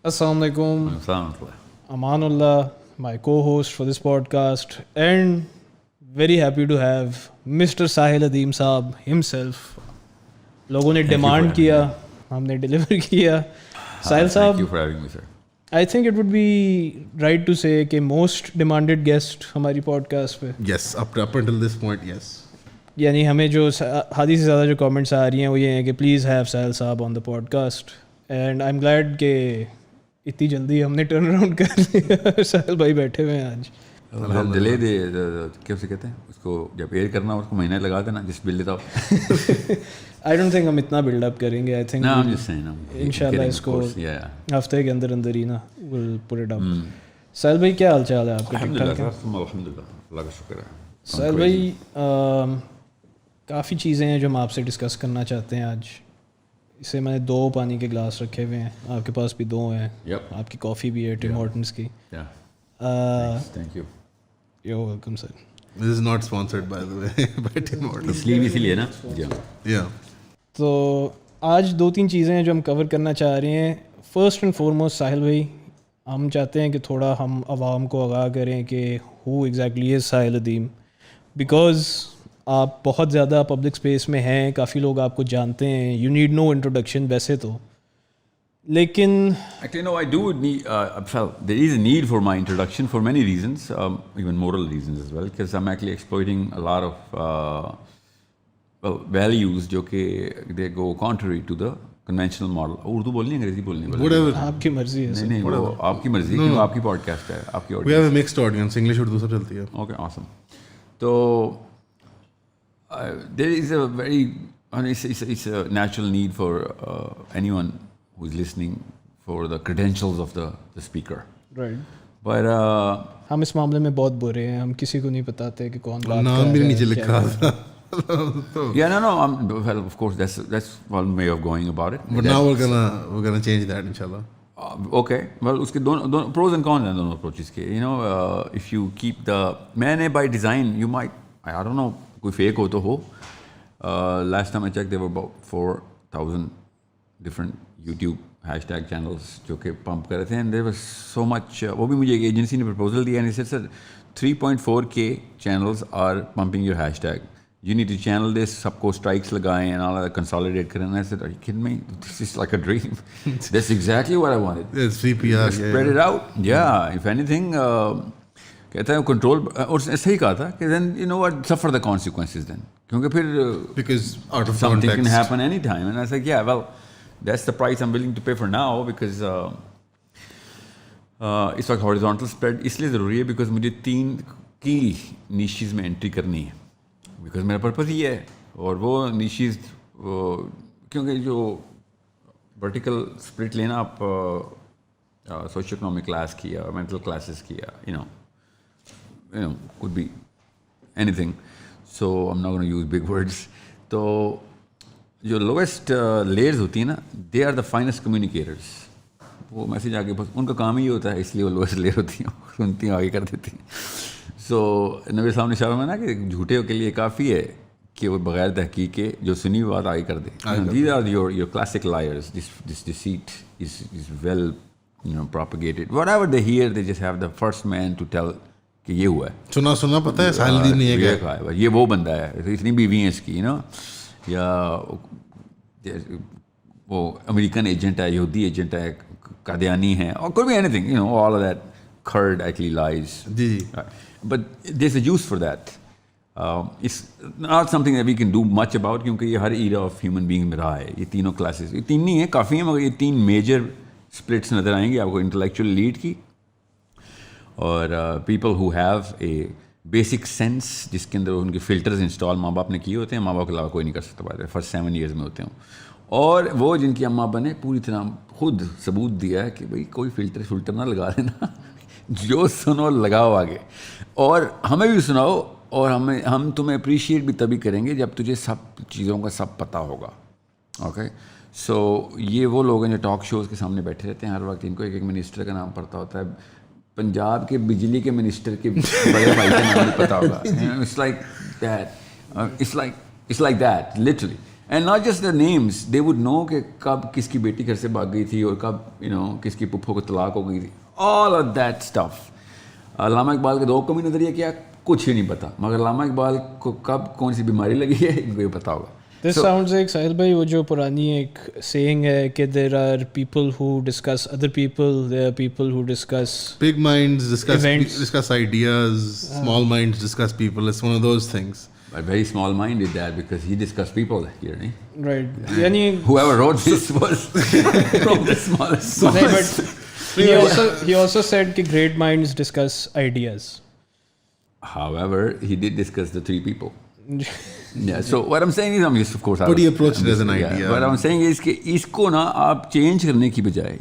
Assalamu alaikum. Amanullah, my co-host for this podcast, and very happy to have Mr. Sahil Adeem Saab himself. لوگوں نے demand کیا, ہم نے deliver کیا. ساحل صاحب, thank you for having me, sir. I think it would be right to say کہ most demanded guest ہماری podcast پہ. Yes, up until this point, yes. یعنی ہمیں جو حد سے زیادہ جو کامنٹس آ رہی ہیں وہ یہ ہیں کہ please have Sahil sahab on the podcast, and I am glad کہ اتنی جلدی ہم نے ٹرن اراؤنڈ کر لیا. ساحل بھائی بیٹھے ہوئے ہیں آج. ڈیلے دے کیسے کہتے ہیں اس کو, جب ایئر کرنا اس کو مہینہ لگا دینا, جس بل دیتا ہو. آئی ڈونٹ تھنک ہم اتنا بلڈ اپ کریں گے. آئی تھنک انشاءاللہ اس کو ہفتے کے اندر اندر ہی نا ول پٹ اٹ اپ. ساحل بھائی کیا حال چال ہے آپ کا؟ الحمدللہ, اللہ کا شکر ہے. ساحل بھائی, کافی چیزیں ہیں جو ہم آپ سے ڈسکس کرنا چاہتے ہیں آج. اسے میں نے 2 پانی کے گلاس رکھے ہوئے ہیں, آپ کے پاس بھی 2 ہیں, آپ کی کافی بھی ہے ٹم ہارٹنس کی. Thank you. You welcome sir. This is not sponsored by the way by Tim Hortons. اسی لیے نا. Yeah. تو آج 2-3 چیزیں ہیں جو ہم کور کرنا چاہ رہے ہیں. فرسٹ اینڈ فارموسٹ ساحل بھائی, ہم چاہتے ہیں کہ تھوڑا ہم عوام کو آگاہ کریں کہ ہو exactly is Sahil Udyam, because آپ بہت زیادہ پبلک اسپیس میں ہیں, کافی لوگ آپ کو جانتے ہیں. یو نیڈ نو انٹروڈکشن ویسے تو, لیکن actually no, I do need there is a need for my introduction for many reasons, even moral reasons as well, because I'm actually exploiting a lot of values جو کہ they go contrary to the conventional model. Urdu بولنی ہے, انگریزی بولنی ہے, آپ کی مرضی ہے. نہیں وہ آپ کی مرضی, کیوں آپ کی پوڈ کاسٹ ہے, آپ کی We have a mixed audience, English Urdu سب چلتی ہے. Okay, awesome. تو there is a very it's a natural need for anyone who is listening for the credentials of the speaker. Right. But ہم اس معاملے میں بہت برے ہیں, ہم کسی کو نہیں بتاتے کہ کون بات کر رہا ہے. نام بھی نیچے لکھا تھا. Yeah, no, well, of course, that's one way of going about it. But now we're gonna change that, inshallah. Okay, well, uske dono pros and cons ہیں دونوں approaches کے. You know, if you keep the میں نے by design, you might, I don't know, کوئی fake ہو تو ہو. Last time I checked, there were about 4,000 different YouTube hashtag channels جو کہ pump کر رہے تھے, and there was so much. وہ بھی مجھے ایک ایجنسی نے proposal دیا, and he said, sir, 3.4K channels are pumping your hashtag. You need to channel this, سب کو strikes لگائیں and all that, consolidate کریں. And I said, are you kidding me? This is like a dream. That's exactly what I wanted. It's free PR. Spread it out. Yeah, if anything, کہتا ہے control, اور صحیح کہا تھا کہ then you know what, suffer the consequences then. کیونکہ پھر Because out of something context can happen anytime. And I was like, yeah, well, that's the price I'm willing to pay for now, because اس وقت horizontal spread اس لیے ضروری ہے because مجھے 3 کی niches میں entry کرنی ہے, because میرا پرپز ہی ہے. اور وہ niches کیونکہ جو vertical split لینا آپ سوشل اکنامک کلاس کی یا mental classes کی یا you know could be anything, so I'm not going to use big words. تو جو lowest layers ہوتی ہیں نا, they are the finest communicators. وہ میسیج آگے بس ان کا کام ہی ہوتا ہے, اس لیے وہ lowest layer ہوتی ہیں, سنتی ہیں, آگے کر دیتی ہیں. سو نبی صاحب نے اشارہ میں نا کہ جھوٹے کے لیے کافی ہے کہ وہ بغیر تحقیق کے جو سنی ہوئی بات آگے کر دیں. These are your classic liars. This deceit is well propagated. Whatever they hear, they just have the first man to tell کہ یہ ہوا ہے. سنا پتہ ہے ساحل ادیم نہیں ہے کیا, یہ وہ بندہ ہے, اتنی بیوی ہیں اس کی, یا وہ امریکن ایجنٹ ہے, یہودی ایجنٹ ہے, قادیانی ہے, اور کوئی بھی anything, all of that curd actually lies. جی. But there's a use for that. It's not something that we can do much about, کیونکہ یہ ہر era of human being میں رہا ہے. یہ تینوں کلاسز, یہ 3 نہیں ہیں, کافی ہیں, مگر یہ 3 میجر splits نظر آئیں گے آپ کو intellectual elite کی, اور people who have a basic sense جس کے اندر ان کے فلٹرز انسٹال ماں باپ نے کیے ہوتے ہیں, ماں باپ کے علاوہ کوئی نہیں کر سکتا بات ہے, فرسٹ 7 years میں ہوتے ہوں. اور وہ جن کی اماں ابا نے پوری طرح خود ثبوت دیا ہے کہ بھائی کوئی فلٹر نہ لگا دینا, جو سنو لگاؤ آگے, اور ہمیں بھی سناؤ, اور ہم تمہیں اپریشیٹ بھی تبھی کریں گے جب تجھے سب چیزوں کا سب پتہ ہوگا. اوکے, سو یہ وہ لوگ ہیں جو ٹاک شوز کے سامنے بیٹھے رہتے ہیں ہر وقت, ان کو ایک منسٹر کا نام پتہ ہوتا ہے, پنجاب کے بجلی کے منسٹر کے بڑے بھائی کا نام بھی پتہ ہوگا. It's like that. It's like that, literally. And not just the names, they would know کہ کب کس کی بیٹی گھر سے بھاگ گئی تھی اور کب کس کی پپھو کو طلاق ہو گئی تھی, آل آف دیٹ اسٹف. علامہ اقبال کے 2 قومی نظریے کیا, کچھ ہی نہیں پتا, مگر علامہ اقبال کو کب کون سی بیماری لگی ہے ان کو یہ پتا ہوگا. This sounds like ساحل بھائی وہ جو پرانی ایک saying ہے کہ there are people who discuss other people, there are people who discuss big minds events. discuss ideas, small minds discuss people. It's one of those things. But very small mind did that because he discussed people here, right? Right. یعنی Whoever wrote this was from the smallest. نہیں, but he also said کہ great minds discuss ideas. However, he did discuss the 3 people. Yeah, so what I'm saying is, of course, But he approached it as an idea. What I'm saying is کہ اس کو نا آپ change کرنے کی بجائے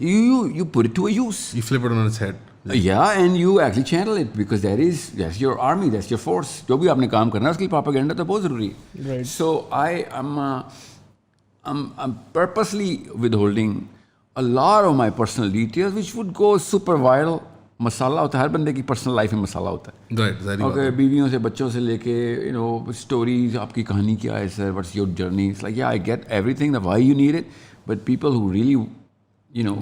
you put it to a use. You flip it on its head. Yeah, and you actually channel it because that's your army, that's your force. جو بھی آپ نے کام کرنا ہے اس کے لیے پروپیگنڈا تو بہت ضروری ہے. Right. So I'm purposely withholding a lot of my personal details which would go super viral. مسالہ ہوتا ہے, ہر بندے کی پرسنل لائف میں مسالہ ہوتا ہے. Right. اوکے, بیویوں سے بچوں سے لے کے اسٹوریز, آپ کی کہانی کیا ہے sir, what's your journey. It's like I get everything, the why you need it, but people who really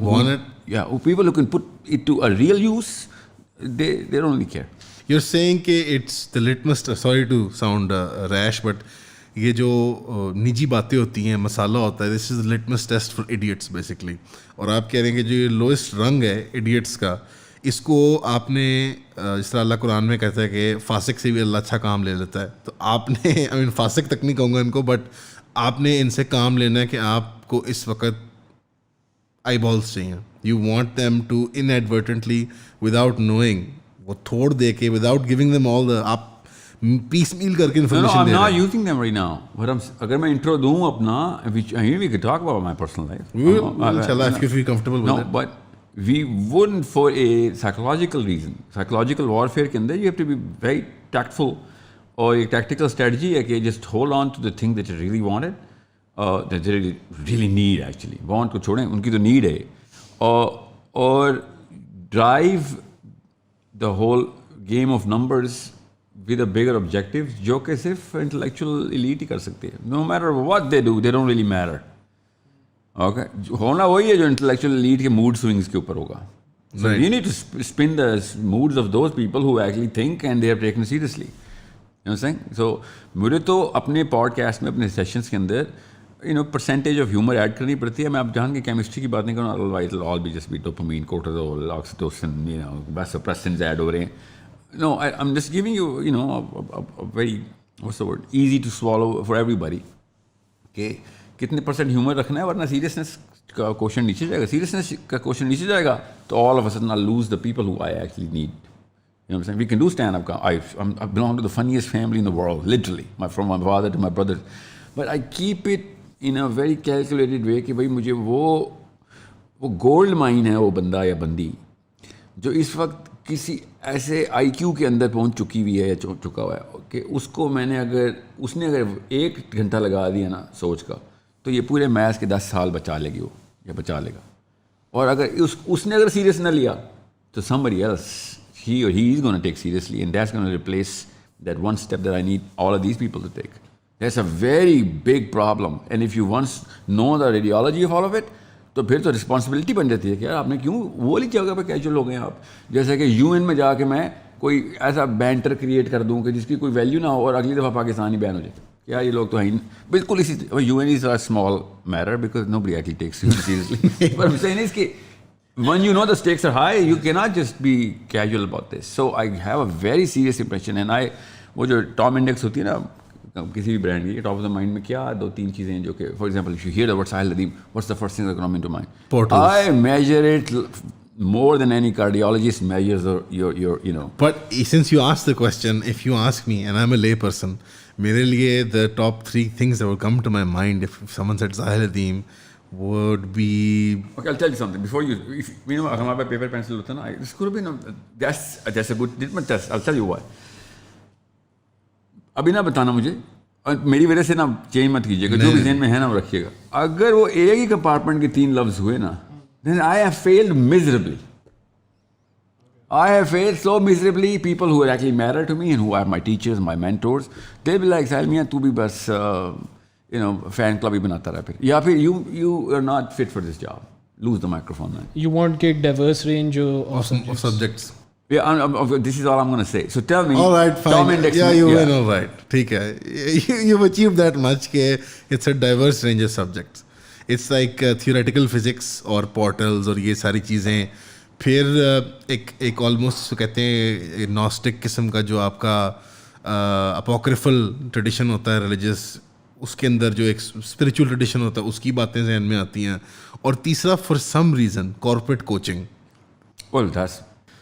want it. Yeah, people who can put it to a real use, they don't really care. You're saying کہ it's the litmus, sorry to sound rash, but یہ جو نجی باتیں ہوتی ہیں, مسالہ ہوتا ہے, this is the litmus test for idiots basically. اور آپ کہہ رہے ہیں کہ جو یہ lowest رنگ ہے idiots کا, اس کو آپ نے جس طرح اللہ قرآن میں کہتا ہے کہ فاسق سے بھی اللہ اچھا کام لے لیتا ہے, تو آپ نے فاسق تک نہیں کہوں گا ان کو, بٹ آپ نے ان سے کام لینا ہے کہ آپ کو اس وقت آئی بالس چاہیے. You want them to inadvertently without knowing, وہ تھوڑ دے کے without giving them all the, آپ پیس میل کر کے انفارمیشن دے رہے ہیں. I'm not using them right now. اگر میں انٹرو دوں اپنا, we could talk about my personal life. Inshallah, if you feel comfortable with it. No, but we wouldn't for a psychological reason. Psychological warfare کے اندر you have to be very tactful, اور ایک tactical strategy ہے کہ just hold on to the thing that you really wanted, that you really need actually. Want کو چھوڑیں, ان کی تو need ہے, اور drive the whole game of numbers with a bigger objective, جو کہ صرف intellectual elite ہی کر سکتے ہیں. No matter what they do, they don't really matter. Okay, ہونا وہی ہے جو انٹلیکچوئل لیڈ کے موڈ سوئنگس کے اوپر ہوگا. So you need to spin the moods of those people who actually think and they have taken it seriously. You know what I'm saying? So مجھے تو اپنے پوڈ کاسٹ میں, اپنے sessions کے اندر پرسنٹیج آف ہیومر ایڈ کرنی پڑتی ہے. میں اب جان کے کیمسٹری کی بات نہیں کروں, otherwise it'll all be just be dopamine, cortisol, oxytocin, vasopressins add ہو رہے ہیں. No, I'm just giving you, a very, what's the word, easy to swallow for everybody. کہ کتنے پرسینٹ ہیومر رکھنا ہے, ورنہ سیریسنس کا کوشچن نیچے جائے گا. سیریسنس کا کوشچن نیچے جائے گا تو all of a sudden I'll lose the people who I actually need. You know what I'm saying? We can do stand-up. I belong to the funniest family in the world, literally, from my father to my brothers. But I keep it in a very calculated way کہ بھائی مجھے وہ gold mine ہے وہ بندہ یا بندی جو اس وقت کسی ایسے آئی کیو کے اندر پہنچ چکی ہوئی ہے یا چکا ہوا ہے کہ اس کو میں نے اس نے اگر 1 گھنٹہ لگا دیا نا سوچ کا, تو یہ پورے میتھس کے 10 سال بچا لے گی وہ, یا بچا لے گا. اور اگر اس نے اگر سیریس نہ لیا تو somebody else, he or he is going to take seriously, and that's going to replace that one step that I need all of these people to take. That's a very big problem, and if you once know the radiology of all of it, تو پھر تو responsibility بن جاتی ہے کہ یار آپ نے کیوں وہ والی جگہ پہ کیجول ہو گئے آپ. جیسے کہ UN میں جا کے میں کوئی ایسا بینٹر کریٹ کر دوں کہ جس کی کوئی ویلیو نہ ہو, اور اگلی دفعہ پاکستانی بین ہو جائے. کیا یہ لوگ تو ہیں بالکل اسی. UN is a small matter because nobody actually takes it seriously. But I'm saying is کہ when you know the stakes are high, you cannot just be casual about this. So I have a very serious impression, and وہ جو Tom index ہوتی ہے نا کسی بھی brand کی, top of the mind میں کیا 2-3 چیزیں ہیں جو کہ for example if you hear the word Sahil Adeem, what's the first thing that comes into mind? Portals. I measure it more than any cardiologist measures your But since you asked the question, if you ask me and I'm a lay person, میرے لیے the top 3 things that would come to my mind if someone said Sahil Adeem would be... Okay, I'll tell you something. Before you, if ہمارے پاس paper pencil ہوتا نا, this could have been that's a good test. I'll tell you why. ابھی نہ بتانا مجھے, اور میری وجہ سے نا چینج مت کیجیے گا, جو بھی ذہن میں ہے نا وہ رکھیے گا. اگر وہ ایک ہی کمپارٹمنٹ کے 3 لفظ ہوئے نا, then I have failed miserably. I have failed so miserably. People who actually matter to me and who are my teachers, my mentors, they'll be like, Sahil Miyan, tu bhi bas fan club ہی بناتا رہا پھر, یا پھر you are not fit for this job, lose the microphone man. You want a diverse range of subjects. Yeah, this is all I'm going to say. So tell me. All right, fine. Yeah, you win, all right. ٹھیک ہے, you've achieved that much کہ it's a diverse range of subjects. It's like theoretical physics اور portals اور یہ ساری چیزیں. پھر ایک almost کہتے ہیں gnostic قسم کا جو آپ کا apocryphal tradition ہوتا ہے religious, اس کے اندر جو ایک اسپریچول ٹریڈیشن ہوتا ہے اس کی باتیں ذہن میں آتی ہیں. اور تیسرا for some reason corporate coaching. Well, that's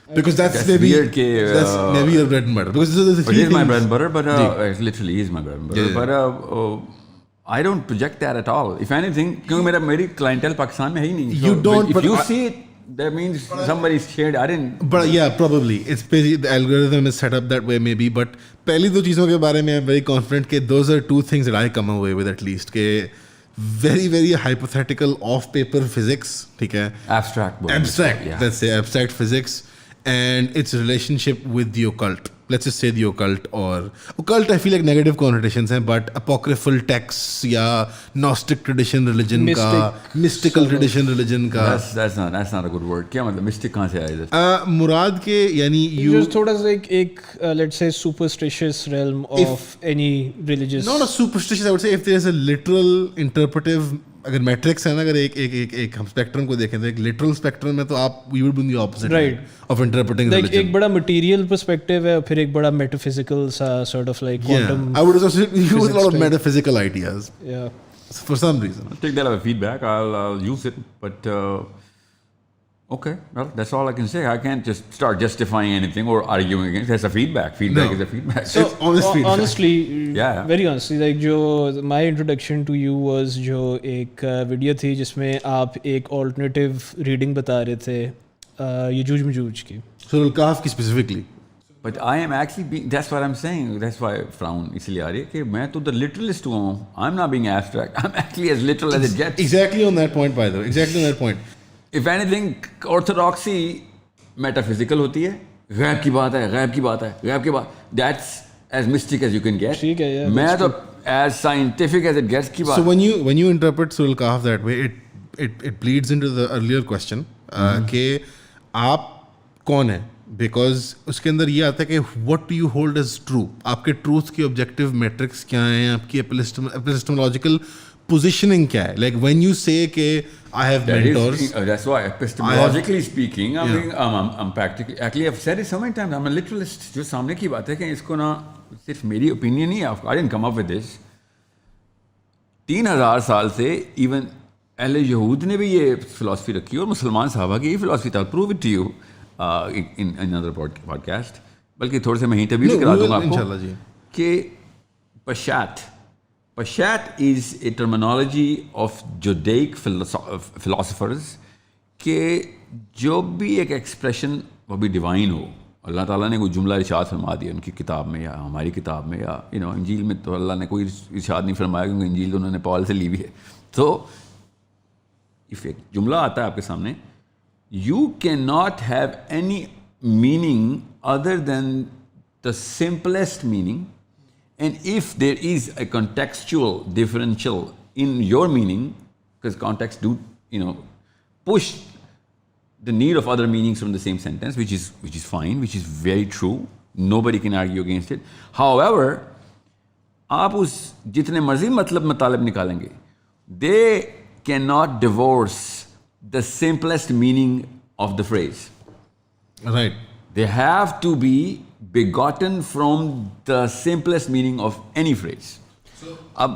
because that's maybe weird that's maybe your bread and butter, because it is my bread and butter, but it literally is my bread and butter. But I don't project that at all. If anything, کیونکہ میری clientele Pakistan میں ہے ہی نہیں. You don't, if you see it, that means somebody's shared. I didn't. But yeah, probably it's basically the algorithm is set up that way maybe. But پہلی دو چیزوں کے بارے میں I'm very confident کہ those are two things that I come away with at least. کہ very very hypothetical off paper physics, ٹھیک ہے, abstract, let's say abstract physics, and its relationship with the occult. Let's just say the occult, or occult I feel like negative connotations ہیں, but apocryphal texts یا gnostic tradition religion کا, mystical tradition religion کا. That's not a good word. کیا مطلب mystic کہاں سے آیا؟ مراد کے یعنی تھوڑا سا ایک let's say superstitious realm of any religious. Not a superstitious, I would say if there is a literal interpretive, اگر میٹرکس ہے نا, اگر ایک ہم اسپیکٹرم کو دیکھیں تو ایک لٹرل اسپیکٹرم ہے, تو آپ you would be in the opposite of interpreting religion. ایک بڑا مٹیریل پرسپیکٹو ہے, پھر ایک بڑا میٹافزیکل سا sort of like quantum. I would also use a lot of metaphysical ideas. Yeah. For some reason. I'll take that as feedback. I'll use it, but okay, well, that's all I can say. I can't just start justifying anything or arguing against. That's a feedback. Feedback is a feedback. So honestly, yeah, very honestly, like جو my introduction to you was جو ایک video تھی جس میں آپ ایک alternative reading بتا رہے تھے یجوج مجوج کی. سورۃ الکہف کی specifically. But I am actually being, that's what I'm saying, that's why I frown اس لیے آ رہی ہے کہ میں تو the literalist ہوں. I'm not being abstract. I'm actually as literal as it gets. Exactly on that point, by the way. Exactly on that point. If anything, orthodoxy metaphysical ہوتی ہے, غیب کی بات ہے, غیب کی بات ہے, غیب کی بات. That's as mystic as you can get. ٹھیک ہے, میں تو as scientific as it gets کی بات. So when you interpret Surah Al-Kahf that way, it bleeds into the earlier question کہ آپ کون ہیں, because اس کے اندر یہ آتا ہے کہ what do you hold as true. آپ کے ٹروتھ کی آبجیکٹیو میٹرکس کیا ہیں, آپ کی epistemological positioning کیا ہے. Like when you say کہ I have mentors. That's why epistemologically speaking, I'm practically, actually I've said it so many times, I'm a literalist. جو سامنے کی بات ہے کہ اس کو نا صرف میری opinion نہیں ہے, I didn't come up with this. 3000 سال سے ایون اہل یہود نے بھی یہ فلاسفی رکھی اور مسلمان صحابہ کی یہ فلاسفی تھا. Prove it to you in another podcast. بلکہ تھوڑے سے میں ہی تبدیل کرا دوں گا آپ کو کہ Pashat is a terminology of Judaic philosophers کہ جو بھی ایک ایکسپریشن وہ بھی ڈیوائن ہو, اللہ تعالیٰ نے کوئی جملہ ارشاد فرما دیا ان کی کتاب میں یا ہماری کتاب میں یا انجیل میں, تو اللہ نے کوئی ارشاد نہیں فرمایا کیونکہ انجیل تو انہوں نے پال سے لی ہوئی ہے. تو if ایک جملہ آتا ہے آپ کے سامنے, you cannot have any meaning other than the simplest meaning. And if there is a contextual differential in your meaning, because context do, push the need of other meanings from the same sentence, which is fine, which is very true. Nobody can argue against it. However, آپ اس جتنے مرضی مطالب نکالیں گے, they cannot divorce the simplest meaning of the phrase. Right. They have to be begotten from the simplest meaning of any phrase. اب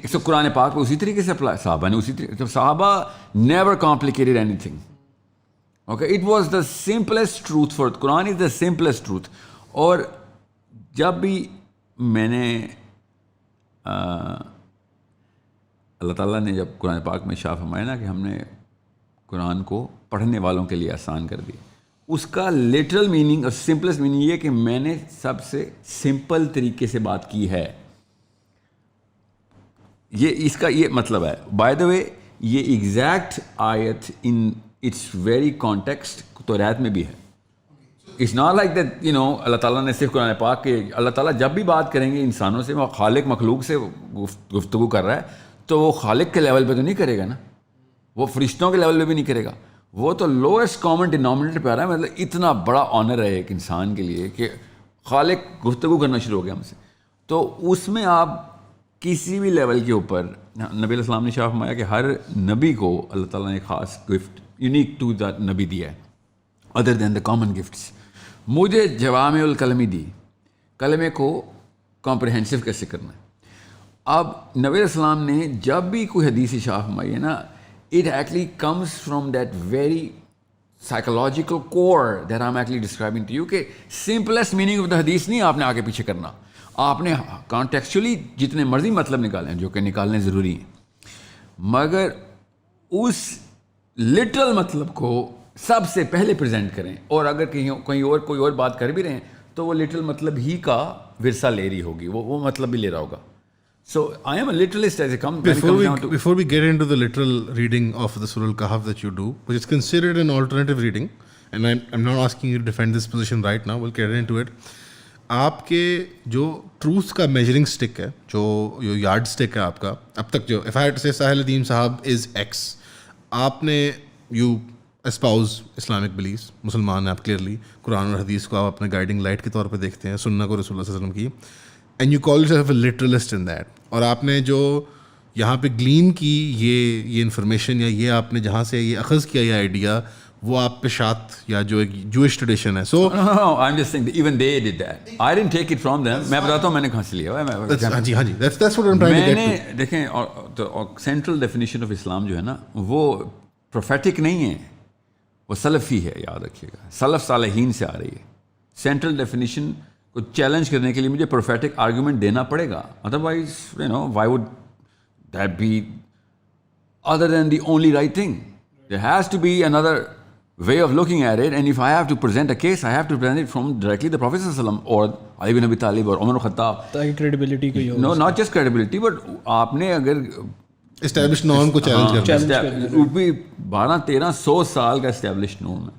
اس کو قرآن پاک پہ اسی طریقے سے اپلائی, صحابہ نے اسی طریقے, صحابہ never complicated anything. Okay, it was the simplest truth for Quran is the simplest truth. اور جب بھی میں نے اللہ تعالیٰ نے جب قرآن پاک میں شاہ فرمایا نا کہ ہم نے قرآن کو پڑھنے والوں کے لیے آسان کر دیا, اس کا لٹرل میننگ اور سمپلسٹ میننگ یہ کہ میں نے سب سے سمپل طریقے سے بات کی ہے. یہ اس کا یہ مطلب ہے. بائی دا وے یہ ایگزیکٹ آیت ان اٹس ویری کانٹیکسٹ توریت میں بھی ہے. It's not like that you know اللہ تعالیٰ نے صرف قرآن پاک کے, اللہ تعالیٰ جب بھی بات کریں گے انسانوں سے, وہ خالق مخلوق سے گفتگو کر رہا ہے, تو وہ خالق کے لیول پہ تو نہیں کرے گا نا, وہ فرشتوں کے لیول پہ بھی نہیں کرے گا, وہ تو لوئسٹ کامن ڈینامینیٹر پہ آ رہا ہے. مطلب اتنا بڑا آنر ہے ایک انسان کے لیے کہ خالق گفتگو کرنا شروع ہو گیا ہم سے. تو اس میں آپ کسی بھی لیول کے اوپر, نبی علیہ السلام نے شاہ فرمایا کہ ہر نبی کو اللہ تعالیٰ نے خاص گفٹ یونیک ٹو دیٹ نبی دیا ہے other than the common gifts. مجھے جوامع الکلمی دی, کلمے کو کمپریہنسو کیسے کرنا ہے. اب نبی علیہ السلام نے جب بھی کوئی حدیث شاہ فرمائی ہے نا, it actually comes from that very psychological core that I'm actually describing to you, کہ simplest meaning of the حدیث نہیں آپ نے آگے پیچھے کرنا, آپ نے کانٹیکچولی جتنے مرضی مطلب نکالیں جو کہ نکالنے ضروری ہیں, مگر اس لٹرل مطلب کو سب سے پہلے پریزنٹ کریں. اور اگر کہیں اور کوئی اور بات کر بھی رہے ہیں تو وہ لٹرل مطلب ہی کا ورثہ لے رہی ہوگی, وہ مطلب بھی لے رہا ہوگا. So I am a literalist as it comes. Before we get into the literal reading of the Surah Al-Kahf that you do, which is considered an alternative reading, and I'm not asking you to defend this position right now, we'll get into it. آپ کے جو truth کا measuring stick ہے, جو yard stick ہے آپ کا اب تک, جو if I had to say ساحل ادیم صاحب از X, آپ نے you espouse Islamic beliefs, مسلمان ہیں آپ کلیئرلی, قرآن اور حدیث کو آپ اپنے گائیڈنگ لائٹ کے طور پہ دیکھتے ہیں, سنت کو رسول اللہ صلی اللہ علیہ وسلم کی, and you call yourself a literalist in that. اور آپ نے جو یہاں پہ گلین کی یہ انفارمیشن, یا یہ آپ نے جہاں سے یہ اخذ کیا یہ آئیڈیا, وہ آپ پہ شات یا جو ایک جوئش ٹریڈیشن ہے. سو I'm just saying even they did that. I didn't take it from them. میں بتاتا ہوں میں نے کہاں سے لیا ہوا ہے. ہاں جی that's what I'm trying to get to. میں نے دیکھیں, سینٹرل ڈیفینیشن آف اسلام جو ہے نا, وہ پروفیٹک نہیں ہے, وہ سلفی ہے, یاد رکھیے گا, سلف صالحین سے آ رہی ہے. سینٹرل ڈیفینیشن کو چیلنج کرنے کے لیے مجھے پروفیٹک آرگومنٹ دینا پڑے گا, otherwise you know why would that be other then the only right thing. There has to be another way of looking at it, and if I have to present a case, I have to present it from directly the Prophet sallallahu alaihi wasallam or Ali bin Abi Talib or Umar al-Khattab. تاکہ credibility کو no not just credibility but آپ نے اگر established norm کو challenge کرنا, وہ بھی 12-13-100 سال کا established norm ہے.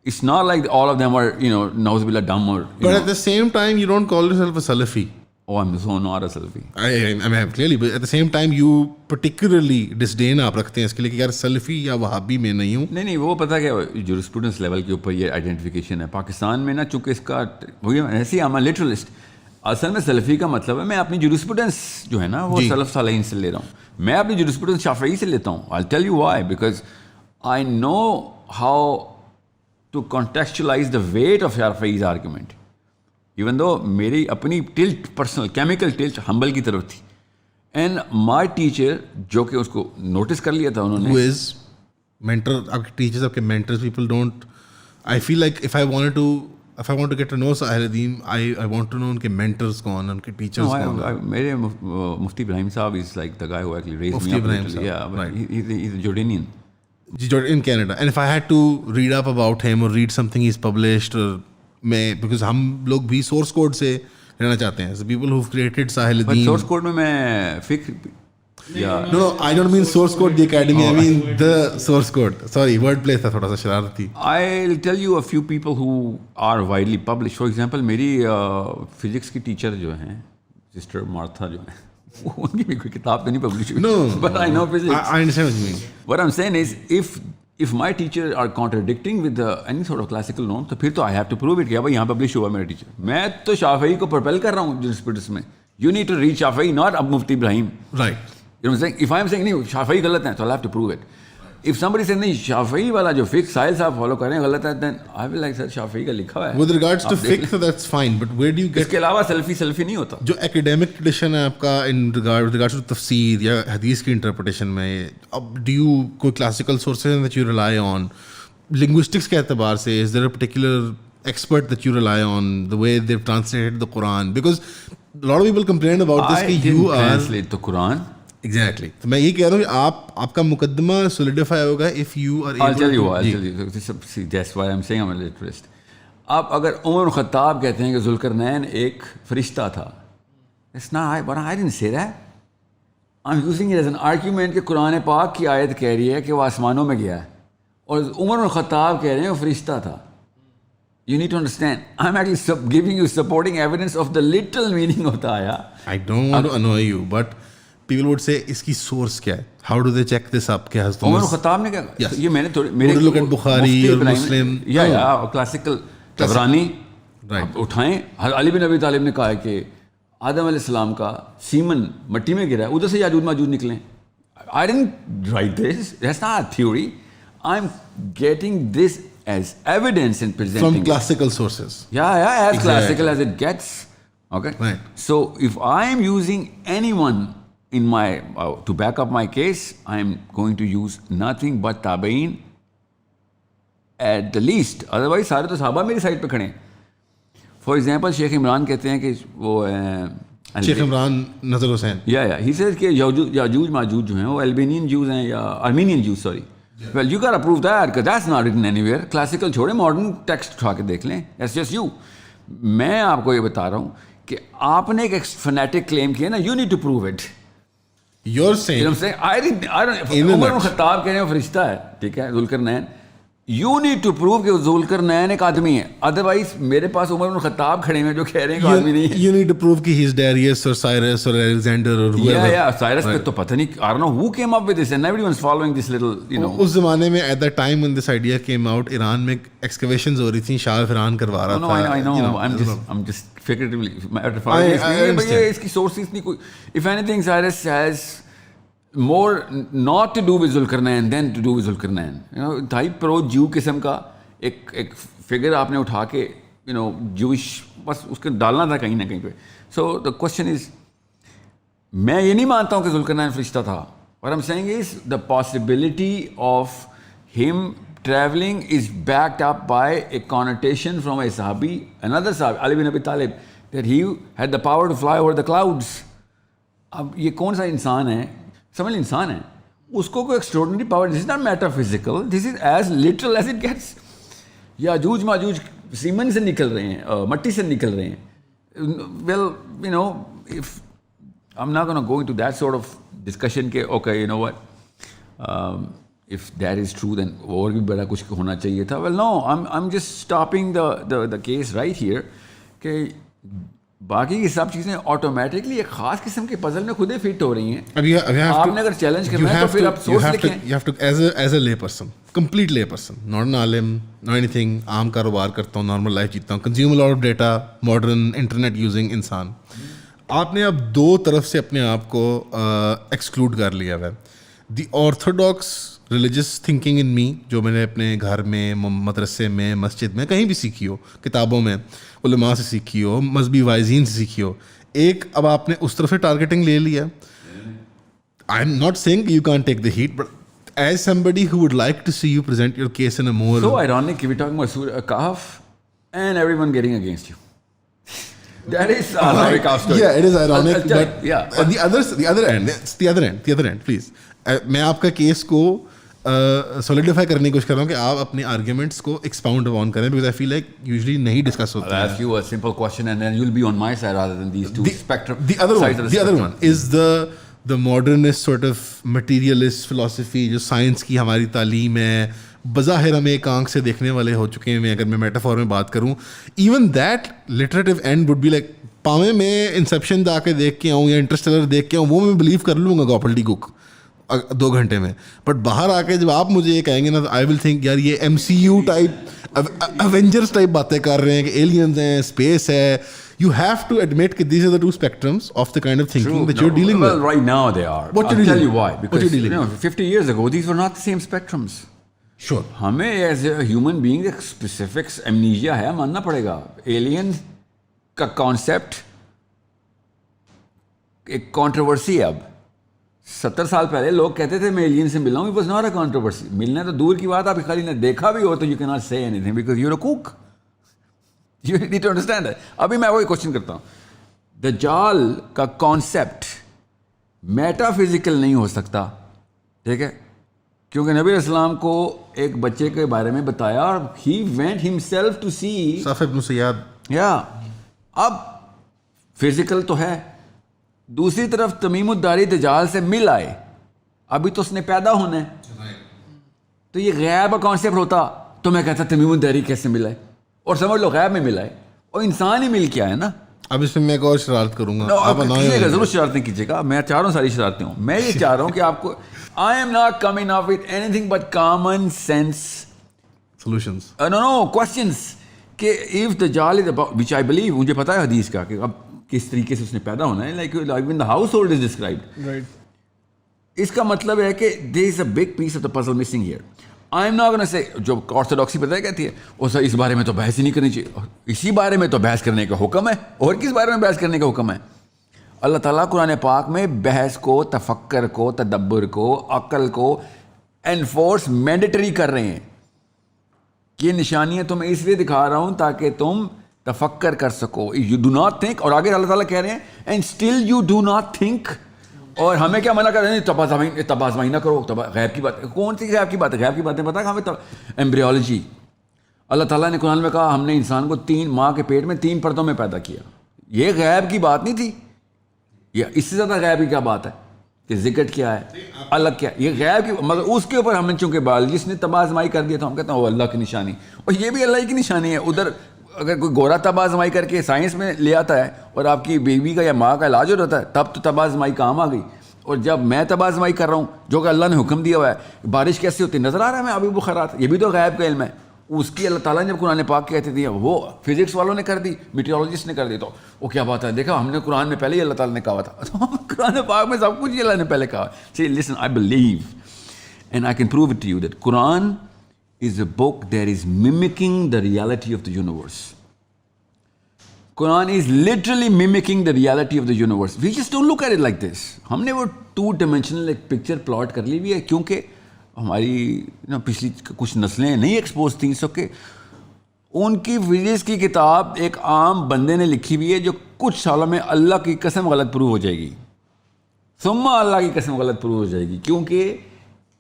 It's not like all of them are you know نعوذ باللہ dumb or but at the same time you don't call yourself a Salafi. Oh, I'm so not a Salafi. I mean clearly, but at the same time you particularly disdain آپ رکھتے ہیں اس کے لیے کہ یار سلفی یا وہابی میں نہیں ہوں. نہیں وہ پتہ کیا جورسپروڈنس لیول کے اوپر یہ آئیڈینٹیفیکیشن ہے پاکستان میں نا, چونکہ اس کا وہی ایسے ہی I'm a literalist. اصل میں سلفی کا مطلب ہے میں اپنی جورسپروڈنس جو ہے نا وہ سلف صالحین سے لے رہا ہوں, میں اپنی جورسپروڈنس شافعی سے لیتا ہوں. I'll tell you why, because I know how to contextualize the weight of Shafi'i's argument. Even though میری اپنی ٹلٹ پرسنل کیمیکل ٹلٹ ہمبل کی طرف تھی, اینڈ مائی ٹیچر جو کہ اس کو نوٹس کر لیا تھا انہوں نے. Who is mentor, آپ کے ٹیچرز, آپ کے mentors, people don't, I feel like if I want to get to know Sahil Adeem, I want to know ان کے mentors کون, ان کے teachers کون. میرے مفتی ابراہیم صاحب is like the guy who actually raised me up. Yeah, but he's a Jordanian. In Canada. And if I had to read up about him or read something he's published, or میں because ہم لوگ بھی source code سے رہنا چاہتے ہیں, people who've created Sahil Adeem. Source code میں فکر no I don't mean source code the academy, I mean the source code. Sorry, word play تھا تھوڑا سا شرارتی. I'll tell you a few people who are widely published. For example, میری physics کی teacher جو ہیں sister Martha جو ہیں, ان کی بھی کوئی کتاب تو نہیں پبلش ہوئی. No, but I know physics. I understand what you mean. What I'm saying is if my teacher are contradicting with any sort of classical norm, تو پھر تو I have to prove it کہ بھائی یہاں publish ہوا میرا teacher. میں تو شافعی کو پرپیل کر رہا ہوں جورسپروڈنس میں. You need to read Shafi'i, not اب مفتی ابراہیم. Right. You know what I'm saying? If I'm saying نہیں شافعی غلط ہیں, تو I'll have to prove it. If somebody says نہیں شافعی والا جو فقہ ساحل صاحب فالو کر رہے ہیں غلط ہے, then I will like سر شافعی کا لکھا ہوا ہے. With regards to fiqh, that's fine, but where do you get اس کے علاوہ سلفی نہیں ہوتا. جو academic tradition ہے آپ کا in regards to تفسیر یا حدیث کی انٹرپریٹیشن میں, اب do you کوئی classical sources that you rely on, linguistics کے اعتبار سے is there a particular expert that you rely on, the way they've translated the Quran? Because a lot of people complain about this کہ you are translate the Quran. Exactly. تو میں یہ کہہ رہا ہوں کہ آپ کا مقدمہ solidify ہوگا if you are able to. I'll tell you. That's why I'm saying I'm a literalist. آپ اگر عمر خطاب کہتے ہیں کہ ذوالقرنین ایک فرشتہ تھا, it's not, but I didn't say that. I'm using it as an argument کہ قرآن پاک کی آیت کہہ رہی ہے کہ وہ آسمانوں میں گیا ہے, اور عمر الخطاب کہہ رہے ہیں وہ فرشتہ تھا. You need to understand. I'm actually giving you supporting evidence of the literal meaning of the ayah. I don't want to annoy you, but people would say اس کی source کیا ہے? How do they check this up? کیا عمر خطاب نے کیا یہ میں نے تھوڑے میرے look at Bukhari or Muslim یا کلاسیکل طبرانی اٹھائیں. علی بن ابی طالب نے کہا ہے کہ آدم علیہ السلام کا سیمن مٹی میں گرا ہے, ادھر سے یاجوج ماجوج نکلیں. I didn't write this. That's not a theory. I'm getting this as evidence and presenting from classical sources. Yeah, as classical as it gets. Okay. Right. So if I am using anyone in my to back up my case, I am going to use nothing but tabein at the least. Otherwise سارے تو صحابہ میری side پہ کھڑے ہیں. For example, شیخ عمران کہتے ہیں کہ وہ شیخ عمران نظر حسین he says کہ یاجوج ماجوج جو ہیں وہ البینین جوز ہیں یا ارمینین جوز, sorry. Well, you gotta prove that because that's not written anywhere. Classical چھوڑے, modern text اٹھا کے دیکھ لیں. That's just you. میں آپ کو یہ بتا رہا ہوں کہ آپ نے ایک فنیٹک کلیم کیا نا, you need to prove it. You're saying, you know what I'm saying? عمر بن خطاب کہہ رہے ہیں فرشتہ ہے, ٹھیک ہے, Zulqarnain. You need to prove کہ ذوالقرنین ایک آدمی ہے. ادروائز میرے پاس عمر بن خطاب کھڑے ہیں جو کہہ رے ہیں کہ آدمی نہیں ہے. You need to prove کہ he's Darius or Cyrus or Alexander or whoever. Yeah, Cyrus پہ تو پتہ نہیں, I don't know who came up with this and everyone's following this little, you know. اس زمانے میں at the time when this idea came out, Iran میں excavations ہو رہی تھیں, شاہ فرحان کروا رہا تھا. No, I know. I'm just figuratively metaphorically. اس کی sources نہیں کوئی. If anything, Cyrus has more not to do with Zulqarnain than to do with Zulqarnain. You know, انتہائی پرو جو قسم کا ایک فگر آپ نے اٹھا کے, you know, جوش بس اس کو ڈالنا تھا کہیں نہ کہیں پہ. So the question is, میں یہ نہیں مانتا ہوں کہ ذوالقرنین فرشتہ تھا. What I'm saying is the possibility of him traveling is backed up by a connotation from a sahabi, another sahabi, Ali bin Abi Talib, that he had the power to fly over the clouds. اب یہ کون سا انسان ہے, سمجھ لیں انسان ہے, اس کو کوئی extraordinary power. This is not matter physical, this is as literal as it gets. یاجوج ماجوج سیمن سے نکل رہے ہیں, مٹی سے نکل رہے ہیں. Well you know, if I am not gonna go into that sort of discussion کہ okay you know what, if that is true then اور بھی بڑا کچھ ہونا چاہیے تھا. Well no, I'm just stopping the case right here کہ باقی کی سب چیزیں آٹومیٹکلی ایک خاص قسم کے پزل میں خود ہی فٹ ہو رہی ہیں. آپ نے اگر چیلنج کرنا ہے تو پھر آپ سورس لکھیں. You have to as a lay person, complete lay person, not an alim, not anything. عام کاروبار کرتا ہوں, نارمل لائف جیتا ہوں, consume a lot of data, modern internet using انسان. آپ نے اب دو طرف سے اپنے آپ کو ایکسکلوڈ کر لیا ہے. دی آرتھوڈاکس ریلیجس تھنکنگ ان می, جو میں نے اپنے گھر میں, مدرسے میں, مسجد میں, کہیں بھی سیکھی ہو, کتابوں میں, علماء سے سیکھی ہو, مذہبی وائزین سے سیکھی ہو, ایک اب آپ نے اس طرف سے ٹارگیٹنگ لے لیا. I M not saying you can't take the heat, but as somebody who would like to see you present your case in a more so ironic we're talking about Surah Kahf and everyone getting against you. That is ironic story. Yeah, it is ironic, but yeah, the other end please. میں آپ کا case کو solidify کرنے کی کوشش کر رہا ہوں کہ آپ اپنے آرگیومنٹس کو ایکسپاؤنڈ آن کریں, because I feel like usually نہیں ڈسکس ہوتا ہے. I'll ask you a simple question and then you'll be on my side rather than these two spectrum. The other one is the modernist sort of materialist philosophy جو science کی ہماری تعلیم ہے, بظاہر ہمیں ایک آنکھ سے دیکھنے والے ہو چکے ہیں. اگر میں میٹافور میں بات کروں, even that literative and would be like پاویں میں انسیپشن جا کے دیکھ کے آؤں یا انٹرسٹیلر دیکھ کے آؤں, وہ میں بلیو کر لوں گا گوپل ڈی کوک 2 گھنٹے میں. بٹ باہر آ کے جب آپ مجھے یہ کہیں گے نا, آئی ول تھنک یار یہ MCU ٹائپ ایونجرس ٹائپ باتیں کر رہے ہیں کہ ایلینز ہیں, اسپیس ہے. You have to admit that these are the two spectrums of the kind of thinking that you're dealing with. Well, right now they are. I'll tell you why. Because you know, 50 years ago, these were not the same spectrums. Sure. ہمیں as a human being ایک specific amnesia ہے, ماننا پڑے گا. Alien کا concept ایک controversy ہے اب. 70 سال پہلے لوگ کہتے تھے میں ایلین سے ملا ہوں. It was not a controversy. ملنا تو دور کی بات, آپ خالی نے دیکھا بھی ہو تو you cannot say anything because you're a kook. You need to understand that. ابھی میں وہی کوشچن کرتا ہوں, دجال کا کانسیپٹ میٹا فزیکل نہیں ہو سکتا, ٹھیک ہے, کیونکہ نبی علیہ السلام کو ایک بچے کے بارے میں بتایا اور he went himself to see صف ابن سیاد. اب فزیکل تو ہے. دوسری طرف تمیم الداری دجال سے مل آئے, ابھی تو اس نے پیدا ہونا ہے. تو یہ غیب کا کانسیپٹ ہوتا تو میں کہتا تمیم الداری کیسے ملا ہے, اور سمجھ لو غیب میں ملا ہے, اور انسان ہی مل کے آیا نا. اب اس میں میں ایک اور شرارت کروں گا, ضرور شرارتیں کیجیے گا, میں چاہ رہا ہوں ساری شرارتیں ہوں. میں یہ چاہ رہا ہوں کہ آپ کو I am not coming up with anything but common sense solutions. No questions کہ if the dajjal is about, which I believe, مجھے پتا ہے حدیث کا کہ اب کس طریقے سے اس نے پیدا ہونا ہے, like even the household is described. Right. اس کا مطلب ہے کہ there is a big piece of the puzzle missing here. I am not going to say, جو orthodoxy پتہ ہے کہتی ہے, وہ سر اس بارے میں تو بحث ہی نہیں کرنی چاہیے, اسی بارے میں تو بحث کرنے کا حکم ہے, اور کس بارے میں بحث کرنے کا حکم ہے؟ اللہ تعالیٰ قرآن پاک میں بحث کو, تفکر کو, تدبر کو, عقل کو انفورس مینڈیٹری کر رہے ہیں. یہ نشانیاں تو میں اس لیے دکھا رہا ہوں تاکہ تم تفکر کر سکو. یو ڈو ناٹ تھنک, اور آگے اللہ تعالیٰ کہہ رہے ہیں and still you do not think. اور ہمیں کیا منع کر رہے ہیں, تب آزمائی نہ کرو, غیب کی بات. کون سی غیب کی بات ہے؟ غیب کی باتیں پتہ ہے ہمیں. ایمبریولوجی, اللہ تعالیٰ نے قرآن میں کہا ہم نے انسان کو 3 ماہ کے پیٹ میں 3 پردوں میں پیدا کیا. یہ غیب کی بات نہیں تھی. یہ اس سے زیادہ غیب کی کیا بات ہے کہ ذکر کیا ہے, الگ کیا, یہ غیب کی. مگر اس کے اوپر ہم نے چونکہ بایولوجسٹ نے تباہ آزمائی کر دیا تو ہم کہتے ہیں وہ اللہ کی نشانی, اور یہ بھی اللہ کی نشانی ہے. ادھر اگر کوئی گورا تباہ آزمائی کر کے سائنس میں لے آتا ہے اور آپ کی بیوی کا یا ماں کا علاج ہو رہتا ہے, تب تو تباہ آزمائی کام آ گئی. اور جب میں تباہ آزمائی کر رہا ہوں جو کہ اللہ نے حکم دیا ہوا ہے, بارش کیسے ہوتی نظر آ رہا ہے ہمیں, ابھی بخارات, یہ بھی تو غیب کا علم ہے. اس کی اللہ تعالیٰ نے جب قرآن پاک کہتے تھے, وہ فزکس والوں نے کر دی, میٹیورولوجسٹ نے کر دی, تو وہ کیا بات ہے, دیکھا ہم نے قرآن میں پہلے ہی اللہ تعالیٰ نے کہا تھا. قرآن پاک میں سب کچھ ہی اللہ نے پہلے کہا. See, listen, I believe and I can prove it to you that Quran is a book that is mimicking the reality of the universe. Quran is literally mimicking the reality of the universe. We just don't look at it like this. ہم نے وہ 2-dimensional ایک picture plot کر لی ہوئی ہے, کیونکہ ہماری پچھلی کچھ نسلیں نہیں ایکسپوز تھیں, سو کہ ان کی فزکس کی کتاب ایک عام بندے نے لکھی ہوئی ہے جو کچھ سالوں میں اللہ کی قسم غلط پروو ہو جائے گی, ثم اللہ کی قسم غلط پروو ہو جائے گی. کیونکہ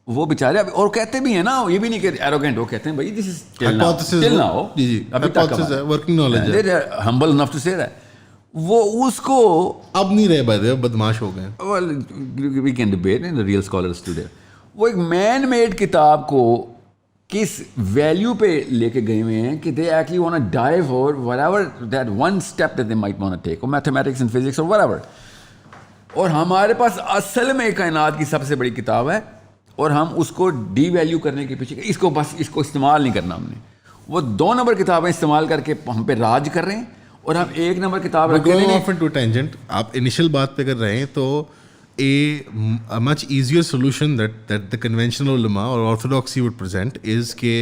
وہ بیچارے, اور کہتے بھی ہیں نا, یہ بھی نہیں کہ ایروگینٹ, وہ کہتے ہیں بھائی دس از ٹل ناؤ, ابھی تک ورکنگ نالج ہے, ہمبل انف ٹو سے دیٹ. وہ اس کو اب نہیں رہے بھائی, بدماش ہو گئے. well we can debate and the real scholars today. وہ ایک مین میڈ کتاب کو کس ویلیو پہ لے کے گئے ہوئے ہیں کہ they actually want to dive or whatever that one step that they might want to take, or mathematics and physics or whatever. اور ہمارے پاس اصل میں کائنات کی سب سے بڑی کتاب ہے, اور ہم اس کو ڈی ویلیو کرنے کے پیچھے, اس کو بس اس کو استعمال نہیں کرنا. ہم نے وہ 2 نمبر کتابیں استعمال کر کے ہم پہ راج کر رہے ہیں, اور ہم 1 نمبر کتاب رکھ رہے ہیں. آپ انیشل بات پہ کر رہے ہیں, تو a much easier solution that the conventional ulama or orthodoxy would present is کہ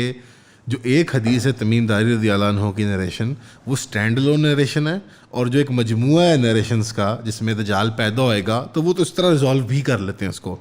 جو ایک حدیث ہے تمیم داری رضی اللہ عنہ کی نریشن, وہ اسٹینڈ الون نریشن ہے, اور جو ایک مجموعہ ہے نریشنس کا جس میں دجال پیدا ہوئے گا, تو وہ تو اس طرح ریزالو بھی کر لیتے ہیں اس کو.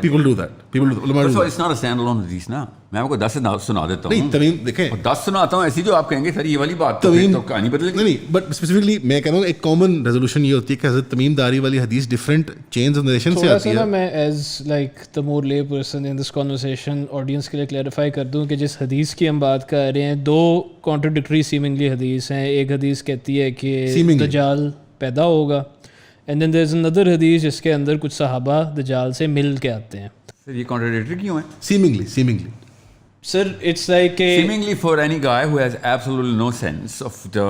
People do that. It's not a standalone حدیث نا, میں آپ کو 10 سنا دیتا ہوں. نہیں تمیم دیکھیں, 10 سناتا ہوں ایسی جو آپ کہیں گے سر یہ والی بات تو کہانی بدل گئی. نہیں, بٹ اسپیسیفکلی میں کہہ رہا ہوں ایک کامن ریزولوشن یہ ہوتی ہے کہ حضرت تمیم داری والی حدیث ڈفرینٹ چینز آف نریشن سے آتی ہے. میں ایز لائک دا مور لے person in this conversation audience کے لیے کلیریفائی کر دوں کہ جس حدیث کی ہم بات کر رہے ہیں, 2 کانٹرڈکٹری سیمنگلی حدیث ہیں. ایک حدیث کہتی ہے کہ دجال پیدا ہوگا, اینڈ دین دیر از اندر حدیث جس کے اندر کچھ صحابہ دجال سے مل کے آتے ہیں. سر یہ کانٹرڈکٹری کیوں ہے؟ Seemingly Sir, it's like seemingly for any guy who has absolutely no sense of the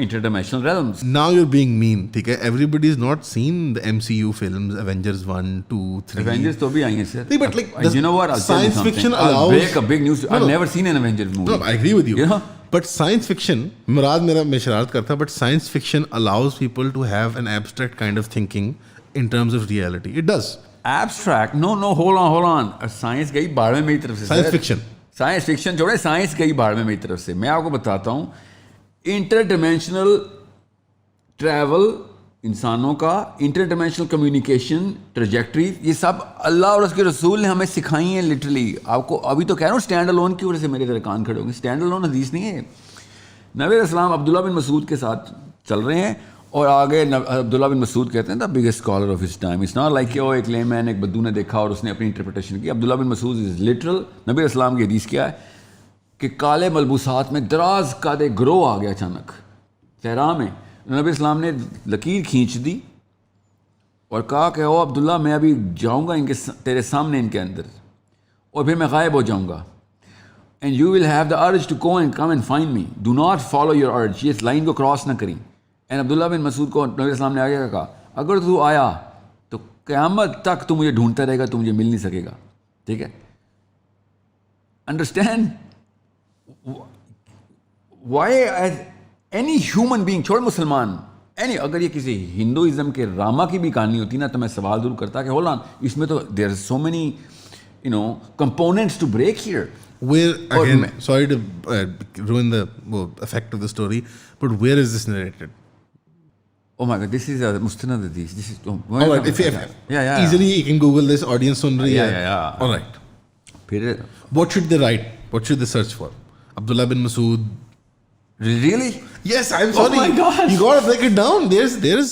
interdimensional realms. Now you're being mean, ٹھیک ہے. Everybody has not seen the MCU films, Avengers 1, 2, 3. Avengers تو بھی آئی ہیں sir. نہیں, but like you know what? I'll science fiction allows. I'll break a big news. I've never seen an Avengers movie. No, I agree with you. But science fiction, مراد میں شرارت کرتا, but science fiction allows people to have an abstract kind of thinking in terms of reality. It does. Abstract? No, hold on. Science گئی باڑ میں میری طرف سے. Science fiction. Science fiction چھوڑے, سائنس گئی باہر میں میری طرف سے. میں آپ کو بتاتا ہوں, انٹر ڈیمینشنل ٹریول انسانوں کا, انٹر ڈیمینشنل کمیونیکیشن ٹریجیکٹری, یہ سب اللہ اور اس کے رسول نے ہمیں سکھائی ہیں لٹرلی. آپ کو ابھی تو کہہ رہا ہوں اسٹینڈ الون کی وجہ سے میرے طرح کان کھڑے ہوں گے. اسٹینڈ الون حدیث نہیں ہے. نبی علیہ السلام عبداللہ بن مسعود کے ساتھ چل رہے ہیں, اور آگے عبداللہ بن مسعود کہتے ہیں the biggest scholar of his time. It's not like کہ وہ ایک لے مین ایک بدو نے دیکھا اور اس نے اپنی انٹرپریٹیشن کی. عبداللہ بن مسعود از لٹرل. نبی علیہ السلام کی حدیث کیا ہے کہ کالے ملبوسات میں دراز کا دے گروہ آ گیا اچانک صحرا میں. نبی السلام نے لکیر کھینچ دی اور کہا کہ او عبداللہ میں ابھی جاؤں گا ان کے تیرے سامنے ان کے اندر, اور پھر میں غائب ہو جاؤں گا. and you will have the urge to go and come and find me. Do not follow your urge. یہ لائن کو کراس نہ کریں. And عبداللہ بن مسعود کو نبی السلام نے آگے کہا اگر تو آیا تو قیامت تک تو مجھے ڈھونڈتا رہے گا, تو مجھے مل نہیں سکے گا. ٹھیک ہے, understand why as any human being, چھوڑ مسلمان, اگر یہ کسی ہندوازم کے راما کی بھی کہانی ہوتی نا تو میں سوال ضرور کرتا کہ ہولڈ آن, اس میں تو there so many components to break here. Where again, sorry to ruin the effect of the story, but where is this narrated? Oh my God, this is a Mustanad Hadith. This is all right. If easily you can Google this. Audience sun rahi hai. Yeah. All right. Phir what should they write? What should they search for? Abdullah bin Mas'ud. Really? Yes, I'm sorry. Oh my gosh. You gotta break it down. There's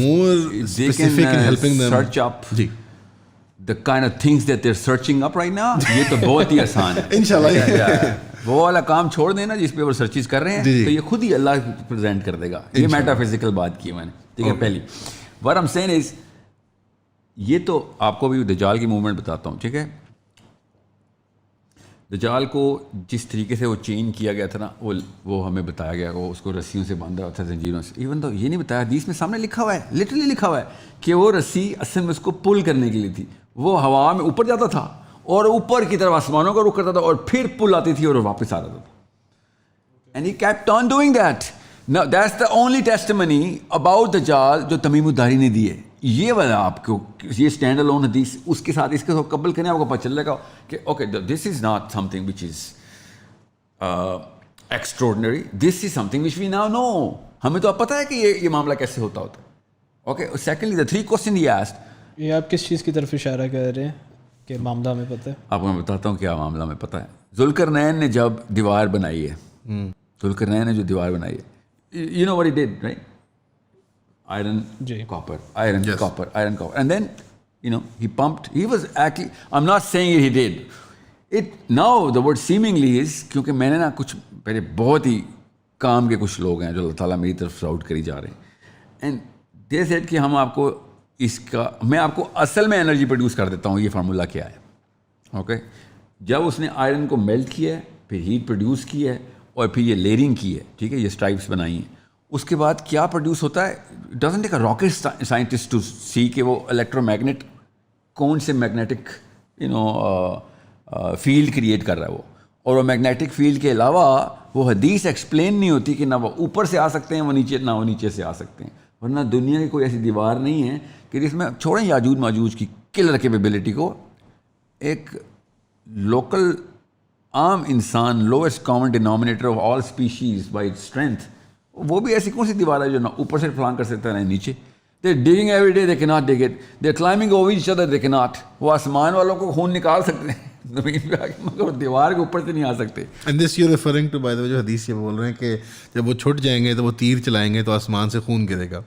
more specific in helping them. Search up the kind of things that they're searching up right now. یہ تو بہت ہی آسان ہے. انشاءاللہ. وہ والا کام چھوڑ دینا جس پہ وہ سرچز کر رہے ہیں, تو یہ خود ہی اللہ پریزنٹ کر دے گا. یہ میٹا فزیکل بات کی میں نے. ٹھیک ہے, پہلی what I'm saying is, یہ تو آپ کو بھی دجال کی موومنٹ بتاتا ہوں. ٹھیک ہے, دجال کو جس طریقے سے وہ چین کیا گیا تھا نا, وہ ہمیں بتایا گیا, وہ اس کو رسیوں سے باندھا تھا, زنجیروں سے. ایون تو یہ نہیں بتایا, حدیث میں سامنے لکھا ہوا ہے, لٹرلی لکھا ہوا ہے کہ وہ رسی اصل میں اس کو پل کرنے کے لیے تھی. وہ ہوا میں اوپر جاتا تھا اور اوپر کی طرف آسمانوں کا رخ کرتا تھا اور پھر پل آتی تھی اور واپس آ جاتا تھا. And he kept on doing that. Now that's the only testimony about دجال جو تمیم الداری نے دی ہے. یہ والا آپ کو یہ اسٹینڈ الون حدیث اس کے ساتھ اس کے ساتھ قبل کریں, آپ کو پتہ چل جائے گا کہ okay this is not something which is extraordinary, this is something which we now know. ہمیں تو اب پتہ ہے کہ یہ معاملہ کیسے ہوتا ہے. Okay, secondly the 3 questions he asked. یہ آپ کس چیز کی طرف اشارہ کر رہے ہیں کہ معاملہ ہمیں پتہ ہے؟ آپ کو میں بتاتا ہوں کیا معاملہ ہمیں پتہ ہے. ذوالقرنین نے جب دیوار بنائی ہے, ذوالقرنین نے جو دیوار بنائی ہے, you know what he did, right? Iron, copper, iron, yes. Copper, iron, copper. And then, he pumped. He was actually, I'm not saying he did. It, now the word seemingly is, کیونکہ میں نے نا کچھ پہلے بہت ہی کام کے کچھ لوگ ہیں جو اللہ تعالیٰ میری طرف راؤٹ کری جا رہے ہیں. And they said کہ ہم آپ کو میں آپ کو اصل میں انرجی پروڈیوس کر دیتا ہوں, یہ فارمولہ کیا ہے. اوکے, جب اس نے آئرن کو میلٹ کیا ہے, پھر ہیٹ پروڈیوس کی ہے, اور پھر یہ لیئرنگ کی ہے. ٹھیک ہے, یہ اسٹرائپس بنائی ہیں. اس کے بعد کیا پروڈیوس ہوتا ہے, doesn't take a rocket scientist to see کہ وہ الیکٹرو میگنیٹ کون سے میگنیٹک فیلڈ کریٹ کر رہا ہے وہ, اور وہ میگنیٹک فیلڈ کے علاوہ وہ حدیث ایکسپلین نہیں ہوتی کہ نہ وہ اوپر سے آ سکتے ہیں وہ نیچے, نہ وہ نیچے سے آ سکتے ہیں. ورنہ دنیا کی کوئی ایسی دیوار نہیں ہے کہ جس میں چھوڑیں یاجوج ماجوج کی کلر کیپیبلٹی کو, ایک لوکل عام انسان, lowest common denominator of all species by strength, وہ بھی ایسی کون سی دیوار ہے جو نہ اوپر سے فلانگ کر سکتا ہے نہ نیچے. They digging every day, they cannot dig it. They climbing over each other, they cannot. وہ آسمان والوں کو خون نکال سکتے ہیں زمین پہ آ کے, مگر دیوار کے اوپر سے نہیں آ سکتے. And this you referring to by the way, جو حدیث یہ بول رہے ہیں کہ جب وہ چھٹ جائیں گے تو وہ تیر چلائیں گے تو آسمان سے خون گرے گا.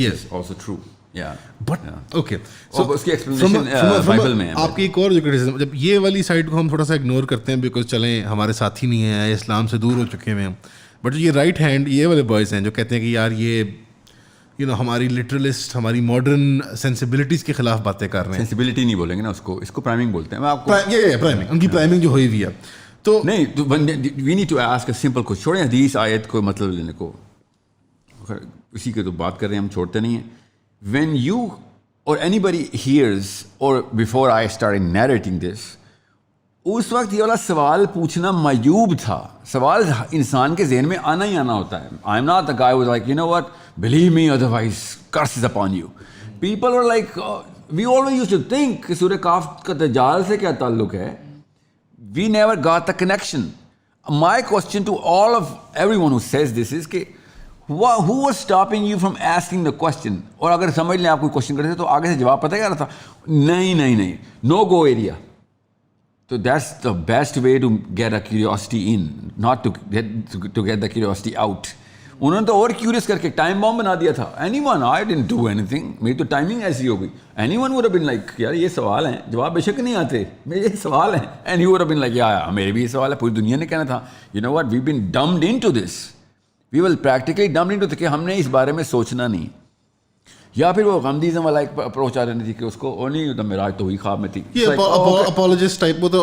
Yes, also true. Yeah. But okay. So اس کی ایکسپلینیشن بائبل میں ہے. آپ کی ایک اور جو کرٹیسزم, جب یہ والی سائڈ کو ہم تھوڑا سا اگنور کرتے ہیں بیکاز چلیں ہمارے ساتھی نہیں ہیں, اسلام سے دور ہو چکے ہیں, بٹ یہ رائٹ ہینڈ یہ والے بوائز ہیں جو کہتے ہیں کہ یار یہ ہماری لٹرلسٹ, ہماری ماڈرن سینسبلٹیز کے خلاف باتیں کر رہے ہیں. سینسبلٹی نہیں بولیں گے نا اس کو پرائمنگ بولتے ہیں. میں آپ کو پرائمنگ, ان کی پرائمنگ جو ہوئی ہوئی ہے تو نہیں, we need to ask a simple question. چھوڑیں حدیث آیت کو مطلب لینے کو, اسی کی تو بات کر رہے ہیں, ہم چھوڑتے نہیں ہیں. When you or anybody hears or before I started narrating this, اس وقت یہ والا سوال پوچھنا معیوب تھا. سوال انسان کے ذہن میں آنا ہی آنا ہوتا ہے. I am not the guy who was like, you know what, believe me otherwise curse is upon you. People were like, we always used to think کہ سورہ کاف کا دجال سے کیا تعلق ہے. We never got the connection. My question to all of everyone who says this is کہ who was stopping you from asking the question? اور اگر سمجھ لیں آپ کوئی کوشچن کرتے تو آگے سے جواب پتہ کیا رہا تھا, نہیں, no go area. So that's the best way to get a curiosity in, not to get the curiosity out. انہوں نے تو اور کیوریس کر کے ٹائم بام بنا دیا تھا. anyone, I didn't do anything, میری تو ٹائمنگ ایسی ہو گئی. anyone would have been like, یار یہ سوال ہیں, جواب بے شک نہیں آتے, میرے یہ سوال ہیں. and he would have been like, yeah, میرے بھی یہ سوال ہے. پوری دنیا نے کہنا تھا, you know what, we've been dumbed into this. We will practically dumbed into کہ ہم نے اس بارے میں سوچنا نہیں. یا پھر وہ غمدیزم والا ایک اپروچ آ رہی تھی کہ اس کو وہ نہیں ہوتا میراج تو وہی خواب میں تھی, اپولوجسٹ ٹائپ. وہ تو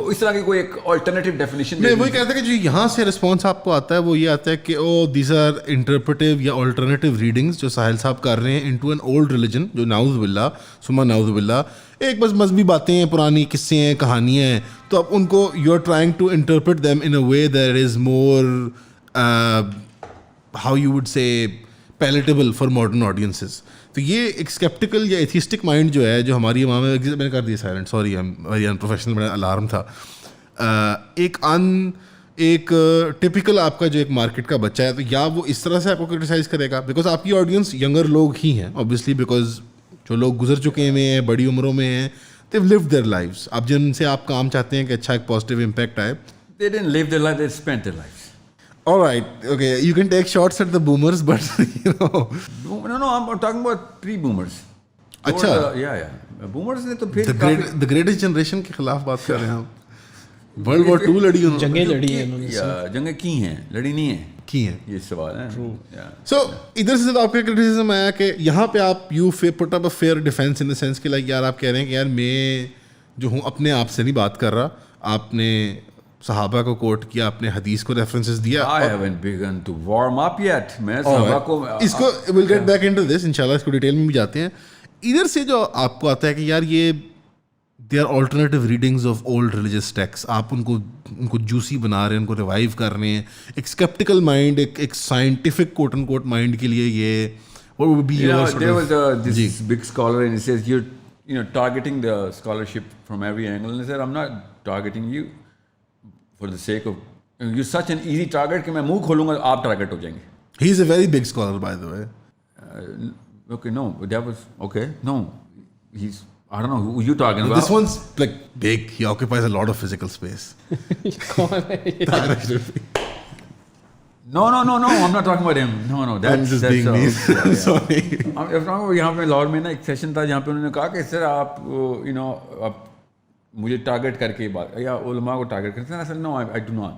اس طرح کی کوئی ایک آلٹرنیٹو ڈیفینیشن نہیں, وہی کہتے ہیں کہ جو یہاں سے رسپانس آپ کو آتا ہے وہ یہ آتا ہے کہ او دیز آر انٹرپریٹیو یا آلٹرنیٹیو ریڈنگس جو ساحل صاحب کر رہے ہیں انٹو این اولڈ ریلیجن, جو نعوذ باللہ ثم نعوذ باللہ ایک بس مذہبی باتیں ہیں, پرانی قصے ہیں, کہانیاں ہیں, تو اب ان کو you are trying to interpret them in a way that is more how you would say palatable for modern audiences. تو یہ ایک اسکیپٹیکل یا ایتھیسٹک مائنڈ جو ہے جو ہماری عوام میں نے کر دیا سائلنٹ, سوری ویری ان پروفیشنل, میرا الارم تھا. ایک ٹپیکل آپ کا جو ایک مارکیٹ کا بچہ ہے تو یا وہ اس طرح سے آپ کو کرٹیسائز کرے گا بیکاز آپ کی آڈینس ینگر لوگ ہی ہیں اوبیسلی, بیکاز جو لوگ گزر چکے ہوئے ہیں, بڑی عمروں میں ہیں, they've lived their lives. اب جن سے آپ کام چاہتے ہیں کہ اچھا ایک پازیٹیو امپیکٹ آئے, they didn't live their life, they spent their lives. All right, okay, you can take shots at the boomers, but you know. No, I'm talking about pre-boomers. اچھا, yeah, boomers نے تو پھر the greatest generation کے خلاف بات کر رہے ہیں ہم. World War II لڑی انہوں نے, جنگیں لڑی ہیں انہوں نے, جنگیں کی ہیں, لڑی نہیں ہیں, کی ہیں, یہ سوال ہے. سو ادھر سے آپ کا کرٹیسزم آیا کہ یہاں پہ آپ you put up a fair defence in the sense کہ لائک یار آپ کہہ رہے ہیں کہ یار میں جو ہوں اپنے آپ سے نہیں بات کر رہا, آپ نے صحابہ کو کوٹ کیا, آپ نے حدیث کو ریفرنسز دیا. I haven't begun to warm up yet. میں صحابہ کو اس کو we'll get back into this انشاءاللہ, اس کو ڈیٹیل میں بھی جاتے ہیں. ادھر سے جو آپ کو آتا ہے کہ یار یہ they are alternative readings of old religious text, آپ ان کو جوسی بنا رہے ہیں, ان کو ریوائیو کر رہے ہیں. ایک اسکیپٹیکل مائنڈ, ایک سائنٹیفک کوٹ ان کوٹ مائنڈ کے لیے یہ what would be your sort of, there was this big scholar and he says you're targeting the scholarship from every angle, and he said I'm not targeting you for the sake of you're such an easy target کہ میں منہ کھولوں گا آپ target ہو جائیں گے. he is a very big scholar by the way. Okay, no, that was okay. No, he's I don't know who you talking about. This one's like big. He occupies a lot of physical space. No, I'm not talking about him. No, I'm just being mean. I'm sorry. یہاں پہ لاہور میں نا ایک session تھا جہاں پہ انہوں نے کہا کہ سر آپ آپ مجھے ٹارگیٹ کر کے بات یا علماء کو ٹارگیٹ کرتے ہیں. اصل نو آئی ڈو ناٹ,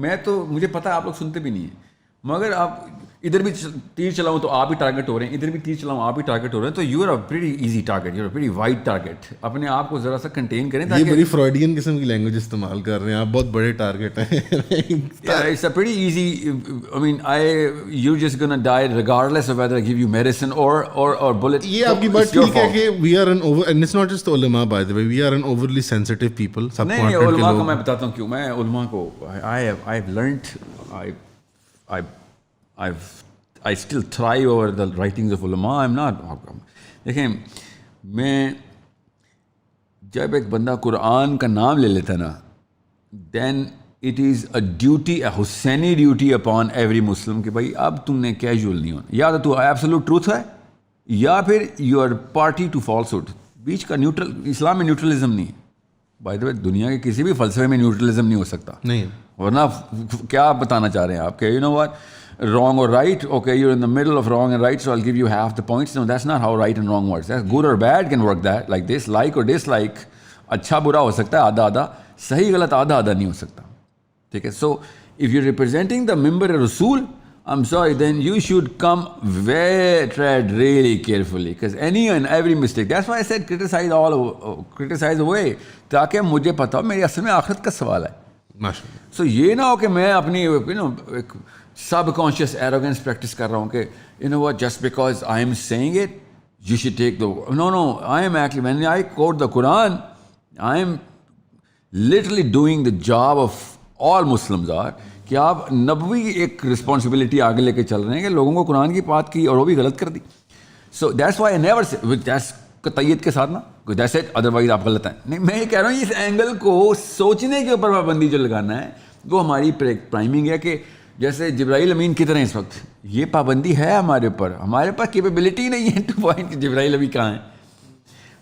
میں تو مجھے پتہ ہے آپ لوگ سنتے بھی نہیں ہیں, مگر آپ ادھر بھی تیر چلاؤں تو آپ ہی ٹارگیٹ ہو رہے ہیں, ادھر بھی تیر چلاؤں آپ ہی ٹارگیٹ ہو رہے ہیں, تو you are a very easy target, you are a very wide target. اپنے آپ کو ذرا سا کنٹین کریں. یہ بڑی فرائڈین قسم کی لینگویج استعمال کر رہے ہیں آپ, بہت بڑے ٹارگیٹ ہیں. It's a pretty easy, I mean, you're just gonna die regardless of whether I give you medicine or bullet. یہ آپ کی بات ٹھیک ہے کہ we are an over, and it's not just the ulama by the way, we are an overly sensitive people. نہیں, علماء کو میں بتاتا ہوں کیوں. میں علماء کو I've learned, I still thrive over the writings of ulama. I'm not. دیکھیں, میں جب ایک بندہ قرآن کا نام لے لیتا نا, then it is a duty, a Husaini duty upon every Muslim کہ بھائی اب تم نے کیجول نہیں ہونا, یا تو absolute truth ہے یا پھر you are party to falsehood. بیچ کا نیوٹرل, اسلام میں نیوٹرلزم نہیں ہے. بائی دا وے دنیا کے کسی بھی فلسفے میں نیوٹرلزم نہیں ہو سکتا, نہیں, ورنہ کیا بتانا چاہ رہے ہیں آپ کہ you know what, wrong or right, okay, you're in the middle of wrong and right, so I'll give you half the points. No, that's not how right and wrong works. That's good or bad can work that like this, like or dislike. اچھا برا ہو سکتا ہے, آدھا آدھا, صحیح غلط آدھا آدھا نہیں ہو سکتا. ٹھیک ہے, so if you're representing the member Rasul, I'm sorry, then you should come tread really carefully, because any and every mistake, that's why I said criticize away, تاکہ مجھے پتا ہو میری اصل میں آخرت کا سوال ہے. So یہ نہ ہو کہ میں اپنی ایک سب کانشیس ایروگنس پریکٹس کر رہا ہوں کہ you know what, just because I am saying it you should take the no, I am actually, when I quote the Quran, I am literally doing the job of all Muslims are, کہ آپ نبوی ایک responsibility آگے لے کے چل رہے ہیں کہ لوگوں کو قرآن کی بات کی اور وہ بھی غلط کر دی. So that's why I never say that's قطعیت کے ساتھ نا that's it, otherwise آپ غلط ہیں. نہیں, میں یہ کہہ رہا ہوں اس اینگل کو سوچنے کے اوپر پابندی جو لگانا ہے وہ ہماری پرائمنگ ہے کہ جیسے جبرائیل امین کی طرح اس وقت یہ پابندی ہے ہمارے اوپر, ہمارے پاس کیپیبلٹی نہیں ہے ٹو پوائنٹ کہ جبرائیل ابھی کہاں ہیں.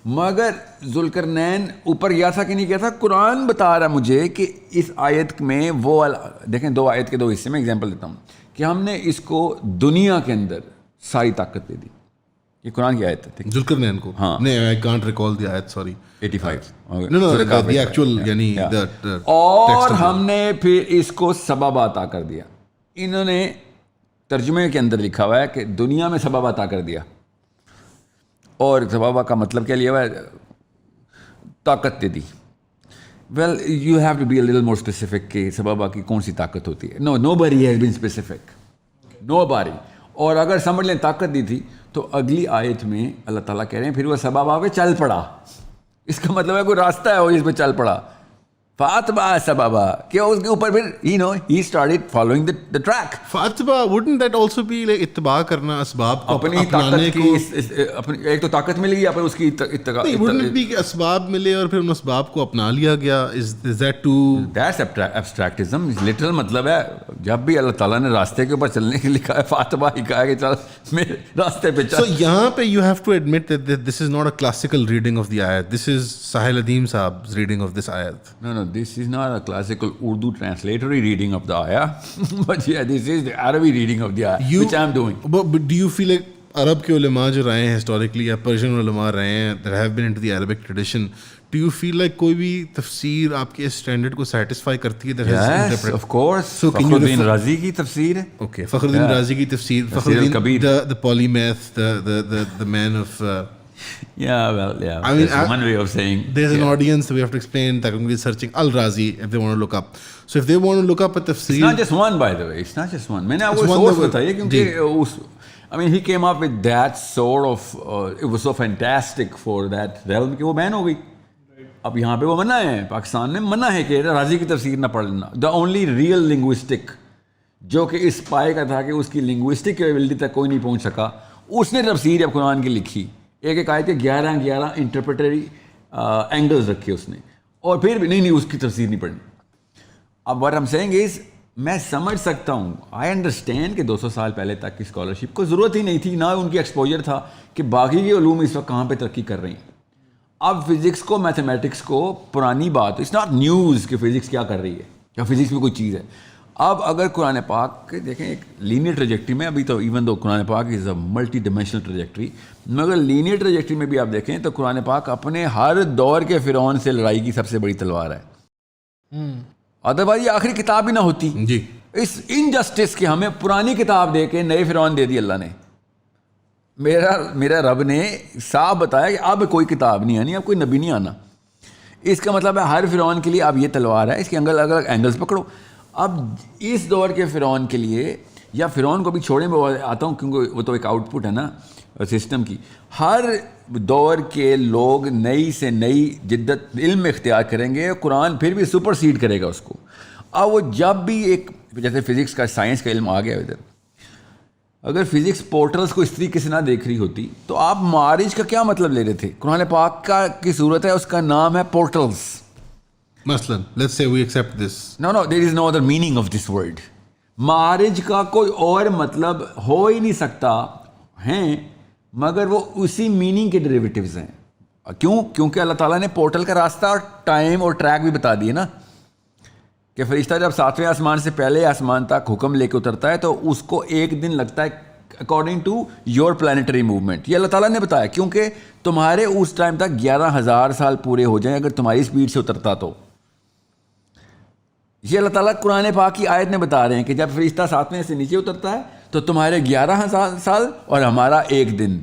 مگر ذوالقرنین اوپر گیا تھا کہ نہیں گیا تھا, قرآن بتا رہا مجھے کہ اس آیت میں وہ دیکھیں, 2 آیت کے 2 حصے میں ایگزامپل دیتا ہوں کہ ہم نے اس کو دنیا کے اندر ساری طاقت دے دی. یہ قرآن کی آیت ہے ذوالقرنین کو. ہاں, نہیں, I can't recall the ayat, sorry. 85. No, the actual یعنی اور ہم نے پھر اس کو سبب عطا کر دیا. انہوں نے ترجمے کے اندر لکھا ہوا ہے کہ دنیا میں سبب عطا کر دیا, اور سبب کا مطلب کیا لیا ہوا ہے, طاقت دے دی. Well you have to be a little more specific کہ سبب کی کون سی طاقت ہوتی ہے. نو بڈی ہیز بین اسپیسیفک, نو باری. اور اگر سمجھ لیں طاقت دی تھی تو اگلی آیت میں اللہ تعالیٰ کہہ رہے ہیں پھر وہ سبب آ کے چل پڑا. اس کا مطلب ہے کوئی راستہ ہے وہ جس پہ چل پڑا. فاتبع سببا, کہ اس کے اوپر پھر he started following the track. فاتبع wouldn't that also be like اتباع کرنا اسباب کو اپنی طاقت کی ایک تو طاقت مل گئی, اپنے اس کی wouldn't it be کہ اسباب ملے اور پھر ان اسباب کو اپنا لیا گیا. is that too that's abstractism. literal مطلب ہے جب بھی اللہ تعالیٰ نے راستے کے اوپر چلنے کے لکھا ہے فاتبع ہی کہا کہ چل میرے راستے پہ چل. So یہاں پہ you have to admit that this is not a classical reading of the ayat. This is Sahil Adeem Saab's reading of this ayat. No, this is not a classical Urdu translatory reading of the ayah, but yeah, this is the Arabic reading of the ayah, which I am doing. But do you feel like عرب کے علماء جو رہے ہیں historically یا Persian علماء رہے ہیں that have been into the Arabic tradition, do you feel like کوئی بھی تفسیر آپ کے اسٹینڈرڈ کو سیٹسفائی کرتی ہے؟ Yes, of course. فخر الدین رازی کی تفسیر ہے. Okay, فخر الدین رازی کی تفسیر, فخر الدین the polymath, the man of yeah, well, yeah. I mean, that's one way of saying. There's an audience, we have to explain that we're searching Al-Razi if they want to look up. So if they want to look up a tafsir, it's not just one, by the way. It's not just one. میں نے آپ کو source بتایا کیونکہ I mean, he came up with that sort of it was so fantastic for that realm کہ وہ بین ہو گئی. اب یہاں پہ وہ منع ہے, پاکستان میں منع ہے کہ رازی کی تفسیر نہ پڑھ لینا. The only real linguistic جو کہ اس پائے کا تھا کہ اس کی لنگوسٹک کیپیبلٹی تک کوئی نہیں پہنچ سکا, اس نے تفسیر اب قرآن کی لکھی. ایک آیت کے 11 انٹرپریٹری اینگلز رکھے اس نے, اور پھر بھی نہیں اس کی تفسیر نہیں پڑھنی. اب what I'm saying is میں سمجھ سکتا ہوں, آئی انڈرسٹینڈ کہ 200 سال پہلے تک کی اسکالرشپ کو ضرورت ہی نہیں تھی, نہ ان کی ایکسپوجر تھا کہ باقی کے علوم اس وقت کہاں پہ ترقی کر رہی ہیں. اب فزکس کو میتھمیٹکس کو پرانی بات, اٹس ناٹ نیوز کہ فزکس کیا کر رہی ہے یا فزکس میں کوئی چیز ہے. اب اگر قرآن پاک دیکھیں ایک لینئر ٹریجیکٹری میں, ابھی تو ایون دو قرآن پاک از اے ملٹی ڈائمینشنل ٹریجیکٹری, مگر لینئر ٹریجیکٹری میں بھی آپ دیکھیں تو قرآن پاک اپنے ہر دور کے فرعون سے لڑائی کی سب سے بڑی تلوار ہے. ادروائز یہ آخری کتاب ہی نہ ہوتی جی. اس انجسٹس کہ ہمیں پرانی کتاب دے کے نئے فرعون دے دی اللہ نے. میرا رب نے صاحب بتایا کہ اب کوئی کتاب نہیں آنی, اب کوئی نبی نہیں آنا. اس کا مطلب ہے ہر فرعون کے لیے اب یہ تلوار ہے, اس کے الگ الگ اینگلز پکڑو. اب اس دور کے فرعون کے لیے, یا فرعون کو بھی چھوڑیں, میں آتا ہوں کیونکہ وہ تو ایک آؤٹ پٹ ہے نا سسٹم کی. ہر دور کے لوگ نئی سے نئی جدت علم میں اختیار کریں گے, قرآن پھر بھی سپر سیڈ کرے گا اس کو. اب وہ جب بھی ایک جیسے فزکس کا سائنس کا علم آ گیا ادھر, اگر فزکس پورٹلز کو اس طریقے سے نہ دیکھ رہی ہوتی تو آپ معارج کا کیا مطلب لے رہے تھے؟ قرآن پاک کا کی صورت ہے, اس کا نام ہے پورٹلز. مثلاً let's say we accept this. No, there is no other meaning of this word. معارج کا کوئی اور مطلب ہو ہی نہیں سکتا ہیں, مگر وہ اسی میننگ کے ڈیریویٹیوز ہیں. کیوں؟ کیونکہ اللہ تعالیٰ نے پورٹل کا راستہ اور ٹائم اور ٹریک بھی بتا دیے نا, کہ فرشتہ جب 7ویں آسمان سے پہلے آسمان تک حکم لے کے اترتا ہے تو اس کو ایک دن لگتا ہے according to your planetary movement. یہ اللہ تعالیٰ نے بتایا کیونکہ تمہارے اس ٹائم تک 11,000 سال پورے ہو جائیں اگر تمہاری اسپیڈ سے اترتا تو. یہ اللہ تعالیٰ قرآن پاک کی آیت میں بتا رہے ہیں کہ جب فرشتہ 7ویں سے نیچے اترتا ہے تو تمہارے 11,000 سال اور ہمارا ایک دن,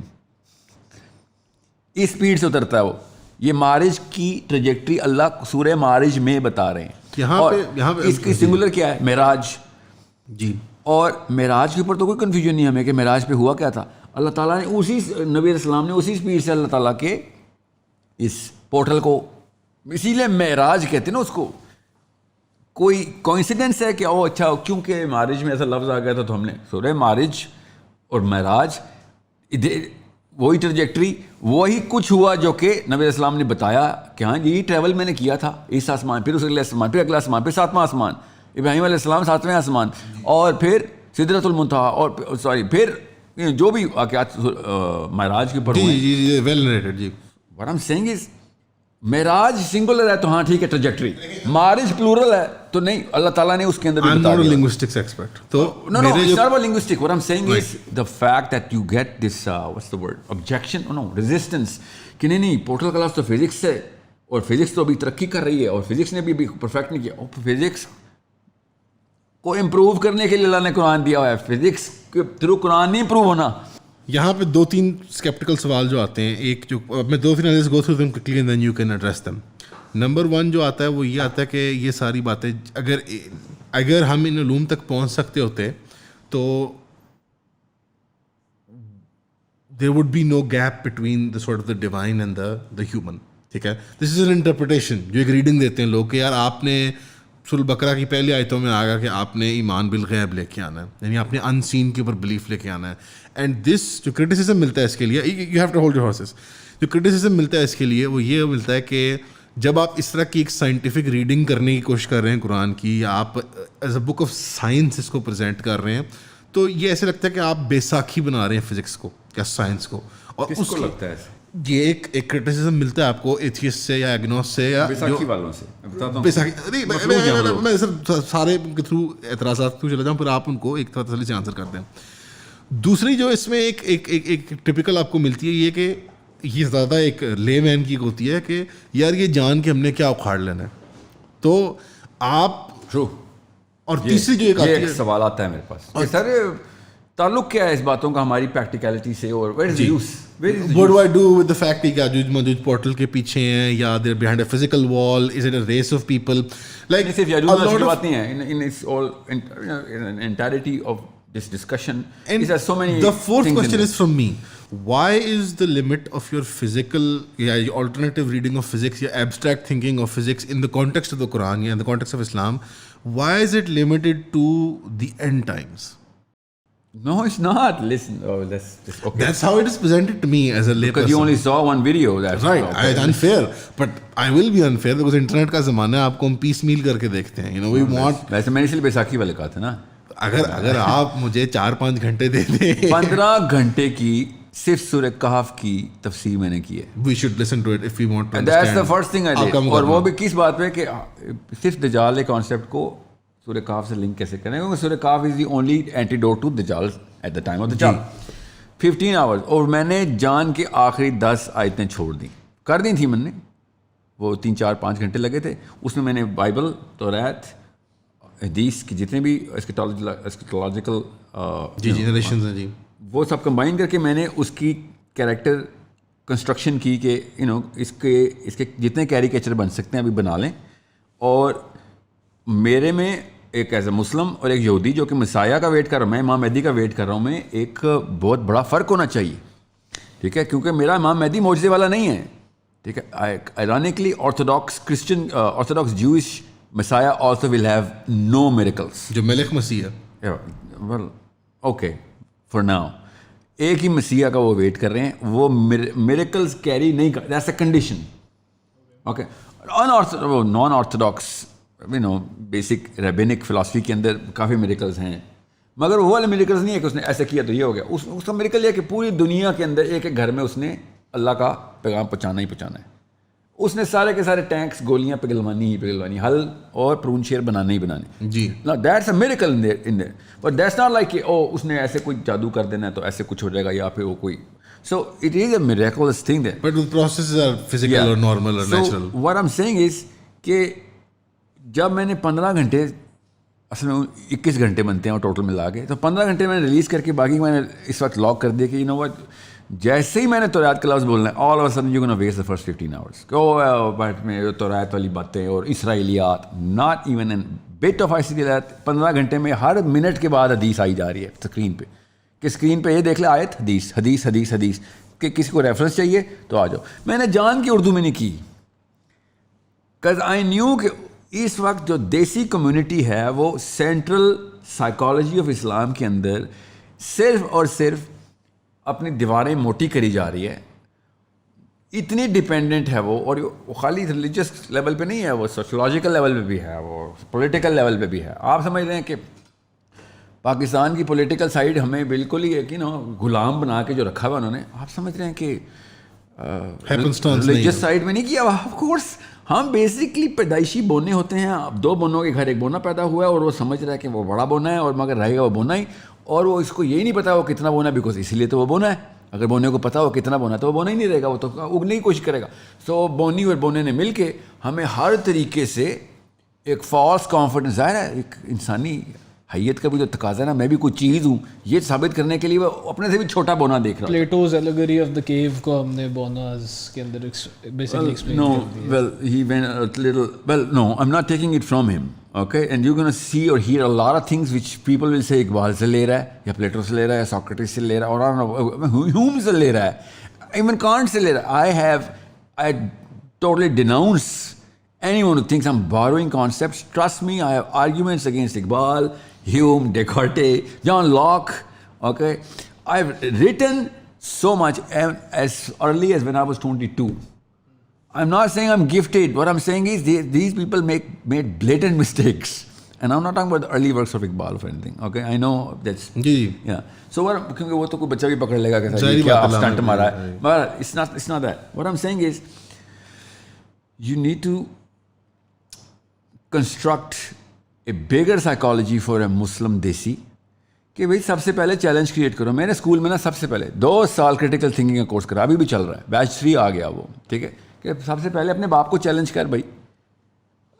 اس اسپیڈ سے اترتا ہے وہ. یہ معارج کی ٹریجیکٹری اللہ سورہ معارج میں بتا رے ہیں. یہاں پہ اس کی سنگولر کیا ہے؟ معراج. جی. اور معراج کے اوپر تو کوئی کنفیوژن نہیں ہمیں کہ معراج پہ ہوا کیا تھا. اللہ تعالیٰ نے اسی نبی علیہ السلام نے اسی اسپیڈ سے اللہ تعالیٰ کے اس پورٹل کو, اسی لیے معراج کہتے ہیں نا اس کو. کوئی کوئنسیڈنس ہے کہ او اچھا کیونکہ معارج میں ایسا لفظ آ گیا تھا تو ہم نے سورہ معارج اور معراج وہی ٹریجیکٹری, وہی کچھ ہوا جو کہ نبی علیہ السلام نے بتایا کہ ہاں یہ ٹریول میں نے کیا تھا اس آسمان, پھر اس اگلے آسمان, پھر اگلا آسمان, پھر 7واں آسمان, ابراہیم علیہ السلام 7ویں آسمان, اور پھر سدرۃ المنتہا, اور سوری پھر جو بھی واقعات معراج کے اوپر ہوئے. جی ویل نریٹڈ. جی what I'm saying is معراج سنگولر ہے تو ہاں ٹھیک ہے ٹریجیکٹری, معارج پلورل ہے تو نہیں, اللہ تعالیٰ نے اس کے اندر بھی بتا دیا. linguistics expert. تو no it's not about linguistic. What I'm saying is the fact that you get this what's the word, objection, no resistance کہ نہیں پورٹل کا لفظ تو فزکس سے, اور فزکس تو ابھی ترقی کر رہی ہے اور فزکس نے بھی پرفیکٹ نہیں کیا. اور فزکس کو امپروو کرنے کے لیے اللہ نے قرآن دیا ہوا ہے. فزکس کے تھرو قرآن نہیں امپروو ہونا. یہاں پہ 2-3 اسکیپٹیکل سوال جو آتے ہیں. ایک جو میں 2-3 go through them quickly and then you can address them. Number 1 جو آتا ہے وہ یہ آتا ہے کہ یہ ساری باتیں اگر ہم ان علوم تک پہنچ سکتے ہوتے تو there would be no gap between the sort of the divine and the human. ٹھیک ہے, دس از این انٹرپریٹیشن جو ایک ریڈنگ دیتے ہیں لوگ کہ یار آپ نے سورۃ البقرہ کی پہلی آیتوں میں آ گیا کہ آپ نے ایمان بالغیب لے کے آنا ہے, یعنی آپ نے ان سین کے اوپر بلیف لے کے آنا ہے. اینڈ دس جو کرٹیسزم ملتا ہے اس کے لیے, you have to hold your horses, جو کرٹیسزم ملتا ہے اس کے لیے وہ یہ ملتا ہے کہ جب آپ اس طرح کی ایک سائنٹیفک ریڈنگ کرنے کی کوشش کر رہے ہیں قرآن کی, یا آپ as a book of science اس کو پریزنٹ کر رہے ہیں, تو یہ ایسے لگتا ہے کہ آپ بیساکھی بنا رہے ہیں فزکس کو یا سائنس کو. اور کس کو لگتا ہے یہ ایک کرٹیسزم ملتا ہے آپ کو ایتھیسٹ سے یا ایگنوس سے یا بیساکھی والوں سے. میں سر سارے کے تھرو اعتراضات تھرو چلا جاؤں پھر آپ ان کو ایک تسلی سے آنسر کرتے ہیں. دوسری جو اس میں ایک ٹپیکل آپ کو ملتی ہے یہ کہ یہ زیادہ ایک لے مین کی ہوتی ہے کہ یار یہ جان کے ہم نے کیا اکھاڑ لینا ہے. تو آپ اور تیسری جو ایک سوال آتا ہے میرے پاس, سر تعلق کیا ہے اس باتوں کا ہماری پریکٹیکلٹی سے, اور where is the use, what do I do with the fact کہ یاجوج ماجوج پورٹل کے پیچھے ہیں یا they're behind a physical wall, is it a race of people, like صرف یاجوج ماجوج کی بات نہیں ہے, in its all entirety of this discussion is there so many. The fourth question is from me, why is the limit of your physical یا alternative reading of physics یا abstract thinking of physics in the context of the Quran یا in the context of Islam, why is it limited to the end times? No, it's not. Listen, that's just okay. That's how it is presented to me as a layperson. Because you only saw one video. That's right. It's unfair, but I will be unfair because internet کا زمانہ ہے, آپ کو ہم پیس میل کر کے دیکھتے ہیں. You know, we want. ویسے میں نے اس لیے بیساکھی والے کہا تھا نا, اگر آپ مجھے 4-5 گھنٹے دے دیں. 15 گھنٹے کی صرف سورہ کہف کی تفسیر میں نے کی ہے. We should listen to it if we want to understand. That's the first thing I did. اور وہ بھی کس بات پہ کہ صرف دجال کانسیپٹ کو سورہ کہف سے لنک کیسے کریں, کیونکہ سورہ کہف از دی اونلی اینٹیڈوٹ ٹو دجال ایٹ دا ٹائم آف دجال. 15 آورز, اور میں نے جان کے آخری 10 آیتیں چھوڑ دیں, کر دی تھیں میں نے, وہ 3-4-5 گھنٹے لگے تھے. اس میں نے بائبل, توریت, حدیث کی جتنے بھی اسکیٹولوجیکل جنریشنز ہیں جی, وہ سب کمبائن کر کے میں نے اس کی کیریکٹر کنسٹرکشن کی کہ اس کے جتنے کیریکیچر بن سکتے ہیں ابھی بنا لیں. اور میرے میں ایک ایز اے مسلم اور ایک یہودی جو کہ مسیح کا ویٹ کر رہا ہوں, میں امام مہدی کا ویٹ کر رہا ہوں, میں ایک بہت بڑا فرق ہونا چاہیے. ٹھیک ہے, کیونکہ میرا امام مہدی معجزے والا نہیں ہے. ٹھیک ہے, ironically orthodox Christian, orthodox Jewish مسیح also will have no miracles. جو ملک مسیح ہے, ویل اوکے فار ناؤ, ایک ہی مسیح کا وہ ویٹ کر رہے ہیں, وہ میریکلس کیری نہیں کر, that's a condition. Okay, non orthodox basic rabbinic philosophy کے اندر کافی میریکلز ہیں, مگر وہ والے میریکلز نہیں ہے کہ اس نے ایسا کیا تو یہ ہو گیا. اس کا میریکل یہ کہ پوری دنیا کے اندر ایک ایک گھر میں اس نے اللہ کا پیغام پہنچانا ہی پہنچانا ہے. اس نے سارے کے سارے ٹینکس, گولیاں پگھلوانی ہی پگھلوانی, حل اور پرون شیر بنانے ہی بنانے. جی, that's a miracle in there, but that's not like کہ اس نے ایسے کوئی جادو کر دینا ہے تو ایسے کچھ ہو جائے گا, یا پھر وہ کوئی. So it is a miraculous thing there. But the processes are physical or normal or natural. So what I'm saying is کہ جب میں نے 15 گھنٹے, اصل میں 21 گھنٹے بنتے ہیں اور ٹوٹل ملا کے, تو 15 گھنٹے میں نے ریلیز کر کے باقی میں نے اس وقت لاک کر دیا کہ یو نو وٹ, جیسے ہی میں نے توریت کا لفظ بولنا ہے, all of a sudden you gonna waste the first 15 hours کہ بٹ میں توریت والی باتیں اور اسرائیلیات, not even an bit of اسرائیلیات. 15 گھنٹے میں ہر منٹ کے بعد حدیث آئی جا رہی ہے اسکرین پہ, کہ اسکرین پہ یہ دیکھ لے آیت حدیث حدیث حدیث حدیث, کہ کسی کو ریفرنس چاہیے تو آ جاؤ. میں نے جان کی اردو میں نہیں کی, کز آئی نیو کہ اس وقت جو دیسی کمیونٹی ہے وہ سینٹرل سائیکالوجی آف اسلام کے اندر صرف اور صرف اپنی دیواریں موٹی کری جا رہی ہے, اتنی ڈیپینڈنٹ ہے وہ. اور خالی ریلیجس لیول پہ نہیں ہے, وہ سوشولوجیکل لیول پہ بھی ہے, وہ پولیٹیکل لیول پہ بھی ہے. آپ سمجھ رہے ہیں کہ پاکستان کی پولیٹیکل سائڈ ہمیں بالکل ہی ایک غلام بنا کے جو رکھا ہوا انہوں نے, آپ سمجھ رہے ہیں کہ ریلیجس سائڈ میں نہیں کیا ہوا. آف کورس ہم بیسکلی پیدائشی بونے ہوتے ہیں, اب 2 بونوں کے گھر ایک بونا پیدا ہوا ہے اور وہ سمجھ رہا ہے کہ وہ بڑا بونا ہے اور مگر رہے گا وہ بونا ہی, اور وہ اس کو یہی نہیں پتا وہ کتنا بونا ہے, بیکاز اسی لیے تو وہ بونا ہے. اگر بونے کو پتا ہو کتنا بونا تو وہ بونا ہی نہیں رہے گا, وہ تو اگنے کی کوشش کرے گا. سو بونی اور بونے نے مل کے ہمیں ہر طریقے سے ایک فالس کانفیڈنس, ظاہر ہے ایک انسانی حیت کا بھی جو تقاضا ہے نا, میں بھی کوئی چیز ہوں, یہ ثابت کرنے کے لیے وہ اپنے سے بھی چھوٹا بونا دیکھ رہا ہے. پلیٹوز ایلیگری آف دا کیو کو ہم نے بوناز کے اندر بیسیکلی ایکسپلین No, کر دیا. well, he went a little, well, no, I'm not taking it from him, okay? And you're going to see or hear a lot of things which people will say Iqbal سے لے رہا ہے, یا Plato سے لے رہا ہے, یا سوکریٹس سے لے رہا ہے, اور ہیوم سے لے رہا ہے, ایون کانٹ سے لے رہا ہے. I totally denounce anyone who thinks I'm borrowing concepts. Trust me, I have arguments against Iqbal, Hume, Descartes, John Locke, okay? I've written so much as early as when I was 22. I'm not saying I'm gifted. What I'm saying is these people made blatant mistakes. And I'm not talking about the early works of Iqbal or anything, okay? I know that's... Yeah. So کیونکہ وہ تو کوئی بچہ بھی پکڑ لے گا کہ کیا آپ اسٹنٹ مارا ہے. But it's not that. What I'm saying is you need to construct a bigger psychology for a Muslim desi کہ بھائی سب سے پہلے چیلنج کریٹ کرو. میں نے اسکول میں نا سب سے پہلے 2 سال کریٹیکل تھنکنگ کا کورس کرا, ابھی بھی چل رہا ہے, بیچ 3 آ گیا وہ, ٹھیک ہے, کہ سب سے پہلے اپنے باپ کو چیلنج کر. بھائی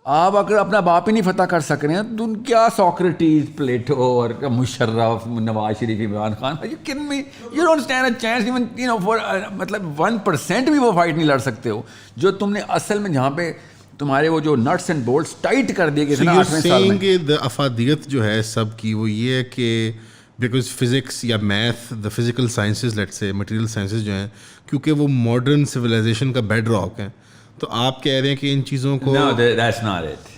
آپ اگر اپنا باپ ہی نہیں فتح کر سک رہے ہیں تو کیا سوکریٹیز, پلیٹو اور Musharraf, Nawaz Sharif, Imran Khan, you don't stand a chance even, you know, for مطلب 1% بھی وہ فائٹ نہیں لڑ سکتے ہو جو تم نے اصل میں جہاں پہ تمہارے وہ جو نٹس اینڈ بولٹس ٹائٹ کر دیے گئے تھے نا 8ویں سال میں. افادیت جو ہے سب کی وہ یہ ہے کہ بیکاز فزکس یا math, the physical sciences, let's say material sciences جو ہیں, کیونکہ وہ ماڈرن سویلائزیشن کا بیڈ راک ہیں, تو آپ کہہ رہے ہیں کہ ان چیزوں کو... No, that's not it.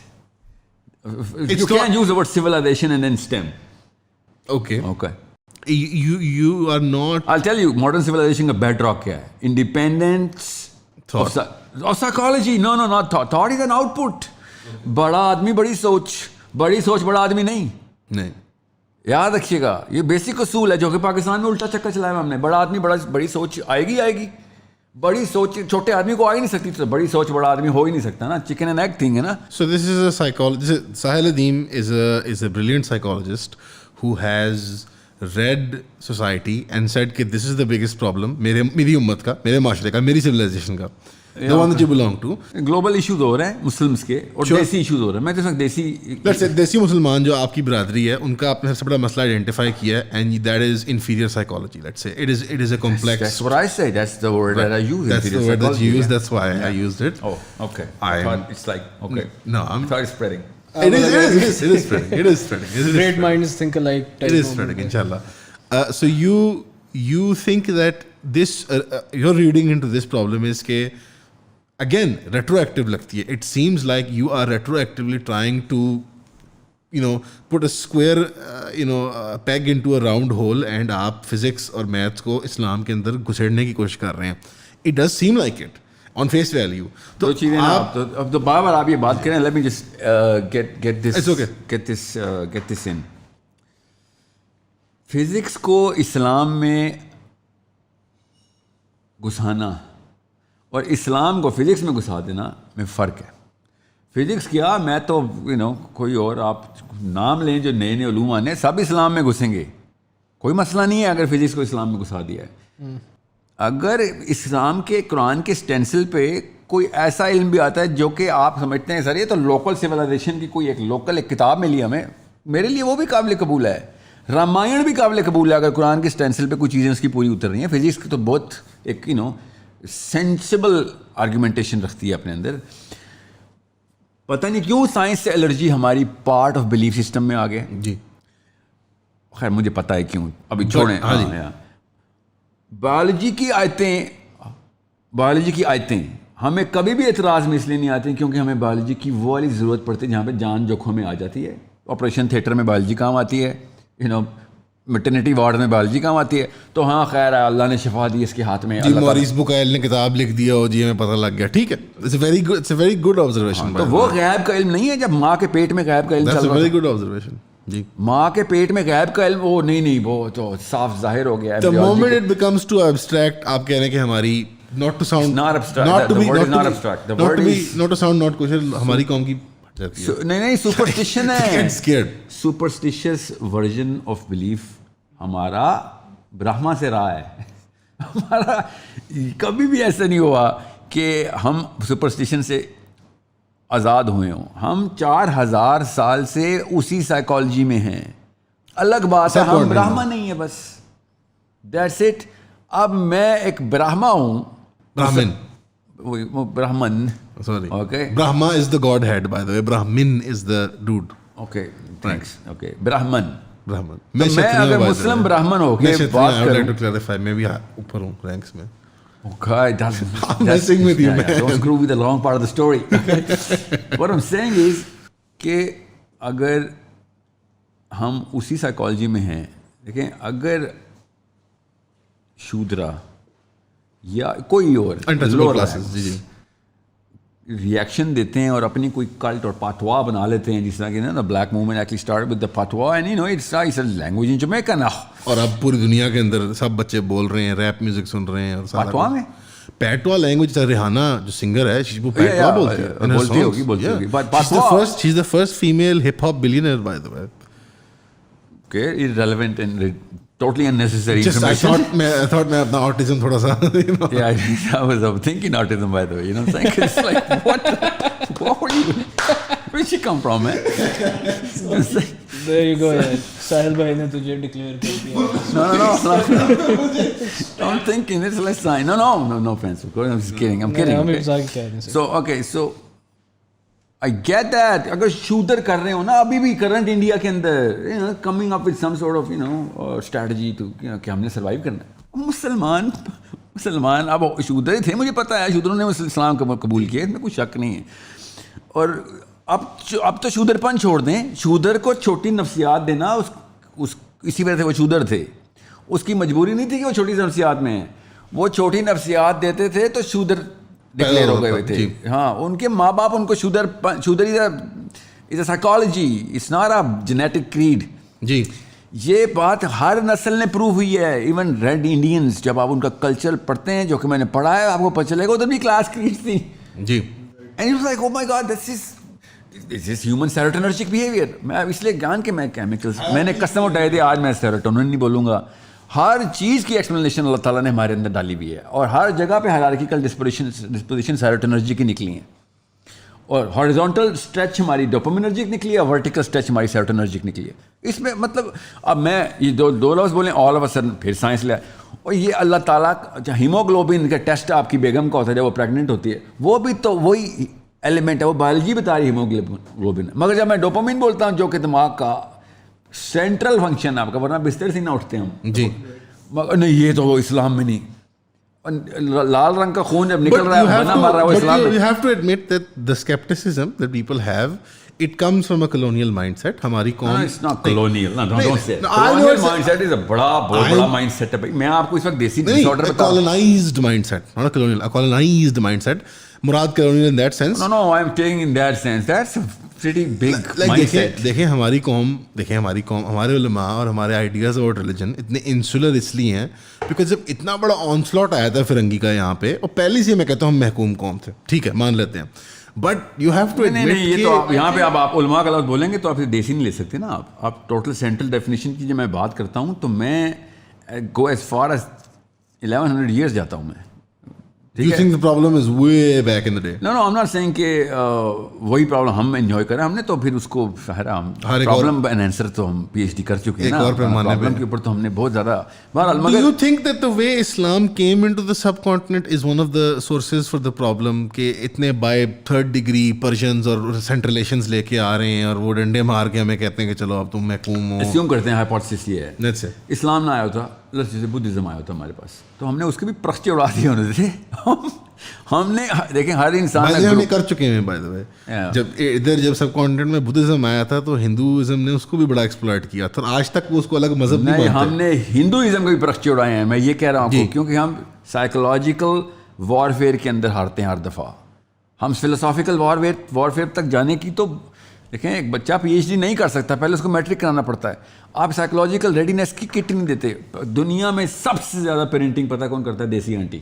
You can't use the word civilization and then STEM. Okay. Okay. You are not... I'll tell you, modern civilization کا bedrock کیا ہے. Independence of psychology. No, not thought. Thought is an output. بڑا آدمی بڑی سوچ, بڑی سوچ بڑا آدمی نہیں. یاد رکھیے گا, یہ بیسک اصول ہے جو کہ پاکستان میں الٹا چکر چلایا ہم نے. بڑا آدمی بڑی سوچ آئے گی. بڑی سوچ چھوٹے آدمی کو آ ہی نہیں سکتی, تو بڑی سوچ بڑا آدمی ہو ہی نہیں سکتا نا. چکن اینڈ ایگ تھنگ ہے نا. So this is a psychologist. Sahil Adeem is a brilliant psychologist who has read society and said کہ this is the biggest problem میری امت کا, میرے معاشرے کا, میری civilization کا, the one that you belong to. Global issues ہو رہے ہیں مسلمس کے, اور دیسی ایشوز ہو رہے ہیں. میں تو دیسی مسلمان جو آپ کی برادری ہے ان کا آپ نے سب سے بڑا مسئلہ آئیڈینٹیفائی کیا ہے, and that is inferior psychology. Let's say it is a complex. That's what I say. That's the word that I use. That's the word that you use. That's why I used it. Oh, okay. It's like, okay. No, I'm thought it's spreading. It is spreading. Great minds think alike. It is spreading, inshallah. So you think that this you're reading into this problem is کہ again retroactive لگتی ہے. It seems like you are retroactively trying to put a square peg into a round hole, and آپ physics اور maths کو اسلام کے اندر گھسیڑنے کی کوشش کر رہے ہیں. It does seem like it on face value. تو چیزیں اب تو بار بار آپ یہ بات کریں. Let me just get this in. Physics کو اسلام میں گھسانا اور اسلام کو فزکس میں گھسا دینا میں فرق ہے. فزکس کیا, میں تو کوئی اور آپ نام لیں جو نئے نئے علوم آنے, سب اسلام میں گھسیں گے, کوئی مسئلہ نہیں ہے اگر فزکس کو اسلام میں گھسا دیا ہے. اگر اسلام کے قرآن کے اسٹینسل پہ کوئی ایسا علم بھی آتا ہے جو کہ آپ سمجھتے ہیں سر یہ تو لوکل سویلائزیشن کی کوئی ایک کتاب ملی ہمیں, میرے لیے وہ بھی قابل قبول ہے. رامائن بھی قابل قبول ہے اگر قرآن کے اسٹینسل پہ کچھ چیزیں اس کی پوری اتر رہی ہیں. فزکس کی تو بہت ایک سینسیبل آرگومنٹیشن رکھتی ہے اپنے اندر. پتہ نہیں کیوں سائنس سے الرجی ہماری پارٹ آف بلیف سسٹم میں آ گئے. جی خیر مجھے پتہ ہے کیوں, ابھی چھوڑیں. بایولوجی کی آیتیں ہمیں کبھی بھی اعتراض میں اس لیے نہیں آتی کیونکہ ہمیں بایولوجی کی وہ والی ضرورت پڑتی ہے جہاں پہ جان جوکھوں میں آ جاتی ہے. آپریشن تھیٹر میں بایولوجی کام آتی ہے, میٹرنیٹی وارڈ میں بایولوجی کام آتی ہے. تو ہاں خیر ہے, اللہ نے شفا دی اس کے ہاتھ میں. جی موریس بکائل نے کتاب لکھ دیا ہو, جی ہمیں پتہ لگ گیا, ٹھیک ہے. It's a very good observation. تو وہ غیب کا علم نہیں ہے. جب ماں کے پیٹ میں غیب کا علم چل رہا ہے, ویری گڈ آبزرویشن. جی ماں کے پیٹ میں غیب کا علم وہ نہیں, وہ تو صاف ظاہر ہو گیا ہے. The moment it becomes too abstract, آپ کہہ رہے ہیں کہ ہماری not to sound not abstract, not to be not abstract, the word is not to sound not kosher, ہماری قوم کی نہیں سپرسٹیشن ہے. سپرسٹیشیس ورژن آف بلیف ہمارا برہما سے رہا ہے. ہمارا کبھی بھی ایسا نہیں ہوا کہ ہم سپرسٹیشن سے آزاد ہوئے ہوں. ہم 4000 سال سے اسی سائیکالوجی میں ہیں. الگ بات ہے, ہم برہما نہیں ہے بس, دیٹس اٹ. اب میں ایک برہما ہوں, برہمن, sorry, okay, Brahma is the god head, by the way, Brahmin is the dude. okay, thanks, okay, برہمن. میں اگر مسلم برہمن ہو کے بات کروں, I would like to clarify, میں بھی اوپر ہوں رینکس میں. Okay, messing with you, man. Don't screw with the long part of the story. What I'm saying is کہ اگر ہم اسی سائیکالوجی میں ہیں, دیکھیں اگر شودرا یا کوئی اور ریئیکشن دیتے ہیں اور اپنی کوئی کلٹ اور پاتوا بنا لیتے ہیں, جس طرح کہ نا black movement actually start with the patois and you know it's a language in Jamaica نا, اور اب پوری دنیا کے اندر سب بچے بول رہے ہیں, ریپ میوزک سن رہے ہیں, اور پاتوا میں پیٹوا لینگویج. ریحانہ جو سنگر ہے وہ پیٹوا بولتی ہوگی, but she is the first female hip hop billionaire, by the way. Okay, irrelevant and totally unnecessary information. I thought میں اپنا autism تھوڑا سا, yeah, I was thinking autism, by the way, you know what I'm saying? It's like, what were you, where did she come from, man? There you go, yaar. Sahil bhai نے تجھے declare کر دیا. No, I'm thinking it's like sign. No offense, of course, I'm just kidding, I'm kidding. ہم مزاق کر رہے ہیں. So I get that. اگر شودر کر رہے ہو نا ابھی بھی کرنٹ انڈیا کے اندر, coming up with some sort of strategy to کہ ہم نے سروائیو کرنا ہے. مسلمان اب شودر تھے, مجھے پتا ہے شودروں نے اسلام قبول کیا, اس میں کوئی شک نہیں ہے. اور اب تو شودر پن چھوڑ دیں, شودر کو چھوٹی نفسیات دینا, اسی وجہ سے وہ شودر تھے. اس کی مجبوری نہیں تھی کہ وہ چھوٹی نفسیات میں ہیں, وہ چھوٹی نفسیات دیتے تھے تو شودر ڈکلیئر ہو گئے ہوئے تھے. ہاں, ان کے ماں باپ ان کو Shudra is a psychology, it's not a genetic creed. جی, یہ بات ہر نسل نے پروو ہوئی ہے. ایون ریڈ انڈینز, جب آپ ان کا کلچر پڑھتے ہیں, جو کہ میں نے پڑھا ہے, آپ کو پتہ چلے گا ادھر بھی کلاس کریڈ تھی. جی, and it was like oh my god this is human serotonergic behaviour. میں اس لیے جان کے میں کیمیکلس, میں نے قسم اٹھائی تھی آج میں سیروٹونن نہیں بولوں گا. ہر چیز کی ایکسپلینیشن اللہ تعالیٰ نے ہمارے اندر ڈالی ہوئی ہے, اور ہر جگہ پہ ہائرارکیکل ڈسپوزیشن سیروٹونرجک کی نکلی ہیں, اور ہاریزونٹل اسٹریچ ہماری ڈوپامینرجک نکلی ہے, ورٹیکل اسٹریچ ہماری سیروٹونرجک نکلی ہے. اس میں مطلب اب میں یہ دو لفظ بولیں آل آف اے سڈن پھر سائنس لے, اور یہ اللہ تعالیٰ ہیموگلوبن کا ٹیسٹ آپ کی بیگم کا ہوتا ہے جب وہ پریگننٹ ہوتی ہے, وہ بھی تو وہی ایلیمنٹ ہے, وہ بایولوجی بتا رہی ہے ہیموگلوبن. مگر جب میں ڈوپامین بولتا ہوں جو کہ دماغ کا سینٹرل فنکشن آپ کا, ورنہ بستر سے نہ اٹھتے ہم. جی, مگر نہیں یہ تو اسلام میں نہیں, لال رنگ کا خون جب نکل رہا ہے بنا مر رہا ہے وہ اسلام میں. You have to admit that the skepticism that people have, it comes from a colonial mindset. ہماری قوم, it's not colonial, no, don't say it. Colonial mindset is a بہت بڑا mindset ہے. میں آپ کو اس وقت دیسی disorder بتا رہا ہوں. colonized mindset, not a colonial, a colonized mindset. Murad colonial in that sense. No, I'm taking in that sense. That's a pretty big mindset. دیکھیں ہماری قوم, ہمارے علماء اور ہمارے آئیڈیاز اور ریلیجن اتنے انسولر اس لیے ہیں بیکاز جب اتنا بڑا آنسلاٹ آیا تھا فرنگی کا یہاں پہ, اور پہلے سے میں کہتا ہوں ہم محکوم قوم تھے, ٹھیک ہے مان لیتے ہیں, but you have to admit یہ تو یہاں پہ اب آپ علماء کا لفظ بولیں گے تو آپ دیسی نہیں لے سکتے نا. آپ ٹوٹل سینٹرل ڈیفینیشن کی جب میں بات کرتا ہوں تو میں go as far as 1100 years جاتا ہوں میں. You think the problem is way back in the day? No, I'm not saying کہ وہی پرابلم ہم انجوائے کریں, ہم نے تو پھر اس کو پرابلم انہینسر تو ہم پی ایچ ڈی کر چکے ہیں نا, پرابلم کے اوپر تو ہم نے بہت زیادہ. Do you think that the way Islam came into the subcontinent is one of the sources for the problem کہ اتنے by third degree Persians اور Central Asians لے کے آ رہے ہیں اور وہ ڈنڈے مار کے ہمیں کہتے ہیں کہ چلو اب تم محکوم ہو. اسیوم کرتے ہیں ہائپوتھیسس یہ ہے اسلام نہ آیا ہوتا, جیسے بدھزم آیا ہوتا ہمارے پاس, تو ہم نے اس کے بھی پرخچے اڑا دیے ہونے تھے. ہم نے دیکھیں ہر انسان ہم کر چکے ہیں بائی دا وے. جب سب کانٹیننٹ میں بدھزم آیا تھا تو ہندوازم نے اس کو بھی بڑا ایکسپلائٹ کیا تھا, آج تک وہ اس کو الگ مذہب نہیں مانتے. ہم نے ہندوازم کے بھی پرخچے اڑائے ہیں, میں یہ کہہ رہا ہوں, کیونکہ ہم سائیکولوجیکل وارفیئر کے اندر ہارتے ہیں ہر دفعہ. ہم فلسافیکل وارفیئر تک جانے کی تو دیکھیں ایک بچہ پی ایچ ڈی نہیں کر سکتا, پہلے اس کو میٹرک کرانا پڑتا ہے. آپ سائیکولوجیکل ریڈینیس کی کٹ نہیں دیتے. دنیا میں سب سے زیادہ پیرنٹنگ پتہ کون کرتا ہے؟ دیسی آنٹی.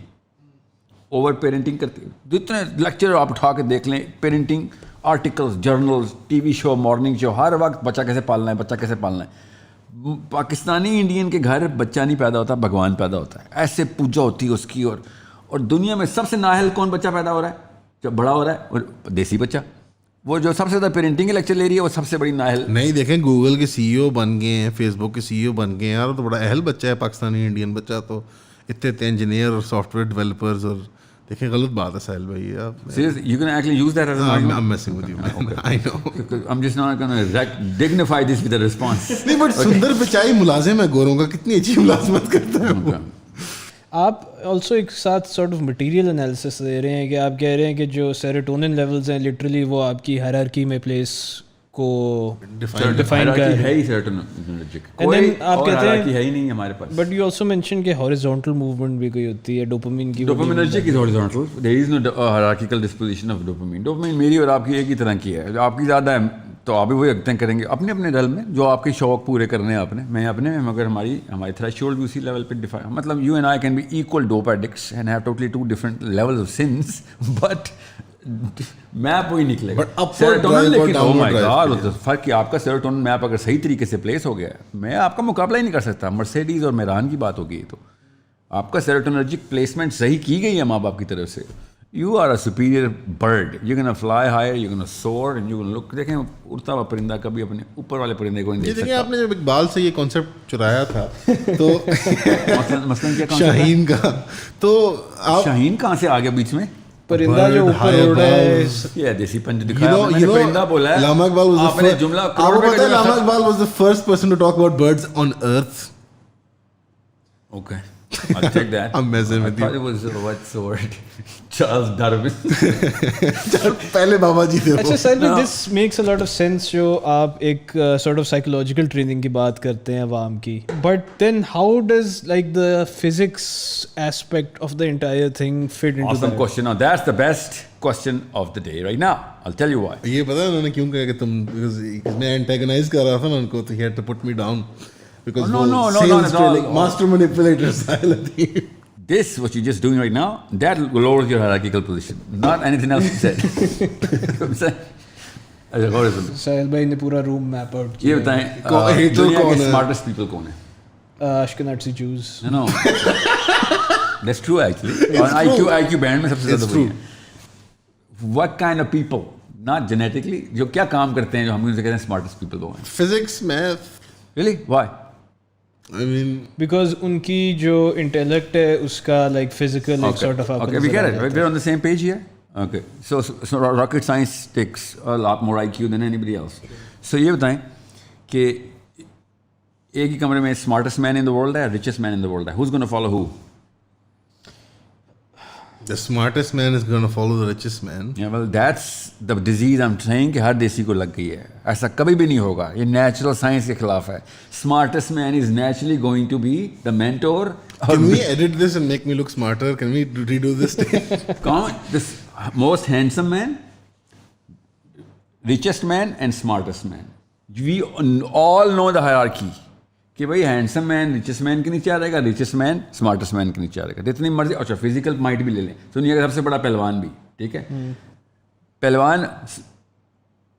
اوور پیرنٹنگ کرتی ہے. جتنے لیکچر آپ اٹھا کے دیکھ لیں, parenting articles, journals, TV show, morning show, ہر وقت بچہ کیسے پالنا ہے, بچہ کیسے پالنا ہے. پاکستانی انڈین کے گھر بچہ نہیں پیدا ہوتا, بھگوان پیدا ہوتا ہے. ایسے پوجا ہوتی ہے اس کی. اور دنیا میں سب سے نااہل کون بچہ پیدا ہو رہا ہے جب بڑا ہو رہا ہے؟ اور دیسی بچہ. وہ جو سب سے زیادہ پیرنٹنگ کے لیکچر لے رہی ہے وہ سب سے بڑی نااہل. نہیں دیکھیں گوگل کے سی ای او بن گئے ہیں, فیس بک کے سی ای او بن گئے ہیں یار, تو بڑا اہل بچہ ہے پاکستانی انڈین بچہ, تو اتنے انجینئر اور سافٹ ویئر ڈیولپرز, اور دیکھیں غلط بات ہے ساحل بھائی. Seriously, you can actually use that as an argument. I'm messing with you, man. I know. I'm just not going to dignify this with a response. نہیں بٹ سندر پچائی ملازم ہے گوروں کا, کتنی اچھی ملازمت کرتا ہے وہ. آپ آلسو ایک ساتھ سارٹ آف مٹیریل انالیسس دے رہے ہیں کہ آپ کہہ رہے ہیں کہ جو سیروٹونن لیولز ہیں لٹرلی وہ آپ کی ہائرارکی میں پلیس کو ڈیفائن کر رہے ہیں. ہے ہی سیروٹونرجک, And then آپ کہتے ہیں ہے ہی نہیں ہمارے پاس. بٹ یو آلسو مینشن کہ ہارزونٹل موومنٹ بھی کوئی ہوتی ہے ڈوپامین کی. ڈوپامینرجک is horizontal, there is no hierarchical disposition of dopamine. Dopamine میری اور آپ کی ایک ہی طرح کی ہے, جو آپ کی زیادہ ہے تو آپ بھی وہی اگتیں کریں گے اپنے اپنے ڈل میں جو آپ کے شوق پورے کرنے ہیں آپ نے, میں اپنے میں, مگر ہماری تھریش ہولڈ بھی اسی لیول پہ ڈیفائن, مطلب you and I can be equal dope addicts and have totally two different levels of sense, but map وہی نکلے گا سیروٹونن. لیکن او مائی گاڈ فرق کہ آپ کا سیروٹونن میپ اگر صحیح طریقے سے پلیس ہو گیا ہے, میں آپ کا مقابلہ ہی نہیں کر سکتا. مرسیڈیز اور میران کی بات ہوگی, تو آپ کا سیروٹونرجک پلیسمنٹ صحیح کی گئی ہے ماں باپ کی طرف سے. You are a superior bird. You're going to fly higher, you're going to soar, and you're going to look. دیکھیں اڑتا ہوا پرندہ کبھی اپنے اوپر والے پرندے کو نہیں دیکھ سکتا. دیکھیں آپ نے جب اقبال سے یہ کانسیپٹ چرایا تھا تو مثلاً کیا شاہین کا, تو آپ شاہین کہاں سے آ گیا بیچ میں؟ پرندہ جو اوپر اڑ رہا ہے, یہ دیسی پنج دکھایا میں نے, پرندہ بولا ہے. علامہ اقبال آپ نے جملہ آپ کو پتہ ہے علامہ Iqbal was the first person to talk about birds on earth. Okay. I'll take that. I'm messing with you. I thought it was what's the word? Charles Darwin. پہلے بابا جی تھے. اچھا sir, this makes a lot of sense جو آپ ایک sort of psychological training کی بات کرتے ہیں عوام کی, but then how does like the physics aspect of the entire thing fit into Awesome question. Now that's the best question of the day right now. I'll tell you why. یہ پتہ ہے انہوں نے کیوں کہا کہ تم, میں اینٹیگنائز کر رہا تھا نا ان کو, تو he had to put me down. Because No, master manipulator Sahil Adeem. This, what you're just doing right now, that lowers your hierarchical position. Not anything else you said. I'm saying. ساحل بھائی نے پورا روم map out کیا. یہ بتائیں دنیا کے smartest people کون ہیں؟ اشکنازی جوز. No. That's true actually. اور IQ band میں سب سے زیادہ وہی ہیں. What kind of people? Not genetically. جو کیا کام کرتے ہیں جو ہم ان سے کہتے ہیں smartest people وہ ہیں. Physics, math. Really? Why? I mean, because ان کی جو انٹیلیکٹ ہے اس کا لائک فزیکل ایک sort of. Okay, we get it. We're on the same page here. Okay. So rocket science takes a lot more IQ than anybody else. So یہ بتائیں کہ ایک ہی کمرے میں smartest man in the world ہے, richest man in the world ہے. Who's going to follow who? the smartest man is going to follow the richest man. Yeah, well, that's the disease I'm saying کہ ہر دیسی کو لگ گئی ہے. ایسا کبھی بھی نہیں ہوگا, یہ نیچرل سائنس کے خلاف ہے. Smartest man is naturally going to be the mentor. Can we edit this and make me look smarter? Can we redo this thing? This most handsome man, richest man and smartest man. We all know the hierarchy. کہ بھائی handsome مین richest man کے نیچے آ جائے گا, richest man smartest مین کے نیچے آ جائے گا. جتنی مرضی. اچھا فزیکل مائٹ بھی لے لیں, دنیا کا سب سے بڑا پہلوان بھی, ٹھیک ہے, پہلوان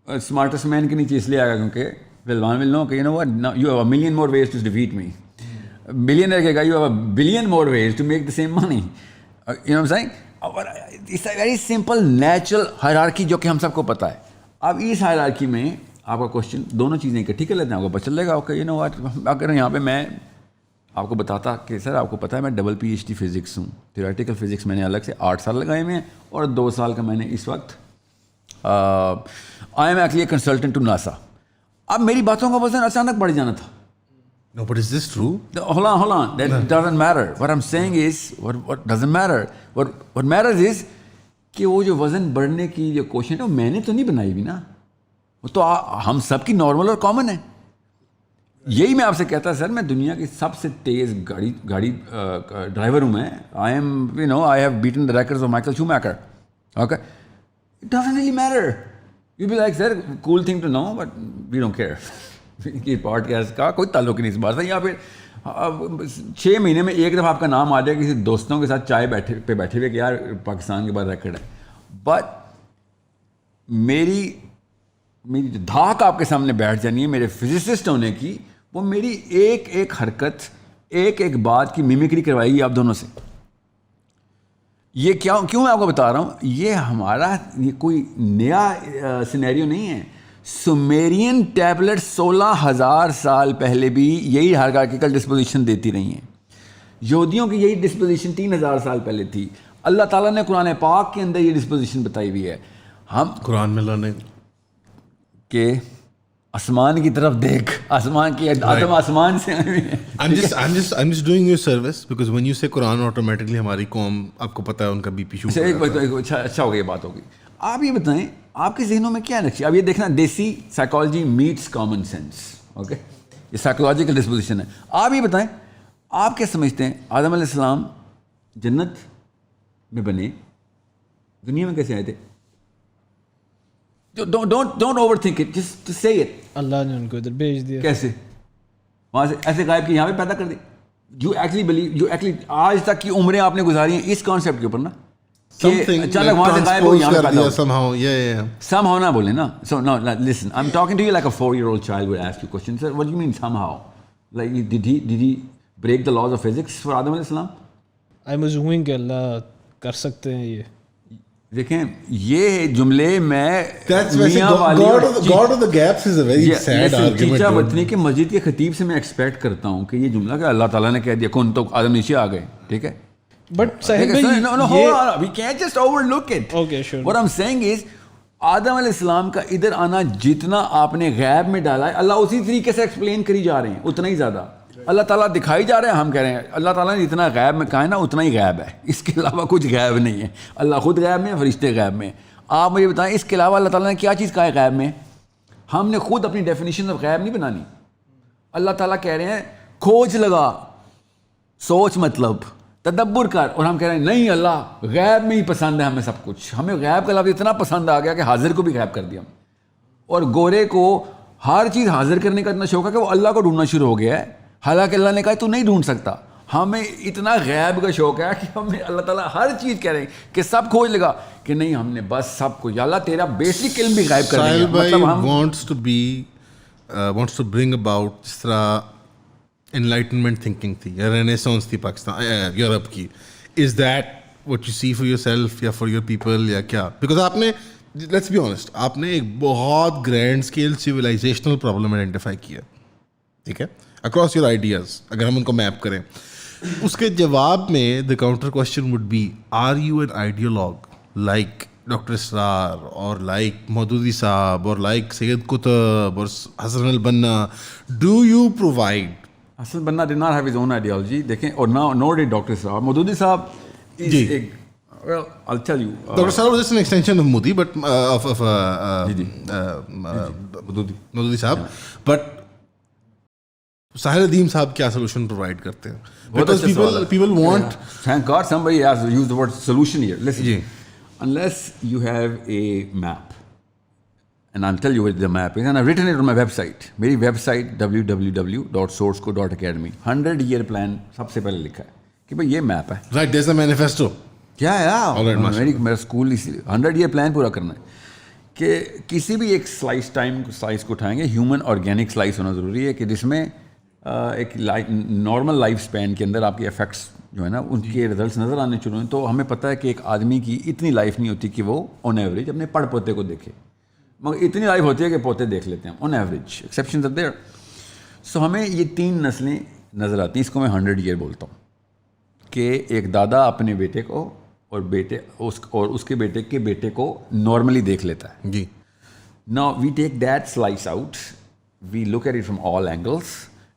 اسمارٹسٹ مین کے نیچے اس لیے آئے گا کیونکہ پہلوان ول نو کہ you know what, you have a million more ways to defeat me. Billionaire کہے گا you have a billion more ways to make the same money. You know saying it's a very simple natural hierarchy جو کہ ہم سب کو پتہ ہے. اب اس hierarchy میں آپ کا کوشچن دونوں چیزیں اکٹھی کر لیتے ہیں, آپ کو پتہ چلے گا. اوکے یو نو واٹ, اگر یہاں پہ میں آپ کو بتاتا کہ سر آپ کو پتہ ہے میں ڈبل PhD فزکس ہوں, تھیوریٹیکل فزکس میں نے الگ سے 8 سال لگائے ہوئے ہیں اور 2 سال کا میں نے اس وقت I am actually a consultant to NASA. اب میری باتوں کا وزن اچانک بڑھ جانا تھا. No, but is this true? Hold on. That doesn't matter. What I'm saying is, what doesn't matter. What matters is کہ وہ جو وزن بڑھنے کی جو کوشش ہے وہ میں نے تو نہیں بنائی بھی نا, وہ تو ہم سب کی نارمل اور کامن ہے. یہی میں آپ سے کہتا سر میں دنیا کی سب سے تیز گاڑی ڈرائیور ہوں میں. I am you know I have beaten the records of Michael Schumacher. Okay, it doesn't really matter. You be like sir cool thing to know but we don't care. یہ پوڈکاسٹ کا کوئی تعلق نہیں اس بات سے. یا پھر 6 مہینے میں ایک دفعہ آپ کا نام آ جائے کسی دوستوں کے ساتھ چائے پہ بیٹھے ہوئے کہ یار پاکستان کے بعد ریکارڈ ہے. بٹ میری جو دھاک آپ کے سامنے بیٹھ جانی ہے میرے فزسسٹ ہونے کی, وہ میری ایک حرکت ایک بات کی میمیکری کروائے گی آپ دونوں سے. یہ کیوں میں آپ کو بتا رہا ہوں, یہ ہمارا یہ کوئی نیا سینیریو نہیں ہے. سومیرین ٹیبلٹ 16,000 سال پہلے بھی یہی ہائرارکیکل ڈسپوزیشن دیتی رہی ہیں. یہودیوں کی یہی ڈسپوزیشن 3,000 سال پہلے تھی. اللہ تعالیٰ نے قرآن پاک کے اندر یہ ڈسپوزیشن بتائی ہوئی ہے. ہم قرآن میں لانے کہ آسمان کی طرف دیکھ, آسمان کی آدم آسمان سے I'm just doing you a service because when you say Quran automatically ہماری قوم آپ کو پتہ ہے ان کا بی پی شو. اچھا ہو گیا, بات ہوگی. آپ یہ بتائیں آپ کے ذہنوں میں کیا نقشہ. اب یہ دیکھنا desi psychology meets common sense. Okay, یہ سائیکولوجیکل ڈسپوزیشن ہے. آپ یہ بتائیں آپ کیا سمجھتے ہیں آدم علیہ السلام جنت میں بنے, دنیا میں کیسے آئے تھے؟ Don't overthink it, just say it. اللہ نے ان کو ادھر بھیج دیا. کیسے وہاں سے ایسے غائب کی یہاں پہ پیدا کر دی؟ You actually believe آج تک کی عمریں آپ نے گزاری ہیں اس کانسیپٹ کے اوپر نا, اچانک وہاں سے غائب ہو یہاں پہ پیدا ہو. somehow نہ بولیں نا. So no, listen, I'm talking to you like a 4-year-old child would ask you questions. Sir, what do you mean somehow? Like did he break the laws of physics for آدم علیہ السلام? I'm assuming کہ اللہ کر سکتے ہیں یہ. دیکھیں یہ جملے میں چیچا وطنی کے مسجد کے خطیب سے میں ایکسپیکٹ کرتا ہوں کہ یہ جملہ کہ اللہ تعالیٰ نے کہہ دیا کون تو آدم نیچے آ گئے, ٹھیک ہے. But Sahil we can't just overlook it. Okay, sure. What I'm saying is آدم علیہ السلام کا ادھر آنا جتنا آپ نے غیب میں ڈالا ہے اللہ اسی طریقے سے ایکسپلین کری جا رہے ہیں, اتنا ہی زیادہ اللہ تعالیٰ دکھائی جا رہے ہیں. ہم کہہ رہے ہیں اللہ تعالیٰ نے جتنا غیب میں کہا ہے نا اتنا ہی غیب ہے, اس کے علاوہ کچھ غیب نہیں ہے. اللہ خود غیب میں, فرشتے غیب میں. آپ مجھے بتائیں اس کے علاوہ اللہ تعالیٰ نے کیا چیز کہا ہے غیب میں؟ ہم نے خود اپنی ڈیفینیشن آف غیب نہیں بنانی. اللہ تعالیٰ کہہ رہے ہیں کھوج لگا, سوچ مطلب تدبر کر, اور ہم کہہ رہے ہیں نہیں اللہ غیب میں ہی پسند ہے ہمیں سب کچھ. ہمیں غیب کا لفظ اتنا پسند آ گیا کہ حاضر کو بھی غیب کر دیا ہم. اور گورے کو ہر چیز حاضر کرنے کا اتنا شوق ہے کہ وہ اللہ کو ڈھونڈنا شروع ہو گیا ہے, حالانکہ اللہ نے کہا تو نہیں ڈھونڈ سکتا. ہمیں اتنا غیب کا شوق ہے کہ ہمیں اللہ تعالیٰ ہر چیز کہہ رہے ہیں کہ سب کھوج لگا کہ نہیں ہم نے بس سب کو, یا اللہ تیرا بیسک علم بھی غائب کر دیا. مطلب ہم wants to bring about جس طرح enlightenment thinking تھی یا رینیسانس تھی پاکستان یورپ کی. Is that what you see for yourself یا for your people یا کیا؟ Because آپ نے let's be honest آپ نے ایک بہت grand scale civilisational problem identify کیا, ٹھیک ہے, اکراس یور آئیڈیاز. اگر ہم ان کو میپ کریں اس کے جواب میں the counter question would be are you an ideologue like doctor Israr اور لائک مودودی صاحب اور لائک سید قطب اور حسن Al Banna, do you provide Hasan Al Banna did not have his own ideology. دیکھیں اور nor did ڈاکٹر اسرار. مودودی صاحب is a well I'll tell you Dr. Sir was just an extension of Modi but of Modi sahab. But Sahil Adeem صاحب کیا solution provide کرتے ہیں؟ Because people want, thank God somebody has used the word solution here. Listen, unless you have a map, and I'll tell you what the map is, and I've written it on my website. میری website www.sourcecode.academy 100-year plan سب سے پہلے لکھا ہے کہ بھائی یہ map ہے. right, there's a manifesto. میرا اسکول 100-year plan پورا کرنا ہے کہ کسی بھی ایک سلائس کو اٹھائیں گے. ہیومن آرگینک سلائس ہونا ضروری ہے کہ جس میں ایک نارمل لائف اسپین کے اندر آپ کے افیکٹس جو ہے نا ان کے رزلٹس نظر آنے شروع ہیں. تو ہمیں پتہ ہے کہ ایک آدمی کی اتنی لائف نہیں ہوتی کہ وہ آن ایوریج اپنے پڑ پوتے کو دیکھے, مگر اتنی لائف ہوتی ہے کہ پوتے دیکھ لیتے ہیں on average. Exceptions are there. So ہمیں یہ 3 نسلیں نظر آتی ہیں. اس کو میں 100 year بولتا ہوں کہ ایک دادا اپنے بیٹے کو اور اس کے بیٹے کے بیٹے کو نارملی دیکھ لیتا ہے. جی. Now we take that slice out, we look at it from all angles,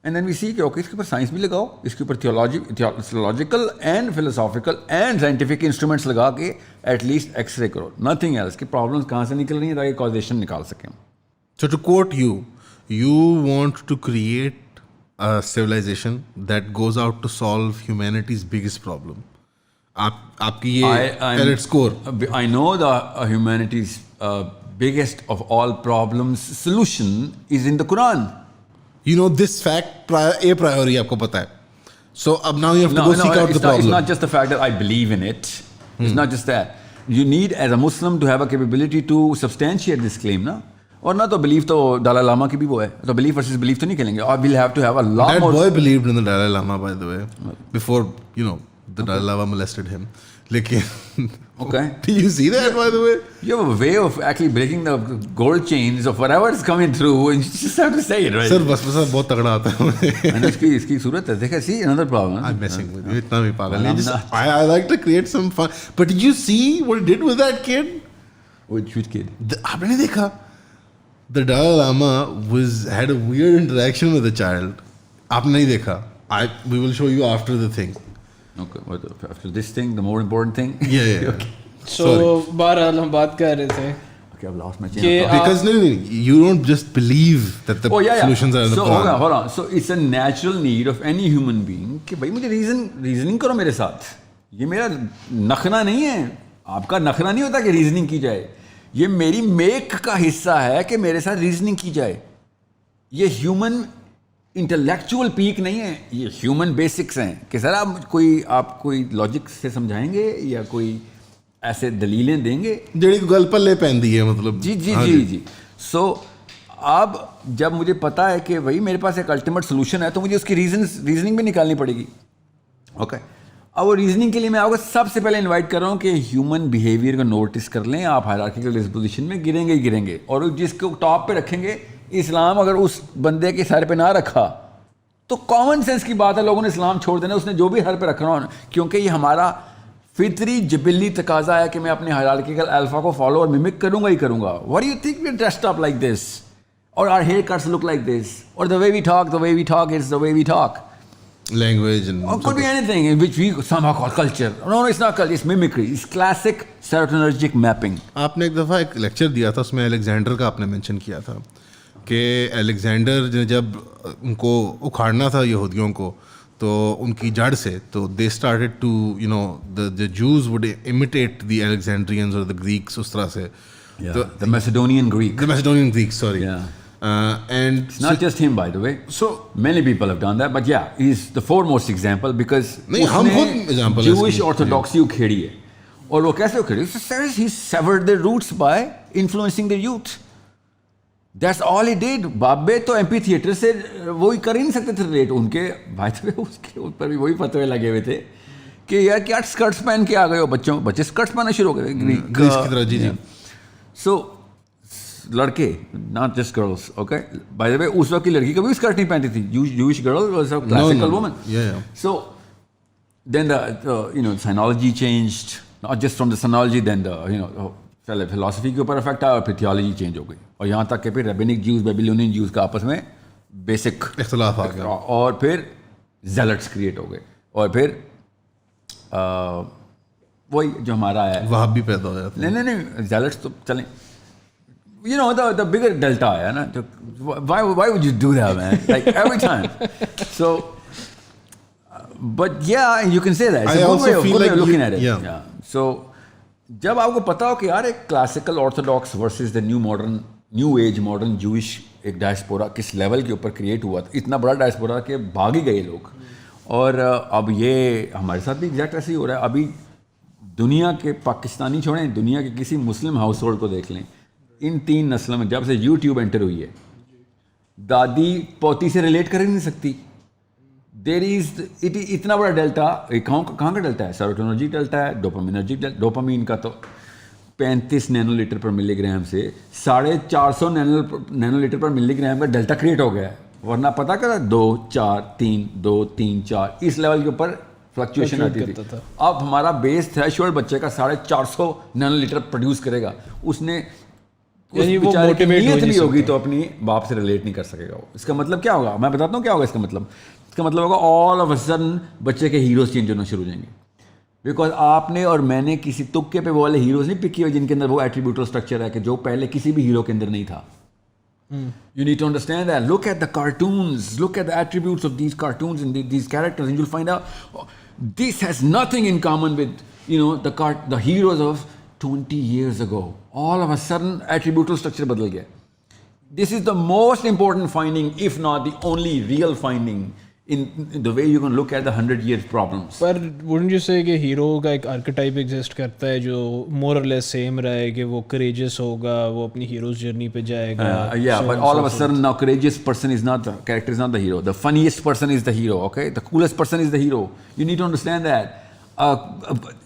and then we see کہ اوکے اس کے اوپر سائنس بھی لگاؤ, اس کے اوپر theological and philosophical and scientific instruments لگا کے ایٹ لیسٹ ایکس رے کرو. نتھنگ ایلس کہ پرابلمس کہاں سے نکل رہی ہیں تاکہ کازیشن نکال سکیں. So to quote you, you want to create a civilization that goes out to solve humanity's biggest problem. آپ کی یہ at its core. I know the humanity's biggest of all problems solution is in the Quran. You know this fact a priori آپ کو پتہ ہے. So اب now you have to go seek out the problem. It's not just the fact that I believe in it. It's not just that. You need as a Muslim to have a capability to substantiate this claim, na? اور نہ تو belief تو دالا Lama کی بھی وہ ہے, تو belief versus belief تو نہیں کھیلیں گے. اور we'll have to have a lot more. That boy believed in the Dalai Lama, by the way, before the Dalai Lama molested him. لیکن Okay. do you see that by the way? You have a way of actually breaking the gold chains of whatever is coming through, and you just have to say it, right? Sir, بس بہت تگڑا آتا ہے and اس کی صورت ہے دیکھا. See another problem. I'm messing with you. اتنا بھی پاگل نہیں. I like to create some fun. But did you see what he did with that kid? Which kid? آپ نے نہیں دیکھا? The Dalai Lama had a weird interaction with the child. آپ نے نہیں دیکھا. We will show you after the thing. Okay, after this thing, the more important thing. Yeah. Okay. So بہرحال ہم بات کر رہے تھے Okay, I've lost my chain of thought. Because no, you don't just believe that the solutions are in the Quran. Hold on. So it's a natural need of any human being کہ بھائی مجھے reasoning کرو میرے ساتھ. یہ میرا نخنا نہیں ہے. آپ کا نخنا نہیں ہوتا کہ ریزننگ کی جائے. یہ میری میک کا حصہ ہے کہ میرے ساتھ ریزننگ کی جائے. یہ ہیومن انٹلیکچوئل پیک نہیں ہے, یہ ہیومن بیسکس ہیں کہ سر آپ کوئی لاجک سے سمجھائیں گے یا کوئی ایسے دلیلیں دیں گے جڑی گل پلے پہندی ہے مطلب. جی. سو اب جب مجھے پتا ہے کہ بھائی میرے پاس ایک الٹیمیٹ سولوشن ہے تو مجھے اس کی ریزننگ بھی نکالنی پڑے گی. اوکے, اب وہ ریزننگ کے لیے میں آپ کو سب سے پہلے انوائٹ کر رہا ہوں کہ ہیومن بیہیویئر کو نوٹس کر لیں. آپ ہائرارکیکل ڈسپوزیشن میں گریں گے اور جس کو ٹاپ پہ رکھیں گے, اسلام اگر اس بندے کے سر پہ نہ رکھا تو کامن سینس کی بات ہے لوگوں نے اسلام چھوڑ دینا, اس نے جو بھی سر پہ رکھنا ہونا, کیونکہ یہ ہمارا فطری جبلی تقاضا ہے کہ میں اپنے ہائرارکیکل الفا کو فالو اور میمک کروں گا ہی کروں گا. What do you think we dressed up like this, اور our haircuts look like this, اور the way we talk is the way we talk. Language and or could be anything in which we somehow call culture. No, it's not culture, it's mimicry. It's classic serotonergic mapping. آپ نے ایک دفعہ ایک lecture دیا تھا, اس میں Alexander کا آپ نے مینشن کیا تھا کہ الیگزینڈر نے جب ان کو اکھاڑنا تھا یہودیوں کو تو ان کی جڑ سے, تو they started to you know the Jews would imitate the Alexandrians or the Greeks اس طرح سے. The Macedonian Greeks, sorry. Yeah. And it's not just him, by the way. So many people have done that, but yeah, he's the foremost example because ہم خود example Jewish orthodoxy اکھیڑی ہے. اور وہ کیسے اکھیڑی؟ He severed their roots by influencing their youth. That's all he did. بابے تو ایمپی theatre سے وہی کر ہی نہیں سکتے تھے ریلیٹ. ان کے بھائی اس کے اوپر بھی وہی فتوے لگے ہوئے تھے کہ یار کیا اسکرٹس پہن کے آ گئے ہو, بچے اسکرٹس پہننا شروع ہو گئے گریس کی طرح. جی. سو لڑکے, not just girls. Okay, by the way اس وقت کی لڑکی کبھی اسکرٹ نہیں پہنتی تھی. Jewish girl was a classical woman. So then the synology changed, not just from the synology, then the philosophy کے اوپر افیکٹ آیا اور پھر تھیولوجی چینج ہو گئی, اور یہاں تک کہ پھر ریبینک جیوز بیبیلونین جیوز کا آپس میں بیسک اختلاف آ گیا, اور پھر زیلٹس کریٹ ہو گئے, اور پھر وہی جو ہمارا ہے وہاں بھی پیدا ہو جاتا. نہیں زیلٹس تو چلیں, you know the bigger delta ہے نا, why would you do that, man, like every time. So but yeah, you can say that it's a good way of looking at it. Yeah. So جب آپ کو پتا ہو کہ یار ایک classical orthodox versus the new age modern Jewish ایک diaspora کس level کے اوپر کریٹ ہوا تھا, اتنا بڑا ڈائسپورا کہ بھاگ ہی گئے لوگ. اور اب یہ ہمارے ساتھ بھی ایگزیکٹ ایسے ہی ہو رہا ہے. ابھی دنیا کے پاکستانی چھوڑیں, دنیا کے کسی مسلم ہاؤس ہولڈ کو دیکھ لیں, ان 3 نسلوں میں جب سے یوٹیوب انٹر ہوئی ہے, دادی پوتی سے ریلیٹ کر ہی نہیں سکتی. دیر از اتنا بڑا ڈیلٹا. کہاں کا ڈیلٹا ہے؟ سیروٹونرجی ڈیلٹا ہے, ڈوپامین کا تو 35 نینو لیٹر پر ملی گرام سے 450 نینو لیٹر پر ملی گرام کا ڈیلٹا کریٹ ہو گیا ہے. ورنہ پتا کرا 2 4 3 2 3 4 اس لیول کے اوپر فلکچویشن آتی تھی. اب ہمارا بیس تھریشولڈ بچے کا 450 نینو لیٹر پروڈیوس کرے گا. اس نے نیت بھی ہوگی تو اپنی باپ سے ریلیٹ نہیں کر سکے گا. اس کا مطلب کیا ہوگا؟ میں بتاتا ہوں کیا ہوگا اس کا مطلب. اس کا مطلب ہوگا آل آف اے سڈن بچے کے ہیروز چینج ہونا شروع ہو جائیں گے, بیکاز آپ نے اور میں نے کسی تکے پہ وہ والے ہیروز نہیں پک کیے جن کے اندر وہ ایٹریبیوٹل اسٹرکچر ہے کہ جو پہلے کسی بھی ہیرو کے اندر نہیں تھا. You need to understand that. Look at the cartoons. Look at the attributes of these cartoons and these characters, and you'll find out this has nothing in common with the heroes of 20 years ago. All of a sudden attributable structure بدل گیا. This is the most important finding, if not the only real finding in the way you can look at the 100-year problems. Per wouldn't you say کہ hero کا ایک archetype exist کرتا ہے جو more or less same رہا ہے, کہ وہ courageous ہوگا, وہ اپنی ہیروز جرنی پہ جائے گا. Yeah, but all of a sudden now courageous person is not the character, is not the hero. The funniest person is the hero, okay? The coolest person is the hero. You need to understand that.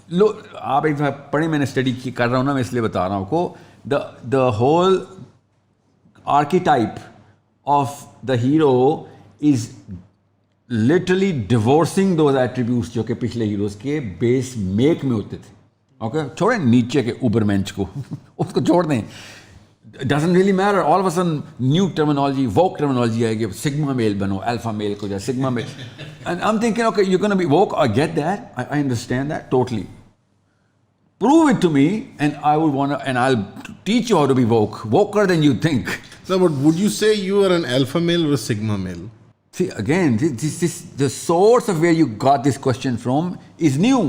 لو آپ ایک دفعہ پڑھیں, میں نے study کر رہا ہوں نا, میں اس لیے بتا رہا ہوں کو, the whole archetype of the hero is literally divorcing those attributes جو کہ پچھلے ہیروز کے بیس میک میں ہوتے تھے. اوکے, چھوڑیں نیچے کے اوبر مینچ کو, اس کو چھوڑ دیں. Doesn't really matter, all of a sudden new terminology, woke terminology آئے گی, سگما میل بنو, الفا میل کو جائے sigma male. And I am thinking okay you can be woke, I get that, I understand that totally. Prove it to me and I would want to, and I'll teach you how to be woker than you think. No, but would you say you are an alpha male or a sigma male? See, again, this the source of where you got this question from is new.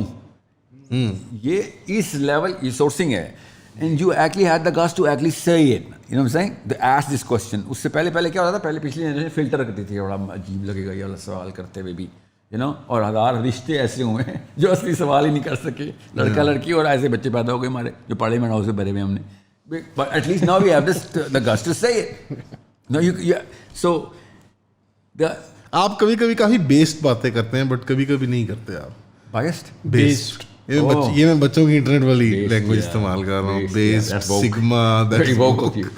Ye is level is sourcing hai, and you actually had the guts to actually say it. You know what I'm saying? To ask this question. اس سے پہلے کیا ہوتا تھا, پہلے پچھلی generation filter کرتی تھی, بڑا عجیب لگے گا یہ والا سوال کرتے ہوئے بھی, اور ہزار رشتے ایسے ہوئے ہیں جو اصلی سوال ہی نہیں کر سکے, لڑکا لڑکی, اور ایسے بچے پیدا ہو گئے ہمارے جو پڑھے میں ہاؤس سے بھرے ہوئے ہم نے. But at least now we have the guts to say it. No, so آپ کبھی کبھی کافی بیسڈ باتیں کرتے ہیں, بٹ کبھی کبھی نہیں کرتے آپ. biased. بیسڈ, یہ میں بچوں کی انٹرنیٹ والی لینگویج استعمال کر رہا ہوں. Based, sigma, Very woke of you.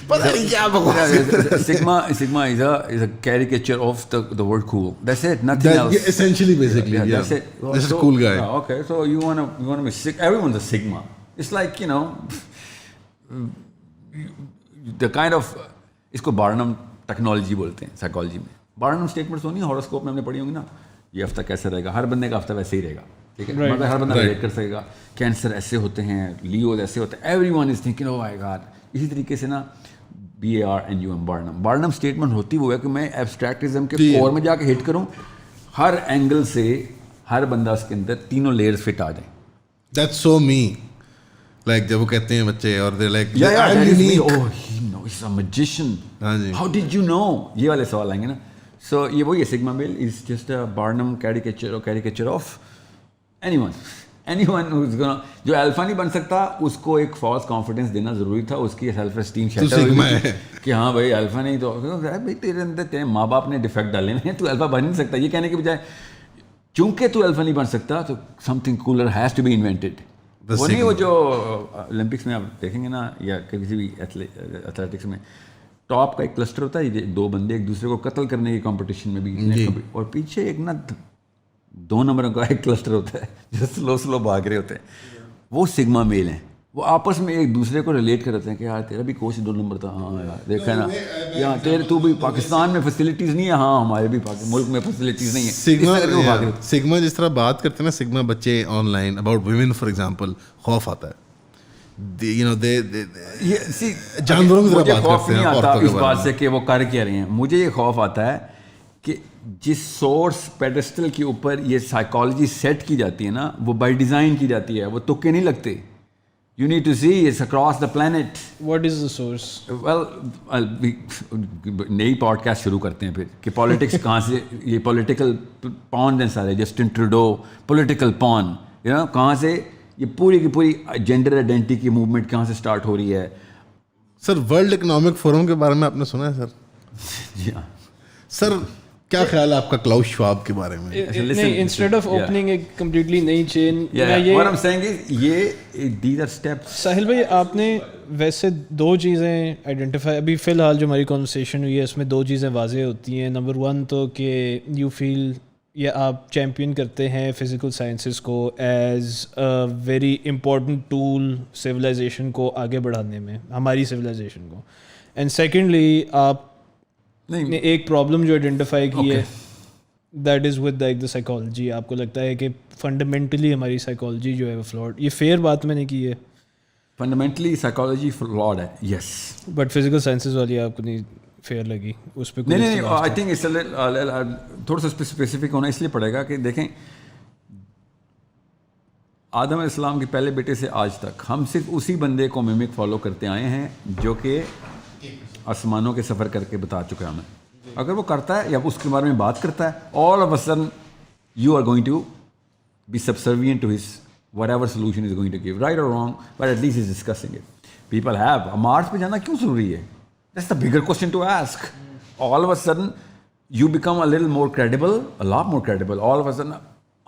پتہ نہیں کیا بکواس. Sigma is a caricature of the word cool. That's it. Nothing else. Essentially, basically, yeah. That's it. This is a cool guy. Okay, so you wanna be sick. Everyone's a Sigma. It's like the kind of, اس کو بارنم technology بولتے ہیں psychology میں. بارنم statements ہونی horoscope میں ہم نے پڑھی ہوں گی نا, یہ ہفتہ کیسے رہے گا, ہر بندے کا ہفتہ ویسے ہی رہے گا, ٹھیک ہے, مگر ہر بندہ ریلیٹ کر سکے گا. کینسر ایسے ہوتے ہیں, لیوز ایسے ہوتے ہیں, every one is thinking O my God. اسی طریقے سے نا BARNUM بارنم اسٹیٹمنٹ ہوتی وہ ہے کہ میں ایبسٹریکٹزم کے کور میں جا کے ہٹ کروں, ہر اینگل سے ہر بندہ اس کے اندر تینوں لیئرز فٹ آ جائیں. That's so me. Like جب وہ کہتے ہیں بچے اور they're like I'm unique. Oh, he's a magician. How did you know? یہ والے سوال آئیں گے نا. So یہ وہی ہے, sigma male is just a Barnum caricature of anyone who's gonna, جو الفا نہیں بن سکتا اس کو ایک فالس کانفیڈنس دینا ضروری تھا, اس کی سیلف اسٹیم شیٹر ہوئی کہ ہاں بھائی الفا نہیں تو بھائی تیرے اندر تیرے ماں باپ نے ڈیفیکٹ ڈالے ہیں, تو الفا بن نہیں سکتا. یہ کہنے کے بجائے چونکہ تو الفا نہیں بن سکتا تو something cooler has to be invented. وہ نہیں, وہ جو اولمپکس میں آپ دیکھیں گے نا, یا کسی بھی ایتھلیٹکس میں ٹاپ کا ایک کلسٹر ہوتا ہے, دو بندے ایک دوسرے کو قتل کرنے کی کمپٹیشن میں بھی, اور پیچھے ایک نا 2 نمبروں کا ایک کلسٹر ہوتا ہے جو سلو بھاگ رہے ہوتے ہیں. وہ سگما میل ہیں, وہ آپس میں ایک دوسرے کو ریلیٹ کرتے ہیں کہ یار تیرا بھی کوچ 2 نمبر تھا, ہاں یار دیکھا نا, یہاں تیرے تو بھی پاکستان میں فیسلٹیز نہیں ہے, ہاں ہمارے بھی ملک میں فیسلٹیز نہیں ہے. سگما جس طرح بات کرتے ہیں نا, سگما بچے on line about women for example, خوف آتا ہے, جانوروں کی طرح بات کرتے ہیں. آتا اس بات سے کہ وہ کر کیا رہے ہیں, مجھے یہ خوف آتا ہے کہ جس سورس پیڈسٹل کے اوپر یہ سائیکالوجی سیٹ کی جاتی ہے نا, وہ بائی ڈیزائن کی جاتی ہے, وہ تکے نہیں لگتے. You need to see it's across the planet. What is the source? Well, نئی پوڈ کاسٹ شروع کرتے ہیں پھر کہ پالیٹکس کہاں سے, یہ پولیٹیکل پون ہیں سارے, جسٹن ٹروڈو پولیٹیکل پون, کہاں سے یہ پوری کی پوری جینڈر آئیڈینٹی کی موومنٹ کہاں سے اسٹارٹ ہو رہی ہے. سر ورلڈ اکنامک فورم کے بارے میں آپ نے سنا ہے سر؟ جی ہاں سر, کیا خیال ہے آپ کا کلاؤس شواب کے بارے میں؟ انسٹیڈ آف اوپننگ ایک کمپلیٹلی نئی چین, ساحل بھائی آپ نے ویسے 2 چیزیں آئیڈینٹیفائی, ابھی فی الحال جو ہماری کنورسیشن ہوئی ہے اس میں 2 چیزیں واضح ہوتی ہیں. نمبر 1 تو کہ یو فیل یا آپ چیمپئن کرتے ہیں فزیکل سائنسز کو as a very important tool civilization کو آگے بڑھانے میں, ہماری سویلائزیشن کو. اینڈ سیکنڈلی آپ نے ایک پرابلم جو آئیڈینٹیفائی کی ہے, that is with like the psychology. آپ کو لگتا ہے کہ فنڈامنٹلی ہماری سائیکالوجی جو ہے وہ فلاڈ, یہ فیئر بات میں نے کی ہے, فنڈامنٹلی سائیکالوجی فلاڈ ہے, یس, بٹ فزیکل سائنسز والی آپ کو نہیں فیئر لگی اس پہ؟ نہیں, آئی تھنک اس تھوڑا سا اسپیسیفک ہونا اس لیے پڑے گا کہ دیکھیں آدم علیہ السلام کے پہلے بیٹے سے آج تک ہم صرف اسی بندے کو میمک فالو کرتے آئے ہیں جو کہ آسمانوں کے سفر کر کے بتا چکا ہے ہمیں. اگر وہ کرتا ہے یا اس کے بارے میں بات کرتا ہے, all of a sudden you are going to be subservient to his whatever solution is going to give, right or wrong, but at least he's discussing it. People have, مارس پہ جانا کیوں ضروری ہے? That's the bigger question to ask. All of a sudden you become a little more credible, a lot more credible. All of a sudden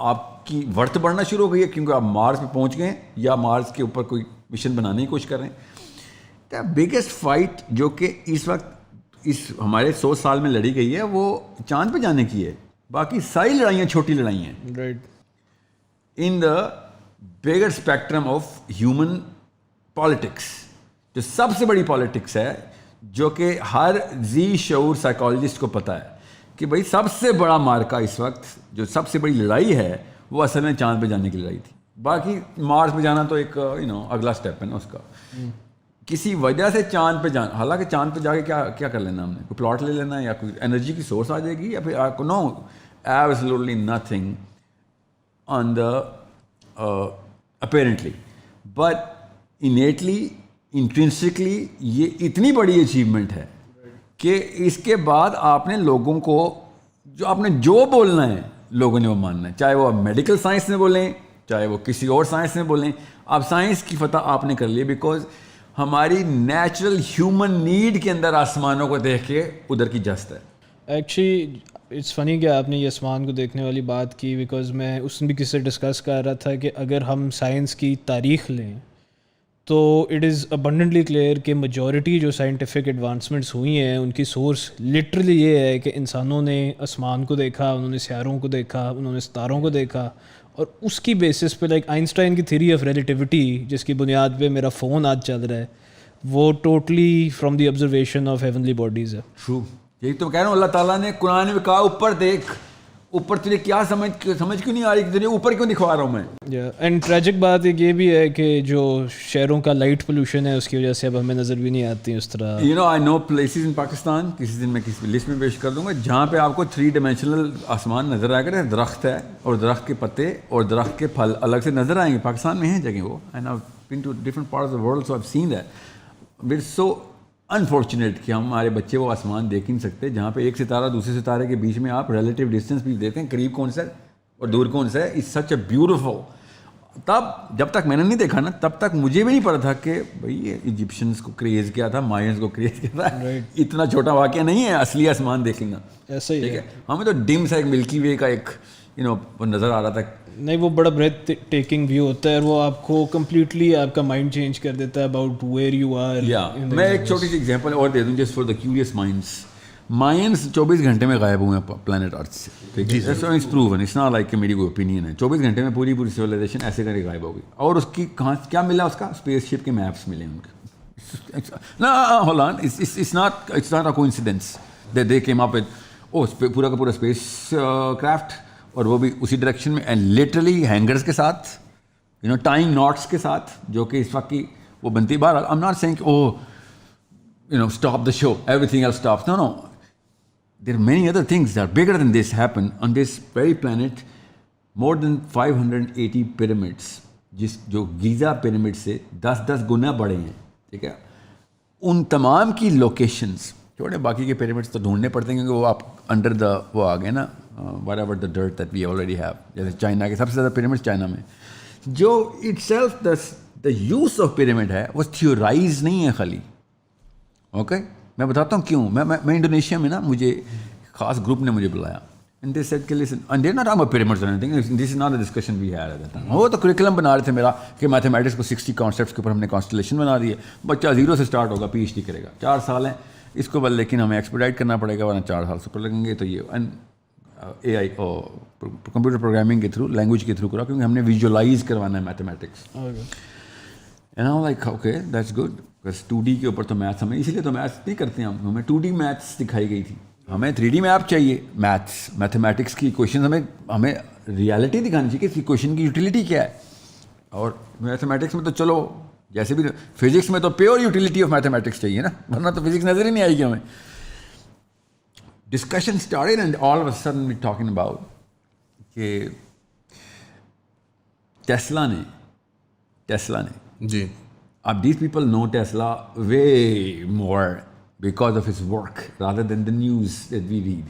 آپ کی worth بڑھنا شروع ہو گئی ہے کیونکہ آپ مارس پہ پہنچ گئے ہیں یا مارس کے اوپر کوئی مشن بنانے کی کوشش کر رہے ہیں. دا بگیسٹ فائٹ جو کہ اس وقت اس ہمارے 100 سال میں لڑی گئی ہے وہ چاند پہ جانے کی ہے. باقی ساری لڑائیاں چھوٹی لڑائی ہیں. Right. In the bigger spectrum of human politics, جو سب سے بڑی پالیٹکس ہے, جو کہ ہر ذی شعور سائیکالوجسٹ کو پتہ ہے کہ بھائی سب سے بڑا مارکا اس وقت, جو سب سے بڑی لڑائی ہے, وہ اصل میں چاند پہ جانے کی لڑائی تھی. باقی مارس پہ جانا تو ایک اگلا اسٹیپ ہے نا اس کا. کسی وجہ سے چاند پہ جانا, حالانکہ چاند پہ جا کے کیا کر لینا ہم نے, کوئی پلاٹ لے لینا یا کوئی انرجی کی سورس آ جائے گی یا پھر no absolutely nothing on the apparently, but innately intrinsically یہ اتنی بڑی اچیومنٹ ہے کہ اس کے بعد آپ نے لوگوں کو آپ نے جو بولنا ہے لوگوں نے وہ ماننا ہے, چاہے وہ میڈیکل سائنس میں بولیں چاہے وہ کسی اور سائنس میں بولیں. اب سائنس کی فتح آپ نے کر لی بیکاز ہماری نیچرل ہیومن نیڈ کے اندر آسمانوں کو دیکھ کے ادھر کی جست ہے. ایکچولی اٹس فنی کہ آپ نے یہ آسمان کو دیکھنے والی بات کی, بیکاز میں اس میں بھی کس سے ڈسکس کر رہا تھا کہ اگر ہم سائنس کی تاریخ لیں تو اٹ از ابنڈنٹلی کلیئر کہ میجورٹی جو سائنٹیفک ایڈوانسمنٹس ہوئی ہیں ان کی سورس لٹرلی یہ ہے کہ انسانوں نے آسمان کو دیکھا, انہوں نے سیاروں کو دیکھا, انہوں نے ستاروں کو دیکھا, اور اس کی بیسس پہ لائک آئنسٹائن کی تھیوری آف ریلیٹیوٹی جس کی بنیاد پہ میرا فون آج چل رہا ہے, وہ totally from the observation of heavenly bodies ہے. ٹرو, یہی تو کہہ رہا ہوں, اللہ تعالیٰ نے قرآن میں کہا اوپر دیکھ, اوپر تجھے کیا سمجھ کیوں نہیں آ رہی, تجھے اوپر کیوں دکھوا رہا ہوں میں. اینڈ ٹریجک بات ایک یہ بھی ہے کہ جو شہروں کا لائٹ پولوشن ہے اس کی وجہ سے اب ہمیں نظر بھی نہیں آتی اس طرح. آئی نو پلیسز ان پاکستان, کسی دن میں کسی لسٹ میں پیش کر دوں گا, جہاں پہ آپ کو 3 ڈائمینشنل آسمان نظر آئے گا. درخت ہے اور درخت کے پتے اور درخت کے پھل الگ سے نظر آئیں گے. پاکستان میں ہیں جگہ وہ, and I have been to different parts of the world, so I have seen that. It's so unfortunate کہ ہمارے بچے وہ آسمان دیکھ ہی نہیں سکتے جہاں پہ ایک ستارہ دوسرے ستارے کے بیچ میں آپ ریلیٹیو ڈسٹینس بھی دیتے ہیں, قریب کون سا ہے اور دور کون سا ہے. It's such a beautiful. تب جب تک میں نے نہیں دیکھا نا تب تک مجھے بھی نہیں پتا تھا کہ بھائی یہ ایجپشنس کو کریز کیا تھا, مائنس کو کریز کیا تھا. اتنا چھوٹا واقعہ نہیں ہے اصلی آسمان دیکھنا. ایسا ہی ہے. ہمیں تو ڈم سا ایک ملکی وے کا ایک وہ نظر آ رہا تھا. نہیں, وہ بڑا بریتھ ٹیکنگ ویو ہوتا ہے اور وہ آپ کو کمپلیٹلی آپ کا مائنڈ چینج کر دیتا ہے اباؤٹ ویئر یو آر. میں ایک چھوٹی سی ایگزامپل اور دے دوں just for the curious minds 24 گھنٹے میں غائب ہوئے ہیں پلانٹ ارتھ سے. It's proven, it's not like کہ میری کوئی اوپینین ہے. 24 گھنٹے میں پوری سویلائزیشن ایسے کر کے غائب ہو گئی. اور اس کی کہاں کیا ملا, اس کا اسپیس شپ کے میپس ملے ان کے. Hold on, it's not a coincidence that they came up with پورا کا پورا اسپیس کرافٹ, اور وہ بھی اسی ڈائریکشن میں, اینڈ لٹرلی ہینگرس کے ساتھ, ٹائنگ ناٹس کے ساتھ, جو کہ اس وقت کی وہ بنتی. بہرحال آئی ایم ناٹ سیئنگ کہ stop the show, everything else stops. No, there are many other things that are bigger than this happen on this very planet. More than 580 pyramids, جو گیزا پیرامڈ سے 10 گنا بڑے ہیں, ٹھیک ہے. ان تمام کی لوکیشنز چھوڑے, باقی کے پیرامڈس تو ڈھونڈنے پڑتے ہیں کیونکہ وہ آپ انڈر دا وہ آ گئے نا, whatever the dirt that we already have. جیسے چائنا کے سب سے زیادہ پیرامڈ چائنا میں, جو it self the use of pyramid ہے وہ تھیورائز نہیں ہے خالی. اوکے, میں بتاتا ہوں کیوں. میں انڈونیشیا میں نا, مجھے خاص گروپ نے مجھے بلایا, اینڈ دے سیڈ کہ listen, and they not about pyramids اور anything, this is not a discussion we had at that time. وہ تو کریکولم بنا رہے تھے میرا کہ میتھمیٹکس کو 60 کانسیپٹس کے اوپر ہم نے کانسٹلیشن بنا دی ہے. بچہ 0 سے اسٹارٹ ہوگا, PhD کرے گا, 4 سال ہیں اس کو, بل لیکن ہمیں ایکسپیڈائٹ کرنا پڑے گا ورنہ 4 سال سے اوپر لگیں گے. تو یہ AI کمپیوٹر پروگرامنگ کے تھرو, لینگویج کے تھرو کرا, کیونکہ ہم نے ویژولائز کروانا ہے mathematics. And I like okay that's good, بس 2D کے اوپر تو میتھس ہمیں, اسی لیے تو میتھس نہیں کرتے ہم, ہمیں 2D میتھس دکھائی گئی تھی. ہمیں 3D میپ چاہیے, میتھمیٹکس کی کویشچن ہمیں ریالٹی دکھانی چاہیے کہ اس کی کویشچن کی یوٹیلیٹی کیا ہے. اور میتھمیٹکس میں تو چلو جیسے بھی, فزکس میں تو پیور یوٹیلیٹی آف میتھمیٹکس چاہیے نا, ورنہ تو فزکس نظر ہی نہیں آئے گی ہمیں. Discussion started and all of a sudden we talking about کہ ٹیسلا نے جی, these people know Tesla way more because of his work rather than the news that we read.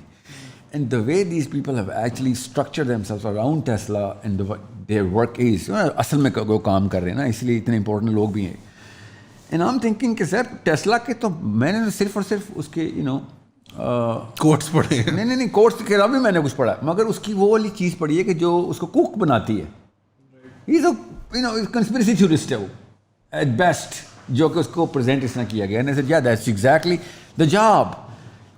And the way these people have actually structured themselves around Tesla and their work is, اصل میں وہ کام کر رہے ہیں نا, اس لیے اتنے important لوگ بھی ہیں. And I'm thinking کہ سر ٹیسلا کے تو میں نے صرف اور صرف اس کے کوٹس پڑھے ہیں. نہیں کوٹس کے علاوہ بھی میں نے کچھ پڑھا, مگر اس کی وہ والی چیز پڑھی ہے کہ جو اس کو کوک بناتی ہے, کنسپریسی تھیورسٹ ہے وہ ایٹ بیسٹ, جو کہ اس کو پریزنٹ اس طرح کیا گیا. That's exactly the job.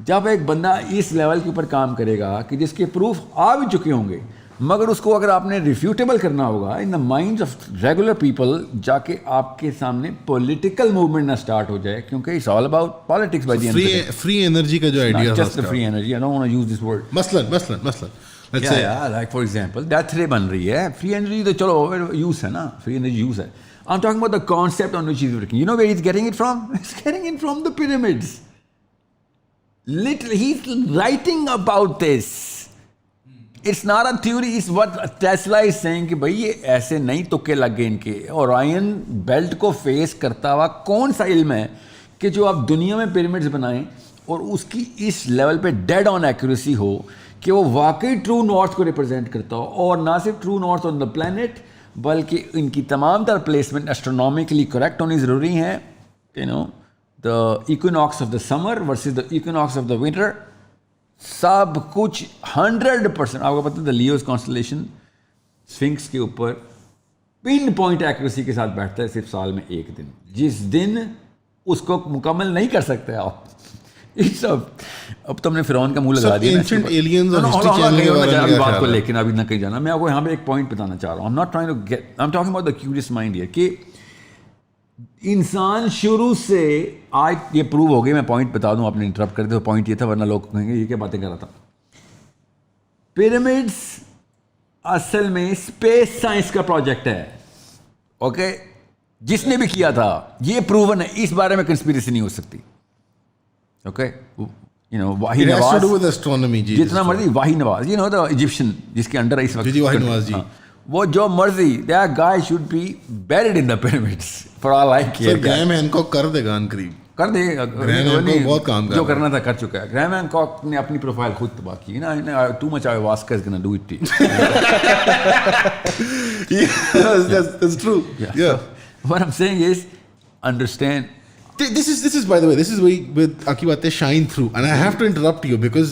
جب ایک بندہ اس لیول کے اوپر کام کرے گا کہ جس کے پروف آ بھی چکے ہوں گے, مگر اس کو اگر آپ نے ریفیوٹیبل کرنا ہوگا in the mind of regular people, جا کے آپ کے سامنے پولیٹیکل موومنٹ نہ اسٹارٹ ہو جائے, کیونکہ it's all about politics by the end. Free energy کا جو آئیڈیا ہے, just free energy, I don't want to use this word. مثلاً لائک فار ایگزامپل ڈیتھ بن رہی ہے, فری انرجی تو چلو یوز ہے نا, فری انرجی یوز ہے. I'm talking about the concept on which he's working. You know where he's getting it from? He's getting it from the pyramids. Literally, he's writing about this. It's not a theory, it's what Tesla is saying کہ بھائی یہ ایسے نہیں تکے لگ گئے ان کے. اورائن belt کو face کرتا ہوا کون سا علم ہے کہ جو آپ دنیا میں پیرامڈز بنائیں اور اس کی اس لیول پہ ڈیڈ آن ایکوریسی ہو کہ وہ واقعی ٹرو نارتھ کو ریپرزینٹ کرتا ہو, اور نہ صرف true north on the planet بلکہ ان کی تمام تر پلیسمنٹ اسٹرونومیکلی کریکٹ ہونی ضروری ہیں. The equinox of the summer versus the equinox of the winter, سب کچھ 100%. آپ کو پتہ ہے دا لیوز کانسٹلیشن اسفنکس کے اوپر پن پوائنٹ ایکوریسی کے ساتھ بیٹھتا ہے صرف سال میں ایک دن, جس دن اس کو مکمل نہیں کر سکتے آپ. اب تم نے فرعون کا منہ لگا دیا بات کو, لیکن ابھی نہ کہیں جانا. میں آپ کو یہاں پہ ایک پوائنٹ بتانا چاہ رہا ہوں. I'm talking about the curious mind here کہ انسان شروع سے آج یہ پروو ہو گئی. میں پوائنٹ بتا دوں, آپ نے انٹرپٹ کر دیا. پوائنٹ یہ تھا, ورنہ لوگ کہیں گے یہ کیا باتیں کر رہا تھا. پیرامڈس اصل میں اسپیس سائنس کا پروجیکٹ ہے. اوکے, جس نے بھی کیا تھا یہ پروون ہے, اس بارے میں کنسپیریسی نہیں ہو سکتی. اوکے, واہی نواز جتنا مرضی, واہی نواز دا ایجپشین جس کے انڈر اس وقت, وہ جو مرضی, that guy should be buried in the pyramids for all I care. گرہام ہینکاک کر دے گا ان قریب, کر دے گا, بہت کام جو کرنا تھا کر چکا ہے. گرہام ہینکاک نے اپنی پروفائل خود تباہ کی نا. Too much ayahuasca is gonna do it to you. That's true. Yeah. What I'm saying is, understand. This is by the way, this is where Aki baatein shine through, and I have to interrupt you because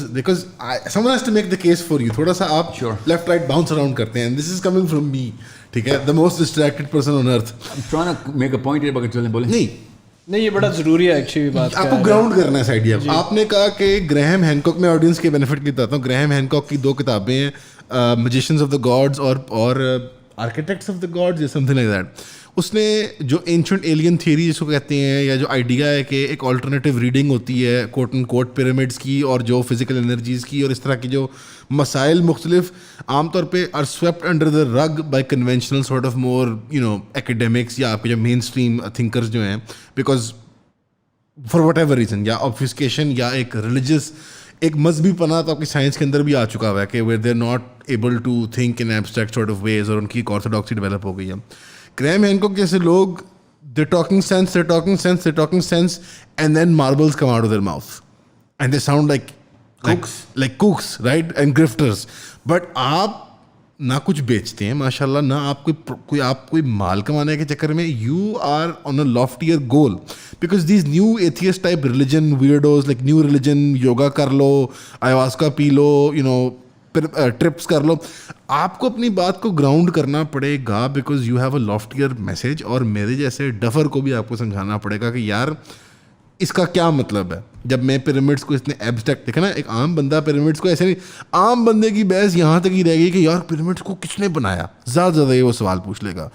someone has to make the case for you. Thoda sa aap left right bounce around karte hain, and this is coming from me. ٹھیک ہے, the most distracted person on earth. I'm trying to make a point here, بغیر چلنے بولے نہیں, یہ بڑا ضروری ہے ایکچولی بات. آپ کو گراؤنڈ کرنا ہے اس آئیڈیا. آپ نے کہا کہ گرہام ہینکاک, میں آڈینس کے بینیفٹ کے لیے بتاتا ہوں, گرہام ہینکاک کی 2 کتابیں ہیں, میجیشنز آف دا گاڈز اور آرکیٹیکٹس آف دا گاڈز یا سم تھنگ لائک دیٹ. اس نے جو اینشنٹ ایلین تھیوری جس کو کہتے ہیں, یا جو آئیڈیا ہے کہ ایک آلٹرنیٹیو ریڈنگ ہوتی ہے کوٹ اینڈ کوٹ پیرامڈس کی, اور جو فزیکل انرجیز کی, اور اس طرح کی جو مسائل مختلف عام طور پہ are swept under the rug by conventional sort of more academics یا آپ کے جو مین اسٹریم تھنکرز جو ہیں, because for whatever reason, یا آبفسکیشن یا ایک ریلیجیس ایک مذہبی پناہ تو آپ کی سائنس کے اندر بھی آ چکا ہوا ہے کہ where they are not able to think in abstract sort of ways, اور ان کی ایک آرتھوڈاکسی ڈیولپ ہو گئی ہے. گرہام ہینکاک جیسے لوگ they're talking sense and then marbles come out of their mouth and they sound like cooks, right, and grifters. But آپ نہ کچھ بیچتے ہیں ماشاء اللہ, نہ آپ کوئی مال کمانے کے چکر میں, you are on a loftier goal because these new atheist type religion weirdos like new religion, yoga کر لو, ayahuasca پی لو, ٹرپس کر لو, آپ کو اپنی بات کو گراؤنڈ کرنا پڑے گا because you have a laughter message. اور میرے جیسے ڈفر کو بھی آپ کو سمجھانا پڑے گا کہ یار اس کا کیا مطلب ہے. جب میں پیرامڈس کو اتنے ایبسٹریکٹ دیکھا نا, ایک عام بندہ پیرامڈس کو ایسے نہیں, عام بندے کی بحث یہاں تک ہی رہے گی کہ یار پیرامڈس کو کس نے بنایا, زیادہ زیادہ یہ وہ سوال پوچھ لے گا,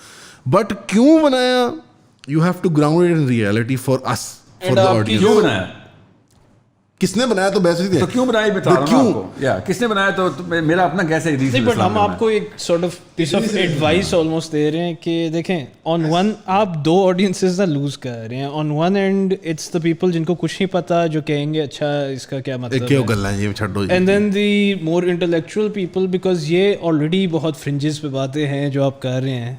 بٹ کیوں بنایا, you have to ground it in reality for us, for the audience. کیوں بنایا, کس نے بنایا تو بحث تو کیوں بنایا بتا رہا ہوں آپ کو, یا کس نے بنایا تو میرا اپنا کیسے ریزن. بٹ ہم آپ کو ایک sort of piece of advice almost دے رہے ہیں کہ دیکھیں, آن ون آپ 2 آڈینسز نہ لوز کر رہے ہیں. On one and it's the people جن کو کچھ نہیں پتا, جو کہیں گے اچھا اس کا کیا مطلب ہے, and then the more intellectual people, because یہ آلریڈی بہت فرنجز پہ باتیں ہیں جو آپ کر رہے ہیں,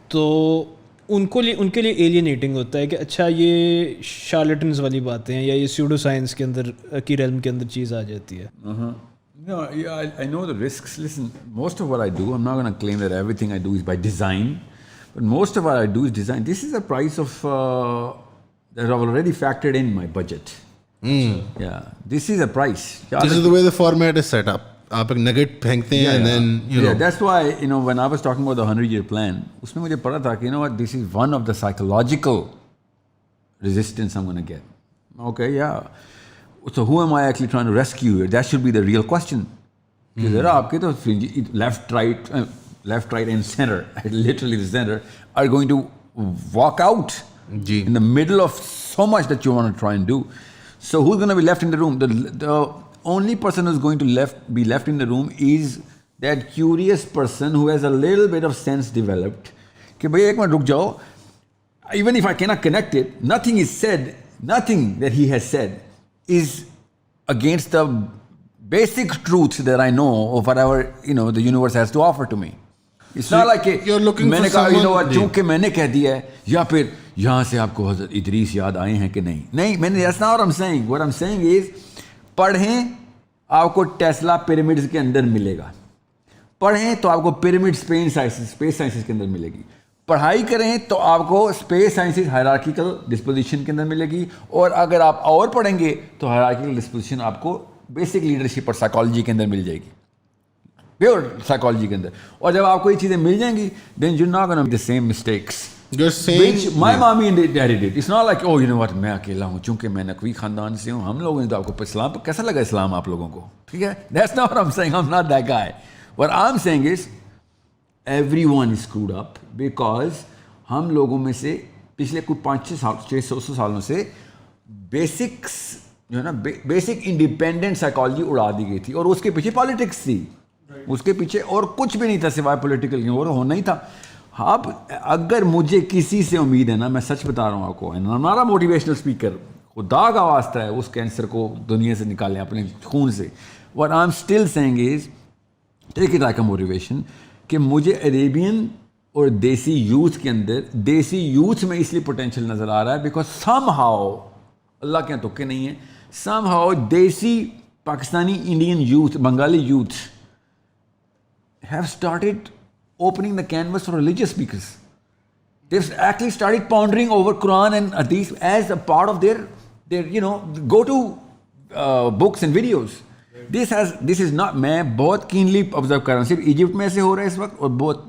تو ان کے لیے ایلینیٹنگ ہوتا ہے کہ اچھا یہ شارلٹنز والی باتیں ہیں, یا یہ سیوڈو سائنس کے اندر کی ریلم کے اندر چیز آ جاتی ہے. No, I know the risks. Listen, most of what I do, I'm not going to claim that everything I do is by design, but most of what I do is design. This is a price of that I've already factored in my budget. Yeah, this is a price. This is the way the format is set up. آپ ایک nugget پھینکتے ہیں and then that's why when I was talking about the 100-year plan, اس میں مجھے پتا تھا کہ what, this is one of the psychological resistance I'm going to get. Okay, yeah. So who am I actually trying to rescue here? That should be the real question. کہ ذرا آپ کے تو left, right and center, literally the center, are going to walk out in the middle of so much that you want to try and do. So who's going to be left in the room? The only person who's going to be left in the room is that curious person who has a little bit of sense developed. کہ بھئی ایک minute رک جاؤ. Even if I cannot connect it, nothing is said, nothing that he has said is against the basic truths that I know of whatever the universe has to offer to me. It's not like you're looking میں نے for someone چونکہ میں نے کہہ دیا ہے یا پھر یہاں سے آپ کو حضرت ادریس یاد آئے ہیں کہ نہیں میں نے that's not what I'm saying. What I'm saying is پڑھیں آپ کو ٹیسلا پیرامڈز کے اندر ملے گا. پڑھیں تو آپ کو پیرامڈ اسپیس سائنسز کے اندر ملے گی. پڑھائی کریں تو آپ کو اسپیس سائنسز ہائرارکیکل ڈسپوزیشن کے اندر ملے گی. اور اگر آپ اور پڑھیں گے تو ہائرارکیکل ڈسپوزیشن آپ کو بیسک لیڈرشپ اور سائیکالوجی کے اندر مل جائے گی, پیور سائیکالوجی کے اندر. اور جب آپ کو یہ چیزیں مل جائیں گی then you're not going to make the same mistakes which my mommy inherited. It's not like what میں اکیلا ہوں چونکہ میں نقوی خاندان سے ہوں. ہم لوگوں نے تو آپ کو اسلام کیسا لگا اسلام آپ لوگوں کو, ٹھیک ہے. That's not what I'm saying. I'm not that guy. What I'm saying is everyone is screwed up because ہم لوگوں میں سے پچھلے کچھ 500-600 سالوں سے بیسکس جو ہے نا بیسک انڈیپینڈنٹ سائیکالوجی اڑا دی گئی تھی اور اس کے پیچھے پالیٹکس تھی, اس کے پیچھے اور کچھ بھی نہیں تھا سوائے پولیٹیکل اور ہونا ہی تھا. اب اگر مجھے کسی سے امید ہے نا, میں سچ بتا رہا ہوں آپ کو, ہمارا موٹیویشنل اسپیکر خدا کا واسطہ ہے اس کینسر کو دنیا سے نکالیں اپنے خون سے. What I'm still saying is take it like a motivation کہ مجھے عربین اور دیسی یوتھ کے اندر دیسی یوتھ میں اس لیے پوٹینشیل نظر آ رہا ہے بیکاز somehow اللہ کے یہاں تکے نہیں ہیں, somehow دیسی Pakistani Indian youth Bengali youth have started opening the canvas for religious speakers. They've actually started pondering over Quran and Hadith as a part of their go-to books and videos. This is not, میں بہت keenly observe کر رہا ہوں. صرف Egypt میں ایسے ہو رہا ہے اس وقت اور بہت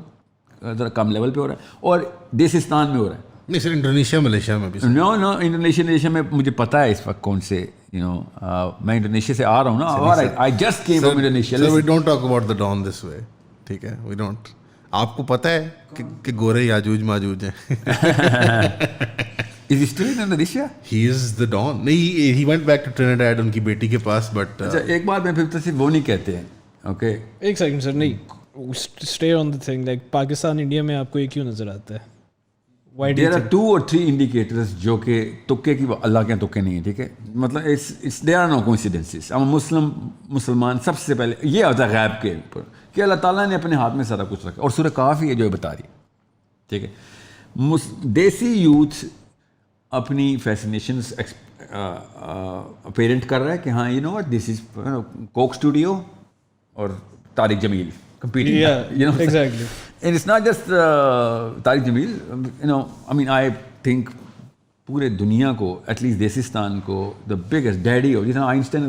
ذرا کم لیول پہ ہو رہا ہے اور دیسستان میں ہو رہا ہے. نہیں سر انڈونیشیا ملیشیا میں بھی. نو انڈونیشیا میں مجھے پتہ ہے اس وقت کون سے میں انڈونیشیا سے آ رہا ہوں نا. I just came from Indonesia. Sir, we don't talk about the Don this way. ٹھیک ہے, we don't. آپ کو پتہ ہے کہ گورے یاجوج ماجوج ہیں. Is he still in Indonesia? He is the Don. نہیں, he went back to Trinidad ان کی بیٹی کے پاس. بٹ ایک بات میں پھر تو صرف وہ نہیں کہتے ہیں. اوکے ایک سیکنڈ سر, نہیں stay on the thing like Pakistan India میں آپ کو یہ کیوں نظر آتا ہے؟ There are 2 or 3 indicators جو کہ تکے کی اللہ کے تکے نہیں ہیں, ٹھیک ہے. مطلب there are no coincidences. مسلمان سب سے پہلے یہ ہوتا ہے غیب کے اوپر کہ اللہ تعالیٰ نے اپنے ہاتھ میں سارا کچھ رکھا اور سورہ کہف ہی ہے جو بتا رہی ہے, ٹھیک ہے. دیسی یوتھ اپنی فیسنیشنس پیرنٹ کر رہا ہے کہ ہاں دس از کوک اسٹوڈیو اور طارق جمیل competing. Exactly. And it's not just Tariq Jamil. I mean I think پورے دنیا کو ایٹ لیسٹ دیسستان کو the biggest daddy of Einstein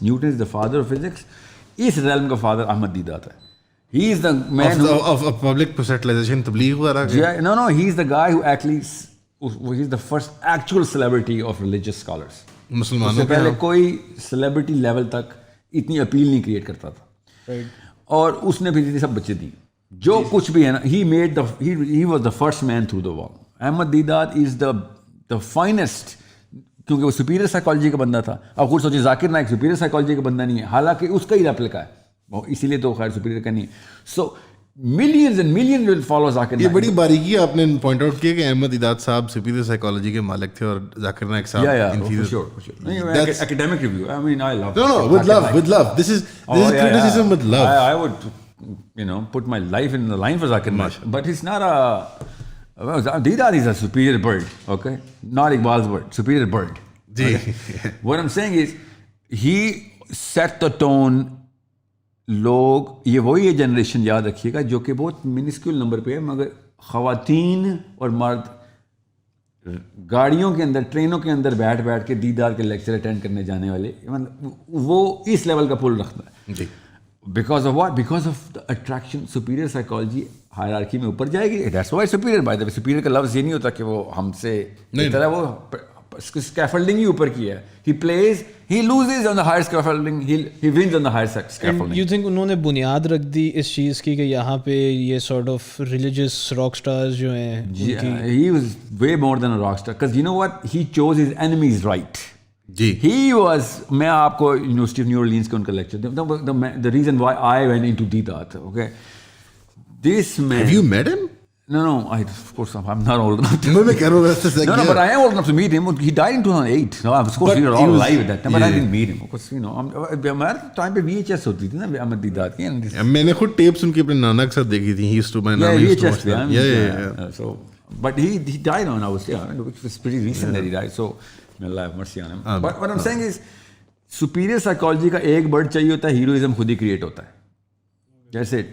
Newton is the father of physics. اس realm کا father احمد دیدات ہے. He is the man of public proselytization تبلیغ وغیرہ. No, he is the guy who actually he is the first actual celebrity of religious scholars. مسلمانوں سے پہلے کوئی celebrity level تک اتنی اپیل نہیں کریٹ کرتا تھا. اور اس نے بھی سب بچے دی جو کچھ بھی ہے نا. he was the first man through the wall. Ahmad دیدات is the finest کیونکہ وہ سپیریئر سائیکالوجی کا بندہ تھا. آپ خود سوچیں ذاکر نائک سپیریئر سائیکالوجی کا بندہ نہیں ہے, حالانکہ اس کا ہی ریپلیکا ہے, اسی لیے تو خیر سپیریئر کا نہیں ہے. سو millions and millions will follow Zakir Naik. یہ بڑی باریکی آپ نے پوائنٹ آؤٹ کیا کہ احمد دیدات صاحب سپیریئر سائیکالوجی کے مالک تھے اور ذاکر نائک صاحب inferior. Academic review. I mean I love. No, with love. This is criticism with love. I would put my life in the line for Zakir Naik, but it's not a. Deedat is a superior bird, okay? Not Iqbal's bird, superior bird. Okay? What I'm saying is, he set the tone. لوگ یہ وہی generation یاد رکھیے گا جو کہ بہت منسکیول number پہ ہے, مگر خواتین اور مرد گاڑیوں کے اندر ٹرینوں کے اندر بیٹھ کے دیدار کے لیکچر اٹینڈ کرنے جانے والے مطلب وہ اس لیول کا پل رکھتا ہے جی because of what because of the attraction superior psychology hierarchy میں اوپر جائے گی that's why superior by the way superior کا لفظ یہ نہیں ہوتا کہ وہ ہم سے طرح وہ اسکیفولڈنگ ہی اوپر کی ہے he pleases he loses on the higher scaffolding he wins on the higher scaffolding you think انہوں نے بنیاد رکھ دی اس چیز کی کہ یہاں پہ یہ sort of religious rock stars جو ہیں he was way more than a rock star because you know what he chose his enemies right جی ہی واز میں آپ کو یونیورسٹی آف نیو اورلینز کا ان کا lecture the reason why I went into Deedat okay this man have you met ہم No, of course, I'm not old enough to... میں کہہ رہا ہوں No, but I am old enough to meet him. He died in 2008. No, of course, we were all alive at that time, but I didn't meet him. Of course, you know, ہمارے time پہ VHS ہوتی تھی نا احمد دیدات کی. میں نے خود tape سن کے اپنے نانا کے ساتھ دیکھی تھی. He used to my nana used to watch that. Yeah. So, but he died when I was which was pretty recent that he died. So, may Allah have mercy on him. But what I'm saying is, superior psychology کا ایک bird چاہیے ہوتا ہے, heroism خود ہی create ہوتا ہے. جیسے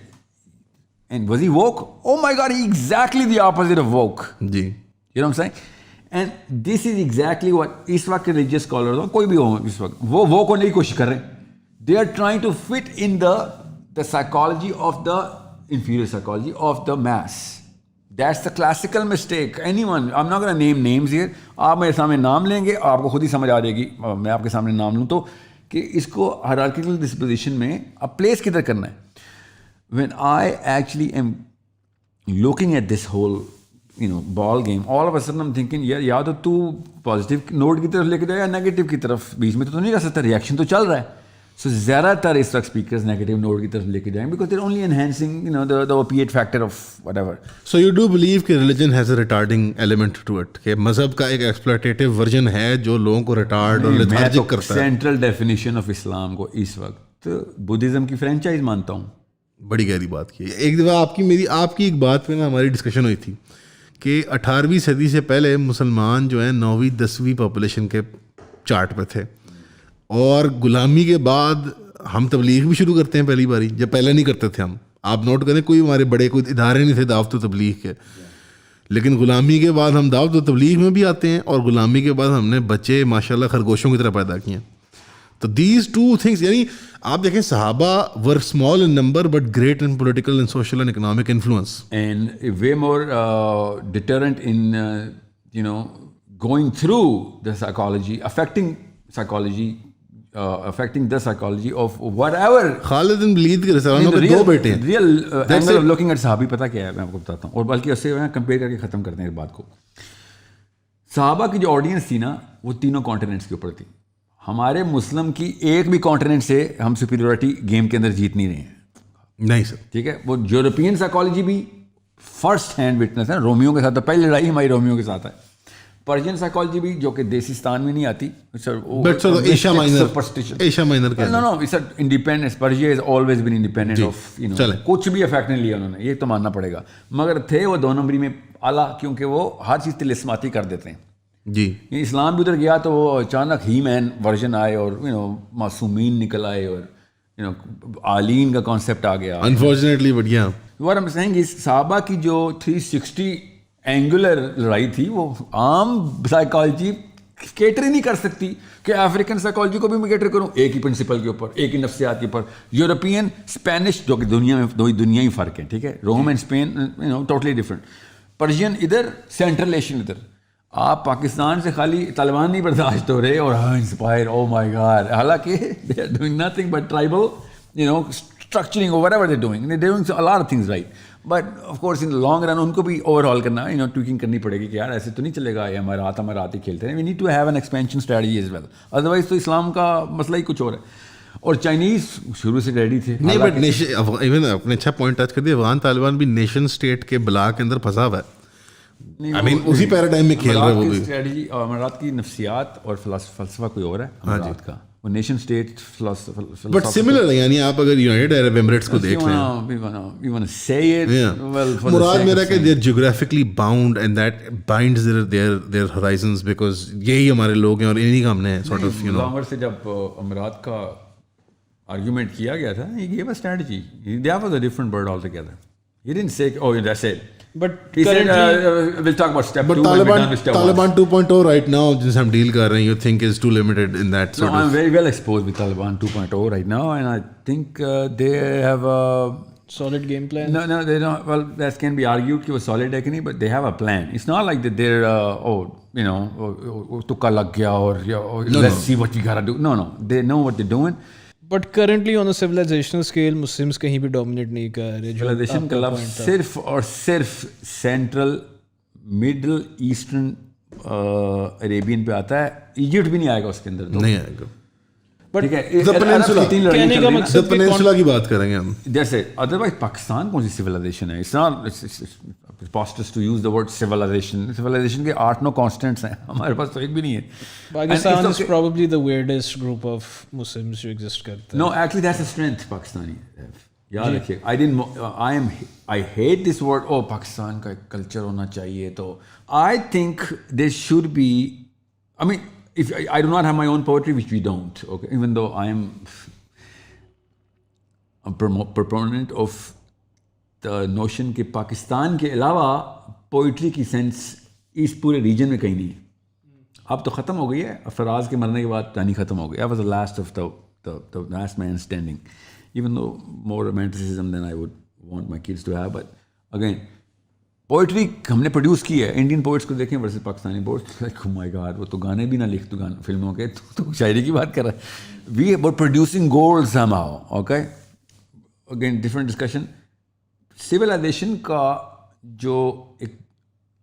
And was he woke? Oh my God, he exactly the opposite of woke. G You know what I'm saying? And this is exactly what اس وقت کے religious scholars ہو کوئی بھی ہو اس وقت وہ woke ہونے کی کوشش کر رہے ہیں. They are trying to fit in the psychology of the inferior psychology of the mass. That's the classical mistake. Anyone, I'm not going to name names here. آپ میرے سامنے نام لیں گے آپ کو خود ہی سمجھ آ جائے گی. میں آپ کے سامنے نام لوں تو کہ اس کو hierarchical disposition میں اب place کدھر کرنا ہے. When I actually am looking at this whole, you know, ball game, all of a sudden I'm thinking, yaar یا تو تو positive note کی طرف لے کے جائے یا negative کی طرف, بیچ میں تو نہیں رہ سکتا, reaction تو چل رہا ہے. So زیادہ تر اس وقت speakers negative note کی طرف لے کے جائیں because they're only enhancing, you know, the opiate factor of whatever. So you do believe کہ religion has a retarding element to it, کہ مذہب کا ایک exploitative version ہے جو لوگوں کو retard اور lethargic کرتا ہے. Central definition of Islam کو اس وقت بدھزم کی فرینچائز مانتا ہوں. بڑی گہری بات کی. ایک دفعہ آپ کی ایک بات پہ نا ہماری ڈسکشن ہوئی تھی کہ 18ویں صدی سے پہلے مسلمان جو ہیں 9ویں 10ویں پاپولیشن کے چارٹ پہ تھے, اور غلامی کے بعد ہم تبلیغ بھی شروع کرتے ہیں پہلی باری, جب پہلے نہیں کرتے تھے ہم. آپ نوٹ کریں کوئی ہمارے بڑے کوئی ادارے نہیں تھے دعوت و تبلیغ کے, لیکن غلامی کے بعد ہم دعوت و تبلیغ میں بھی آتے ہیں, اور غلامی کے بعد ہم نے بچے ماشاء اللہ خرگوشوں کی طرح پیدا کیے ہیں. تو دیز ٹو تھنگس, یعنی آپ دیکھیں صحابہ were small in number but great in political and social and economic influence and way more deterrent in you know going through the psychology affecting the psychology of whatever. خالد بن ولید کے رسالوں کے دو بیٹے ہیں. Real angle of looking at صحابی پتہ کیا ہے میں آپ کو بتاتا ہوں, اور بلکہ اس سے کمپیئر کر کے ختم کرتے ہیں اس بات کو. صحابہ کی جو آڈینس تھی نا وہ تینوں کانٹیننٹس کے اوپر تھی. ہمارے مسلم کی ایک بھی کانٹیننٹ سے ہم سپیریورٹی گیم کے اندر جیت نہیں رہے ہیں. نہیں سر, ٹھیک ہے. وہ یورپین سائیکالوجی بھی فرسٹ ہینڈ وٹنس ہے. رومیو کے ساتھ تو پہلی لڑائی ہماری رومیو کے ساتھ ہے. پرشین سائیکالوجی بھی جو کہ دیسستان میں نہیں آتی, ایشیا مائنر کا no it's independence. Persia is always been independent of you know, کچھ بھی افیکٹ نہیں لیا انہوں نے, یہ تو ماننا پڑے گا. مگر تھے وہ دو نمبری میں اعلیٰ, کیونکہ وہ ہر چیز تلسماتی کر دیتے ہیں. جی اسلام بھی ادھر گیا تو وہ اچانک ہی مین ورژن آئے اور یو نو معصومین نکل آئے اور یو نو عالین کا کانسیپٹ آ گیا. انفارچونیٹلی بڑھیا what I'm saying is صحابہ کی جو 360 اینگولر لڑائی تھی وہ عام سائیکالوجی کیٹر ہی نہیں کر سکتی کہ افریقن سائیکالوجی کو بھی میں کیٹر کروں ایک ہی پرنسپل کے اوپر, ایک ہی نفسیات کے اوپر. یورپین اسپینش جو کہ دنیا میں دو دنیا ہی فرق ہے, ٹھیک ہے. Rome and Spain you know totally different. Persian ادھر, سینٹرل ایشین ادھر. آپ پاکستان سے خالی طالبان نہیں برداشت ہو رہے اور انسپائر او مائی گاڈ, حالانکہ they are doing nothing but tribal you know structuring اور whatever they're doing, they're doing a lot of things right. But of course in the long run ان کو بھی اوور آل کرنا you know tweaking کرنی پڑے گی کہ یار ایسے تو نہیں چلے گا, یہ ہمارے ہاتھ ہی کھیلتے ہیں. We need to have an expansion strategy as well, otherwise تو اسلام کا مسئلہ ہی کچھ اور ہے. اور چائنیز شروع سے ریڈی تھے. نہیں بٹ ایون اپنے اچھا پوائنٹ ٹچ کر دیا, افغان طالبان بھی نیشن اسٹیٹ کے بلا کے اندر پھنسا ہوا ہے. اسی پیراڈائم میں کھیل رہے وہ اسٹریٹجی. امارات کی نفسیات اور فلسفہ کوئی اور ہے امارات کا, وہ نیشن اسٹیٹ بٹ سملر ہے. یعنی آپ اگر یونائٹڈ عرب ایمریٹس کو دیکھ لیں, مراد میرا کہ they are geographically bound and that binds their horizons, because یہی ہمارے لوگ ہیں اور انہی کا ہم نے سارٹ آف یو نو. سے جب امارات کا آرگیومنٹ کیا گیا تھا, he gave a strategy. That was a different bird altogether. He didn't say, oh that's it. But he said, currently we'll talk about step But 2 when we're done with step 1. Taliban 2.0 right now جس ہم deal کر رہے ہیں, you think is too limited in that sort No, I'm very well exposed with Taliban 2.0 right now, and I think they have a solid game plan. No, they don't. Well, that can be argued کہ وہ solid ہے کہ نہیں, but they have a plan. It's not like that they're تکا لگ گیا اور let's see what you gotta do. No, they know what they're doing. But currently on a civilizational scale, Muslims کہیں بھی dominate نہیں کر رہے. Civilization کا لفظ صرف اور صرف سینٹرل مڈل ایسٹرن عربین پہ آتا ہے. ایجپٹ بھی نہیں آئے گا اس کے اندر, نہیں آئے گا. ٹھیک ہے, پینسولا کی بات کریں گے ہم. جیسے ادروائز پاکستان کون سی سویلائزیشن ہے؟ It's not preposterous to use the word civilization. Civilization کے 8-9 constants ہیں, ہمارے پاس تو ایک بھی نہیں ہے. Pakistan is probably the weirdest group of Muslims who exist کرتا ہے. No, actually that's a strength Pakistani. یاد رکھیے, I hate this word, Pakistan کا ایک کلچر ہونا چاہیے. تو I think there should be, I mean, if I do not have my own poetry, which we don't, okay, even though I am a proponent of the notion کہ پاکستان کے علاوہ poetry کی sense اس پورے region میں کہیں نہیں ہے. اب تو ختم ہو گئی ہے, فراز کے مرنے کے بعد کہانی ختم ہو گئی. I was the last of the last man standing, even though more romanticism than I would want my kids to have. But again, poetry ہم نے پروڈیوس کی ہے. انڈین پوئٹس کو دیکھیں versus Pakistani poets, like oh my god, وہ تو گانے بھی نہ لکھ, تو فلموں کے تو شاعری کی بات کر رہا ہے. We were producing gold somehow, okay? Again, different discussion. Civilization کا جو ایک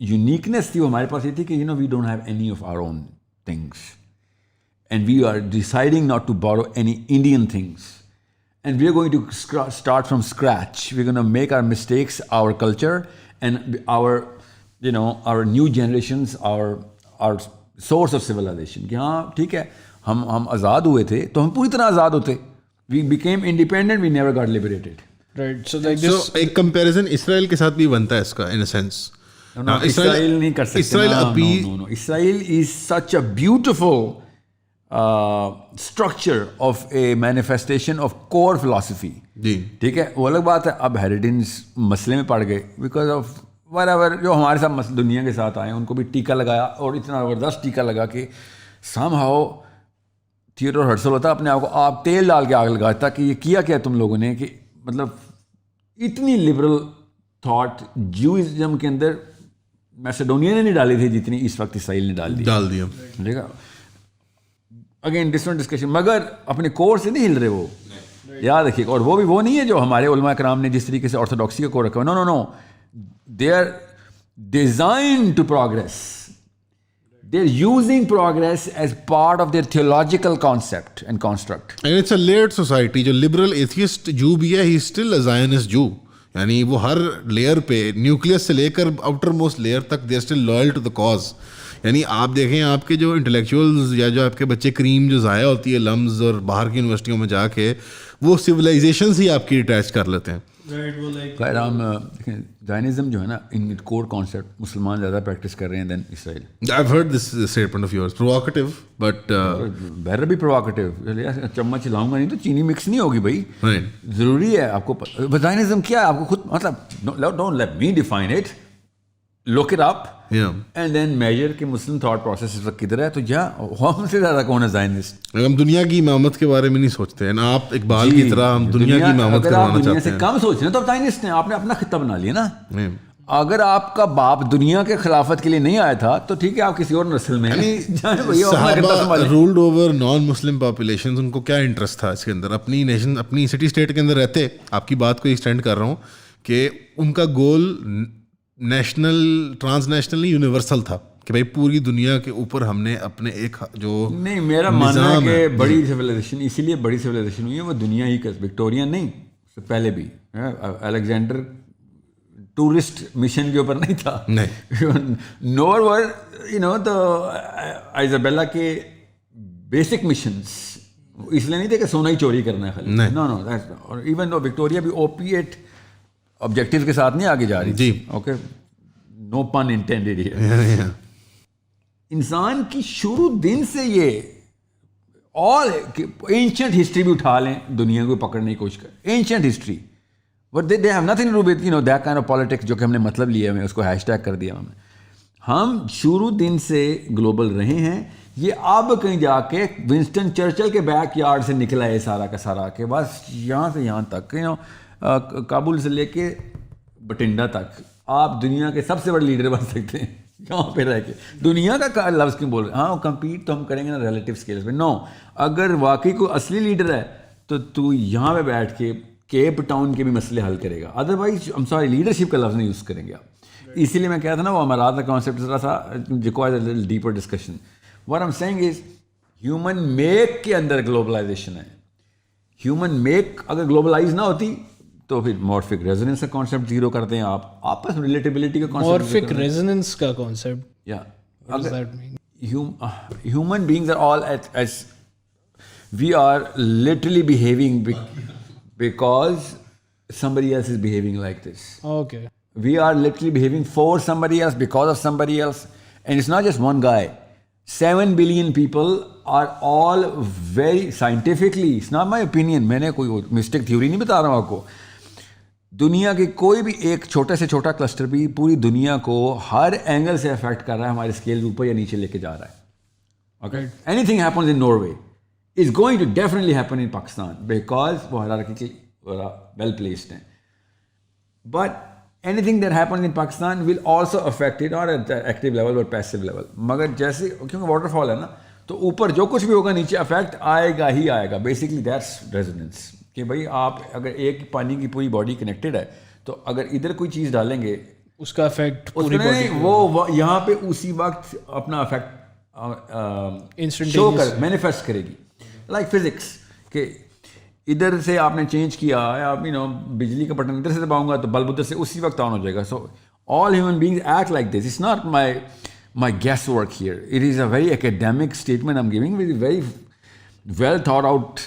یونیکنیس تھی وہ ہمارے پاس یہ تھی کہ we don't have any of our own things, and we are deciding not to borrow any Indian things, and we are going to start from scratch. We are going to make our mistakes our culture and our new generations our source of civilization. کہ ہاں ٹھیک ہے, ہم آزاد ہوئے تھے تو ہم پوری طرح آزاد ہوتے. We became independent, we never got liberated. Right, so like this, ایک کمپیریزن اسرائیل کے ساتھ بھی بنتا ہے اس کا ان اے سینس. اسرائیل نہیں کر سکتے. Israel is such a beautiful structure of a manifestation of core philosophy. جی ٹھیک ہے, وہ الگ بات ہے. اب ہیریڈینس مسئلے میں پڑ گئے بیکاز آف وٹ ایور جو ہمارے ساتھ دنیا کے ساتھ آئے, ان کو بھی ٹیکہ لگایا, اور اتنا زبردست ٹیکہ لگا کہ سم ہاؤ تھیوڈور ہرٹزل ہوتا اپنے آپ کو آپ تیل ڈال کے آگ لگاتا کہ یہ کیا کیا تم لوگوں نے, کہ مطلب اتنی لبرل تھاٹ جوئزم کے اندر میسیڈونیا نے نہیں ڈالی تھی جتنی اس وقت اسرائیل نے ڈال دیا. ٹھیک ہے, اگین ڈفرنٹ ڈسکشن, مگر اپنے کور سے نہیں ہل رہے وہ, یاد رکھیے. اور وہ بھی وہ نہیں ہے جو ہمارے علماء کرام نے جس طریقے سے آرتھوڈاکسی کا کور رکھا. No, they are designed to progress. They're using progress as part of their theological concept and construct. And it's a layered society. جو liberal atheist Jew بھی ہے, he's still a Zionist Jew. یعنی وہ ہر layer پہ, nucleus سے لے کر outer most layer تک they're still loyal to the cause. یعنی آپ دیکھیں آپ کے جو انٹلیکچوئلز یا جو آپ کے بچے کریم جو ضائع ہوتی ہے لمز اور باہر کی یونیورسٹیوں میں جا کے, وہ سویلائزیشن سے ہی آپ کی اٹیچ کر لیتے ہیں. زائنزم جو ہے نا, ان کور کانسیپٹ مسلمان زیادہ پریکٹس کر رہے ہیں دین اسرائیل. I've heard this statement of yours, provocative but better be provocative. چمچ لاؤں گا نہیں تو چینی مکس نہیں ہوگی بھائی, ضروری ہے آپ کو. زائنزم کیا ہے آپ کو خود, مطلب don't let me define it, look it up and then measure کہ مسلم تھاٹ پروسیس اس وقت کدھر ہے. تو یا ہم سے زیادہ کون ہے زائنسٹ؟ ہم دنیا کی امامت کے بارے میں نہیں سوچتے ہیں نا. آپ اقبال کی طرح ہم دنیا کی امامت کروانا چاہتے ہیں. دنیا سے کم سوچ رہے ہیں تو زائنسٹ ہیں. آپ نے اپنا خطہ بنا لیا نا. اگر آپ کا باپ دنیا کے خلافت کے لیے نہیں آیا تھا تو ٹھیک ہے, آپ کسی اور نسل میں صحابہ رولڈ اوور نان مسلم پاپولیشن, ان کو کیا انٹرسٹ تھا اس کے اندر؟ اپنی نیشن اپنی سٹی اسٹیٹ کے اندر رہتے. آپ کی بات کو ایکسٹینڈ کر رہا ہوں کہ ان کا گول نیشنل ٹرانس نیشنل یونیورسل تھا کہ بھائی پوری دنیا کے اوپر ہم نے اپنے ایک جو نہیں, میرا ماننا ہے کہ بڑی سویلائزیشن اسی لیے بڑی سویلائزیشن ہوئی ہے وہ دنیا ہی کا, وکٹورین نہیں, اس سے پہلے بھی الیگزینڈر ٹورسٹ مشن کے اوپر نہیں تھا, نور ور آئزابیلا کے بیسک مشنس اس لیے نہیں تھے کہ سونا ہی چوری کرنا ہے خالی. نو, اور ایون دو وکٹوریا بھی اوپیٹ آبجیکٹیو کے ساتھ نہیں آگے جا رہی. جی اوکے, نو پن انٹینڈیڈ ہیئر. انسان کی شروع دن سے یہ آل اینشنٹ ہسٹری بھی اٹھا لیں, دنیا کو پکڑنے کی کوشش کریں. Ancient history But they have nothing to do with that kind of politics جو کہ ہم نے مطلب لیا ہے اس کو ہیش ٹیگ کر دیا ہم نے. ہم شروع دن سے گلوبل رہے ہیں. یہ اب کہیں جا کے ونسٹن چرچل کے بیک یارڈ سے نکلا ہے سارا کا سارا کہ بس یہاں سے یہاں تک کابل سے لے کے بٹنڈا تک آپ دنیا کے سب سے بڑے لیڈر بن سکتے ہیں یہاں پہ رہ کے. دنیا کا لفظ کیوں بول رہے ہیں؟ ہاں کمپیٹ تو ہم کریں گے نا ریلیٹیو اسکیل پہ. نو، اگر واقعی کوئی اصلی لیڈر ہے تو یہاں پہ بیٹھ کے کیپ ٹاؤن کے بھی مسئلے حل کرے گا. ادروائز ہم سوری لیڈرشپ کا لفظ نہیں یوز کریں گے آپ. اسی لیے میں کہا تھا نا وہ امارات کا کانسیپٹ ذرا سا requires a little deeper discussion. What I am seeing is human make کے اندر گلوبلائزیشن ہے. ہیومن میک اگر گلوبلائز نہ ہوتی تو پھر مورفک ریزوننس کا کانسیپٹ زیرو کرتے ہیں آپ. آپس میں ریلیٹیبلٹی کا کانسیپٹ مورفک ریزوننس کا کانسیپٹ یا human beings are all as we are literally behaving because somebody else is behaving like this. Okay. We are literally behaving for somebody else because of somebody else. And it's not just one guy. 7 billion people are all very scientifically, it's not my opinion, میں نے کوئی mistake theory نہیں بتا رہا ہوں آپ کو. دنیا کے کوئی بھی ایک چھوٹے سے چھوٹا کلسٹر بھی پوری دنیا کو ہر اینگل سے افیکٹ کر رہا ہے, ہمارے اسکیل اوپر یا نیچے لے کے جا رہا ہے. Okay? Anything happens in Norway is going to definitely happen in Pakistan because وہ hierarchically well placed ہیں. But anything that happens in Pakistan will also affect it, not at the active level but passive level. مگر جیسے کیونکہ water fall ہے نا تو اوپر جو کچھ بھی ہوگا نیچے افیکٹ آئے گا ہی آئے گا. بیسکلی دیٹس ریزوننس کہ بھائی آپ اگر ایک پانی کی پوری باڈی کنیکٹڈ ہے تو اگر ادھر کوئی چیز ڈالیں گے اس کا افیکٹ پوری باڈی وہ یہاں پہ اسی وقت اپنا افیکٹ شو کر مینیفیسٹ کرے گی. لائک فزکس کہ ادھر سے آپ نے چینج کیا آپ بجلی کا بٹن ادھر سے دباؤں گا تو بلب ادھر سے اسی وقت آن ہو جائے گا. So all human beings act like this. It's not my guess work here. It is a very academic statement I am giving with very well thought out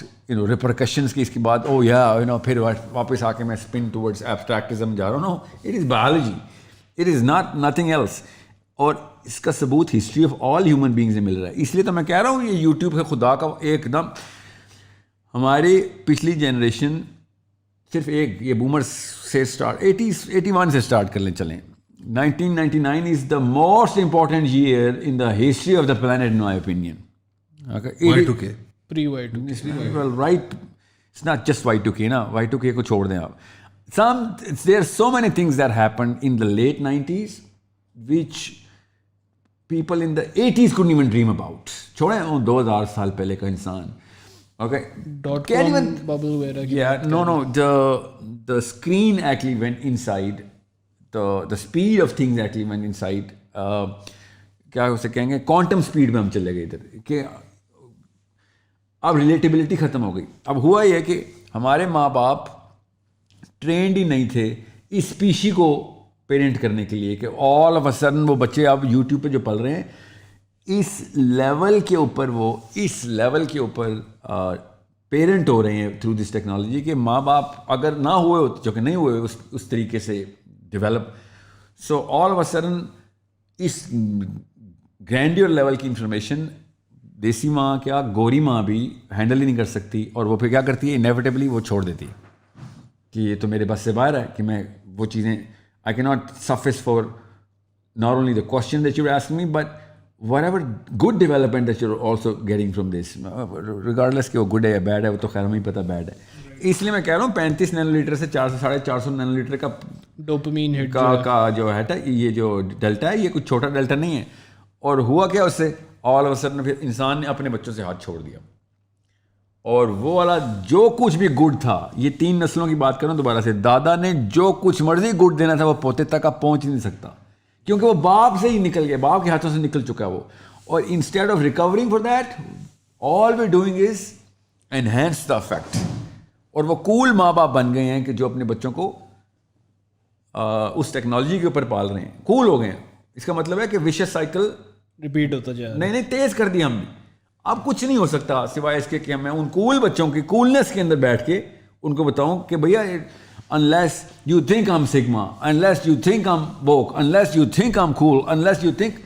repercussions کی. اس کے بعد پھر واپس آ کے میں اسپن ٹورڈس ایبسٹریکٹزم جا رہا ہوں. No, it is biology, it is not nothing else. اور اس کا ثبوت history of all human beings میں مل رہا ہے. اس لیے تو میں کہہ رہا ہوں یہ یوٹیوب ہے خدا کا ایک دم. ہماری پچھلی جنریشن صرف ایک یہ بومر سے اسٹارٹ 81 سے اسٹارٹ کر لیں چلیں. 1999 is the most important year in the history of the planet in my opinion. Y2K pre Y2K. Right, it's not just Y2K نا, Y2K کو چھوڑ دیں آپ. there are so many things that happened in the late 90s which people in the 80s couldn't even dream about. چھوڑیں 2000 سال پہلے کا انسان. Okay, .com bubble وغیرہ کی. Yeah, no, the screen actually went inside, the speed of things actually went inside. کیا اسے کہیں گے, کوانٹم اسپیڈ میں ہم چلے گئے ادھر کہ اب ریلیٹیبلٹی ختم ہو گئی. اب ہوا یہ کہ ہمارے ماں باپ ٹرینڈ ہی نہیں تھے اس اسپیشی کو پیرنٹ کرنے کے لیے کہ آل آف اے سڈن وہ بچے اب یوٹیوب پہ جو پل رہے ہیں اس لیول کے اوپر پیرنٹ ہو رہے ہیں تھرو دس ٹیکنالوجی کہ ماں باپ اگر نہ ہوئے ہوتے, جو کہ نہیں ہوئے اس طریقے سے develop. So all of a sudden اس گرینڈیور لیول کی انفارمیشن دیسی ماں کیا گوری ماں بھی ہینڈل ہی نہیں کر سکتی, اور وہ پھر کیا کرتی ہے انیویٹیبلی وہ چھوڑ دیتی ہے کہ یہ تو میرے بس سے باہر ہے کہ میں وہ چیزیں I cannot suffice for not only the question that you're asking me, but whatever good development that you're also getting from this, regardless کہ وہ good ہے یا bad ہے, وہ تو خیر ہمیں پتہ bad ہے. اس لیے میں کہہ رہا ہوں 35 نینو لیٹر سے 400-450 نینو لیٹر کا ڈوپامین ہٹ کا جو ہے یہ جو ڈیلٹا ہے یہ کچھ چھوٹا ڈیلٹا نہیں ہے. اور ہوا کیا اس سے آل آف اے سڈن پھر انسان نے اپنے بچوں سے ہاتھ چھوڑ دیا, اور وہ والا جو کچھ بھی گڈ تھا, یہ 3 نسلوں کی بات کروں دوبارہ سے, دادا نے جو کچھ مرضی گڈ دینا تھا وہ پوتے تک آپ پہنچ نہیں سکتا کیونکہ وہ باپ سے ہی نکل گیا, باپ کے ہاتھوں سے نکل چکا وہ. اور instead of recurring for that all we doing is enhance the effect. اور وہ کول ماں باپ بن گئے ہیں کہ جو اپنے بچوں کو اس ٹیکنالوجی کے اوپر پال رہے ہیں, کول ہو گئے ہیں. اس کا مطلب ہے کہ وشیس سائیکل ریپیٹ ہوتا جائے. نہیں تیز کر دیا ہم نے. اب کچھ نہیں ہو سکتا سوائے اس کے کہ میں ان کول بچوں کی کولنس کے اندر بیٹھ کے ان کو بتاؤں کہ بھیا unless you think I'm Sigma, unless you think I'm woke, unless you think I'm cool, unless you think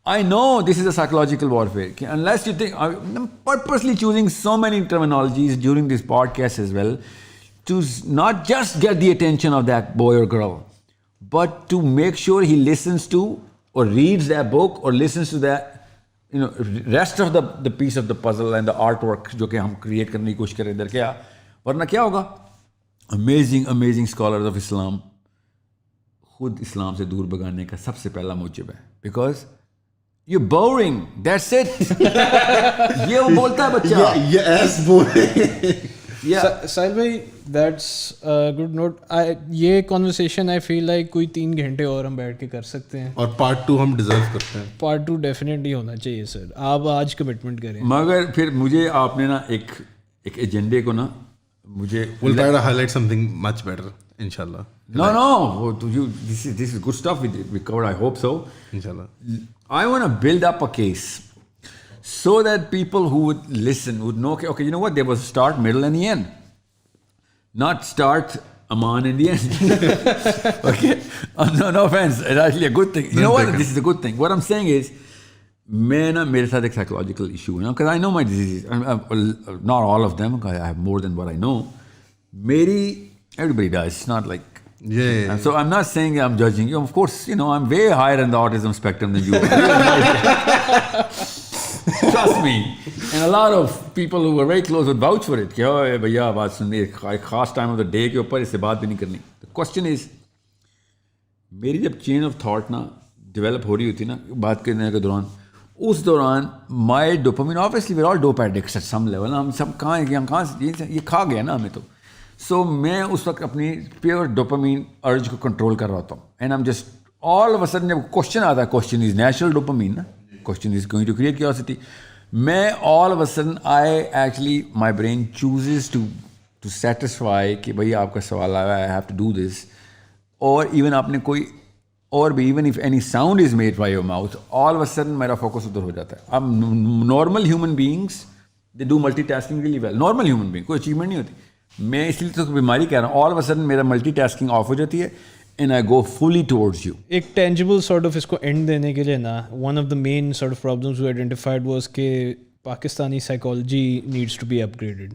I know this is a psychological warfare, unless you think I'm purposely choosing so many terminologies during this podcast as well to not just get the attention of that boy or girl, but to make sure he listens to or reads that book or listens to that, you know, rest of the piece of the puzzle and the artwork جو کہ ہم create کرنے کی کوشش کریں ادھر. کیا ورنہ کیا ہوگا؟ amazing scholars of Islam خود اسلام سے دور بگانے کا سب سے پہلا موجب ہے, because you're boring, that's it. یہ وہ بولتا ہے بچہ, yes boring. ساحل بھائی دیٹس گڈ نوٹ. یہ کانورسیشن آئی فیل لائک کوئی 3 گھنٹے اور ہم بیٹھ کے کر سکتے ہیں, اور پارٹ 2 ہم ڈیزرو کرتے ہیں. پارٹ 2 ڈیفینیٹلی ہونا چاہیے سر. آپ آج کمٹمنٹ کریں. مگر پھر مجھے آپ نے نا ایک ایجنڈے کو نا مجھے we'll try to highlight something much better inshallah. No, this is good stuff we covered. I hope so. Inshallah. I want to build up a case so that people who would listen would know, okay, you know what, there was a start, middle and the end. Not start, Aman in the end. Okay? No offense. It's actually a good thing. You know what? This is a good thing. What I'm saying is, میرے ساتھ ایک psychological issue ہے نا, because I know my diseases, not all of them, I have more than what I know. Everybody does. It's not like, yeah. So I'm not saying I'm judging you. Of course, you know, I'm way higher in the autism spectrum than you are. Trust me. And a lot of people who are very close would vouch for it. کہ بھیا بات سننی, ایک خاص time of the day کے اوپر اس سے بات بھی نہیں کرنی. The question is, میری جب چین آف تھاٹ نا ڈیولپ ہو رہی ہوتی نا بات کرنے کے دوران, اس دوران مائی dopamine, obviously we're all dope addicts at some level. ہم سب کہاں ہیں کہ ہم کہاں سے یہ کھا گیا نا ہمیں تو. سو میں اس وقت اپنی پیور ڈوپامین ارج کو کنٹرول کر رہا ہوتا ہوں. And I'm just all of a sudden جب کوشچن آتا ہے, کوشچن از نیچرل ڈوپامین نا, question is going to create curiosity. میں all of a sudden actually my brain chooses to satisfy کہ بھائی آپ کا سوال آیا, I have to do this. اور ایون آپ نے کوئی اور بھی, even if any sound is made by your mouth, all of a sudden میرا فوکس ادھر ہو جاتا ہے. اب normal human beings they do multitasking really well. Normal human being کوئی اچیومنٹ نہیں ہوتی. میں اس لیے تو بیماری کہہ رہا ہوں. آل آف اے سڈن میرا ملٹی ٹاسکنگ آف ہو جاتی ہے and I go fully towards you. ایک ٹینجیبل سارٹ آف اس کو اینڈ دینے کے لیے نا, one of the main sort of problems we identified was کہ Pakistani psychology needs to be upgraded.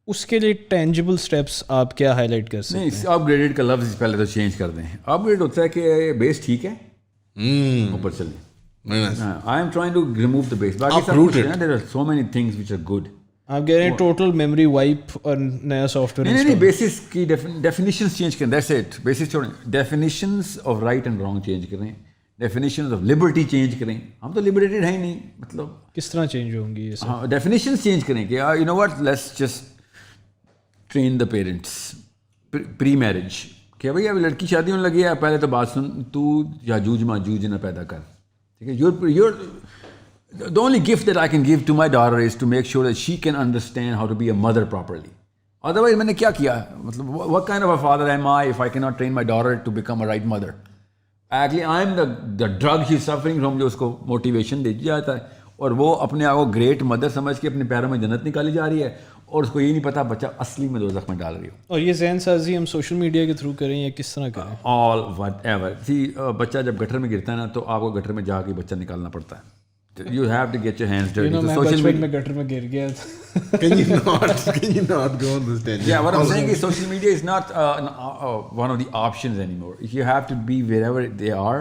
اس کے لیے ٹینجیبل اسٹیپس آپ کیا ہائی لائٹ کر سکتے ہیں؟ نہیں, اپ گریڈیڈ کا لفظ پہلے تو چینج کر دیں. اپ گریڈ ہوتا ہے کہ بیس ٹھیک ہے, اوپر چلیں. I am trying to remove the base. باقی سب there are so many things which are good. آپ کہہ رہے ہیں ٹوٹل میموری وائپ اور نیا سافٹ ویئر. نہیں, بیسس کی ڈیفینیشنس چینج کریں. That's it. بیسس چھوڑیں. Definitions of right and wrong change کریں. ڈیفینیشنز آف لبرٹی چینج کریں. ہم تو لبریٹیڈ ہیں ہی نہیں. مطلب کس طرح چینج ہوں گی یہ سب؟ ہاں, ڈیفینیشنز چینج کریں کہ you know what, let's just train the parents pre marriage کہ بھائی اب لڑکی شادی ہونے لگی ہے, پہلے تو بات سن, تو یاجوج ماجوج نہ پیدا کر. ٹھیک ہے, your the only gift that I can give to my daughter is to make sure that she can understand how to be a mother properly. Otherwise میں نے کیا کیا, مطلب what kind of a father am I if I cannot train my daughter to become a right mother? Actually I am the drug she's suffering from, جو اس کو motivation دے جاتا ہے, اور وہ اپنے آپ کو گریٹ مدر سمجھ کے اپنے پیروں میں جنت نکالی جا رہی ہے, اور اس کو یہ نہیں پتا بچہ اصلی میں دوزخ میں ڈال رہی ہو. اور یہ ذہن سازی ہم سوشل میڈیا کے تھرو کریں یا کس طرح کریں؟ all whatever. See, بچہ جب گٹر میں گرتا ہے نا تو آپ کو گٹر میں جا کے بچہ نکالنا پڑتا ہے. You have to get your hands dirty. میں بچپن میں گٹر میں گر گیا تھا. Can you not go on this tangent? Yeah, what I'm saying is social media is not one of the options anymore. You have to be wherever they are,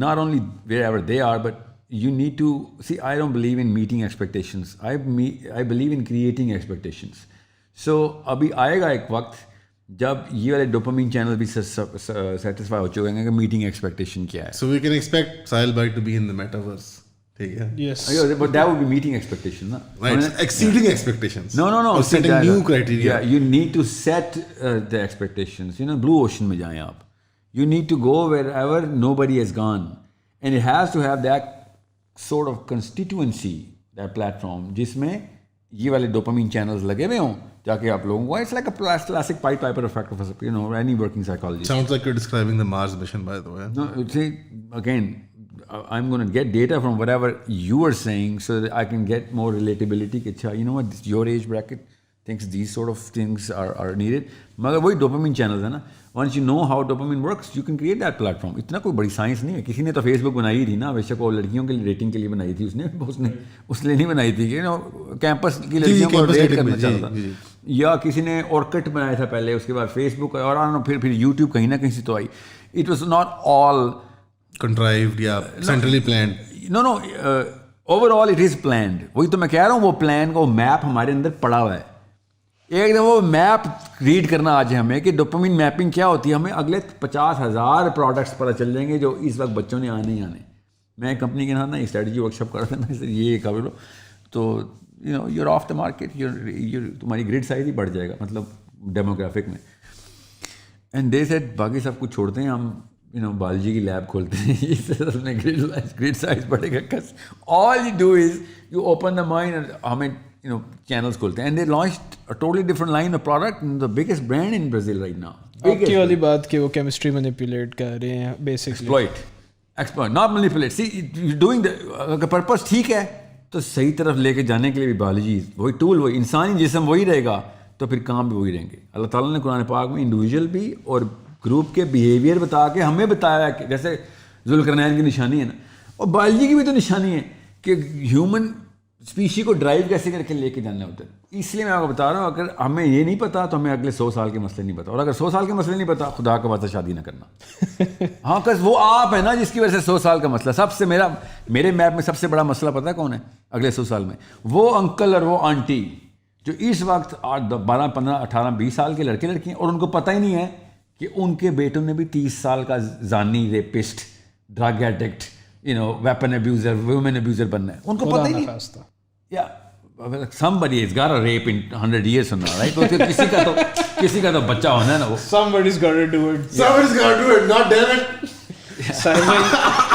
not only wherever they are, but you need to see. I don't believe in meeting expectations. I believe in creating expectations. So abhi aayega ek waqt jab ye wale dopamine channel bhi satisfy ho chukenge کہ meeting expectation kya hai. So we can expect Sahil bhai to be in the metaverse. ٹھیک ہے. Yes. But that would be meeting expectation, na? Right. Exceeding expectations. No. Or setting new criteria. Yeah, you need to set the expectations. You know, blue ocean mein jaayein aap. You need to go wherever nobody has gone. And it has to have that sort of constituency, that platform, جس میں یہ والے dopamine channels لگے ہوئے ہوں تاکہ آپ لوگوں کو, it's like a classic Pied Piper effect of, you know, any working psychologist. Sounds like you're describing the Mars mission, by the way. No, see, again, I'm going to get data from whatever you are saying so that I can get more relatability. You know what, your age bracket thinks these sort of things are needed. مگر وہی dopamine channels ہے نا. once you know how dopamine works, you can create that platform. اتنا کوئی بڑی science نہیں ہے. کسی نے تو فیس بک بنائی تھی نا, بے شک وہ لڑکیوں کے لیے ریٹنگ کے لیے بنائی تھی, اس نے اس لیے نہیں بنائی تھی کہ کیمپس کی لڑکیوں کو ریٹ کرنا چاہتا تھا. یا کسی نے اورکٹ بنایا تھا پہلے, اس کے بعد فیس بک, اور پھر یوٹیوب کہیں نہ کہیں سے تو آئی. It was not all contrived یا centrally planned. No over all it is planned. وہی تو میں کہہ رہا ہوں, وہ پلان کا وہ میپ ہمارے اندر پڑا ہوا ہے. ایک دفعہ وہ میپ ریڈ کرنا آ جائے ہمیں کہ ڈوپامین میپنگ کیا ہوتی ہے, ہمیں اگلے 50,000 پروڈکٹس پتہ چل جائیں گے جو اس وقت بچوں نے آنے ہی آنے. میں کمپنی کے نام نا اسٹریٹجی ورک شاپ کر رہا تھا, میں یہ کر لو تو یو آف دا مارکیٹ, تمہاری گریڈ سائز ہی بڑھ جائے گا, مطلب ڈیموگرافک میں. اینڈ دے سیٹ باقی سب کچھ چھوڑتے ہیں, ہم بایولوجی کی لیب کھولتے ہیں, اپنے گریڈ سائز بڑھے گا. کس all you do is you open the mind. ہمیں چینلس کھولتے ہیں, and they launched a totally different line of product, the biggest brand in Brazil right now. آپ کی والی بات کہ وہ کیمسٹری مینیپولیٹ کر رہے ہیں basically. Exploit not manipulate. See doing اگر پرپز ٹھیک ہے تو صحیح طرف لے کے جانے کے لیے بھی بایولوجی وہی ٹول, وہی انسانی جسم وہی رہے گا, تو پھر کام بھی وہی رہیں گے. اللہ تعالیٰ نے قرآن پاک میں انڈیویجول بھی اور گروپ کے بیہیویئر بتا کے ہمیں بتایا کہ جیسے ذوالقرنین کی نشانی ہے نا, اور بایولوجی کی بھی تو نشانی ہے کہ ہیومن اسپیشی کو ڈرائیو کیسے کر کے لے کے جانا ہوتا ہے. اس لیے میں آپ کو بتا رہا ہوں, اگر ہمیں یہ نہیں پتا تو ہمیں اگلے 100 سال کے مسئلے نہیں پتا, اور اگر 100 سال کے مسئلے نہیں پتا, خدا کا واسطہ شادی نہ کرنا. ہاں کس وہ آپ ہے نا جس کی وجہ سے 100 سال کا مسئلہ. سب سے میرے میپ میں سب سے بڑا مسئلہ پتا ہے کون ہے اگلے 100 سال میں؟ وہ انکل اور وہ آنٹی جو اس وقت 12, 15, 18, 20 سال کے لڑکے لڑکی ہیں, اور ان کو پتہ ہی نہیں ہے کہ ان کے بیٹوں نے بھی 30 سال کا زانی, rapist, drug addict, weapon abuser, women abuser بننا ہے. ان کو پتہ ہی نہیں. یا somebody has got a rape in 100 years from now, right? تو کسی کا تو بچہ ہونا ہے نا. وہ somebody's got to do it. Somebody's got to do it. God damn it.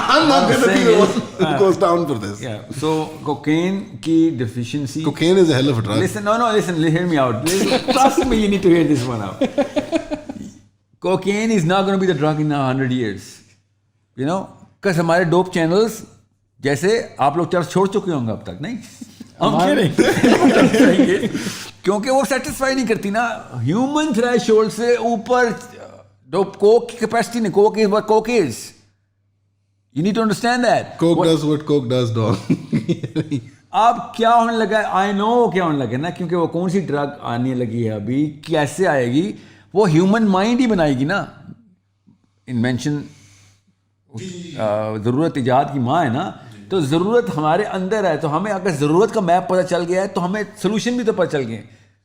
I'm not going to be the one who goes down for this. Yeah. So cocaine کی deficiency. Cocaine is a hell of a drug. Listen, hear me out. Trust me, you need to hear this one out. Cocaine is not going to be the drug in 100 years. Because ہمارے dope channels جیسے آپ لوگ church چھوڑ چکے ہوں گے اب تک, نہیں کیونکہ وہ سیٹسفائی نہیں کرتی نا ہیومن تھریش ہولڈ سے اوپر. کوک کی کیپیسٹی نہیں, cook is what cook is. You need to understand that. Cook does what cook does dog. اب کیا ہونے لگا ہے, آئی نو کیا ہونے لگا نا, کیونکہ وہ کون سی ڈرگ آنے لگی ہے ابھی, کیسے آئے گی, وہ ہیومن مائنڈ ہی بنائے گی نا. انوینشن ضرورت ایجاد کی ماں ہے نا, تو ضرورت ہمارے اندر ہے. تو ہمیں اگر ضرورت کا میپ پتہ چل گیا ہے تو ہمیں سلوشن بھی تو پتہ چل گئے.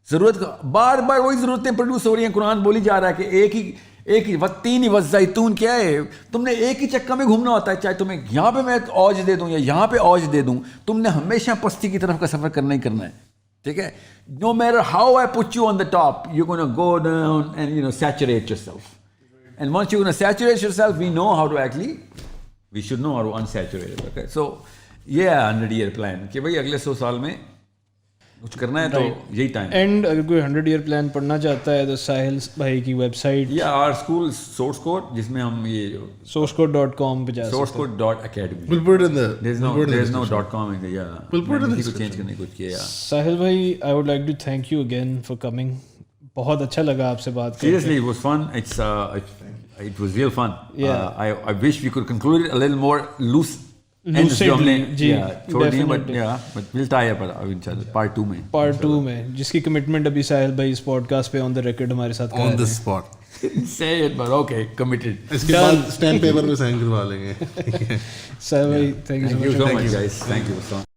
ضرورت کا بار بار وہی ضرورتیں پروڈیوس ہو رہی ہیں. قرآن بولی جا رہا ہے کہ ایک ہی وَالتِّينِ وَالزَّيْتُونِ کیا ہے, تم نے ایک ہی چکا میں گھومنا ہوتا ہے, چاہے تمہیں یہاں پہ میں اوج دے دوں یا یہاں پہ اوج دے دوں, تم نے ہمیشہ پستی کی طرف کا سفر کرنا ہی کرنا ہے. ٹھیک ہے, no matter how I put you on the top, you gonna go down and saturate yourself. And once you gonna saturate yourself, we know how to actually we should know how to unsaturate. Okay, so یہ ہے 100 year plan کہ بھائی اگلے 100 سال میں کچھ کرنا ہے تو یہی ٹائم. اینڈ اگر کوئی 100 ایئر پلان پڑھنا چاہتا ہے تو ساحل بھائی کی ویب سائٹ یا آر اسکول سورس کوڈ, جس میں ہم یہ sourcecode.com پہ جا سکتے ہیں. sourcecode.academy. We'll put it in the. There's no .com in there. Yeah. We'll put it in the change کرنے کچھ کیا. ساحل بھائی, I would like to thank you again for coming. بہت اچھا لگا آپ سے بات کرکے. Seriously, it was fun. It was real fun. Yeah. I wish we could conclude it a little more loose. Part 2 میں جس کی کمٹمنٹ ابھی ساحل بھائی اس پوڈ کاسٹ پہ آن دا ریکارڈ ہمارے ساتھ on the spot say it but okay committed. اس کے بعد اسٹیمپ پیپر میں سائن کروا لیں گے. ساحل بھائی, thank you so much. Thank you so much guys. Thank you so much.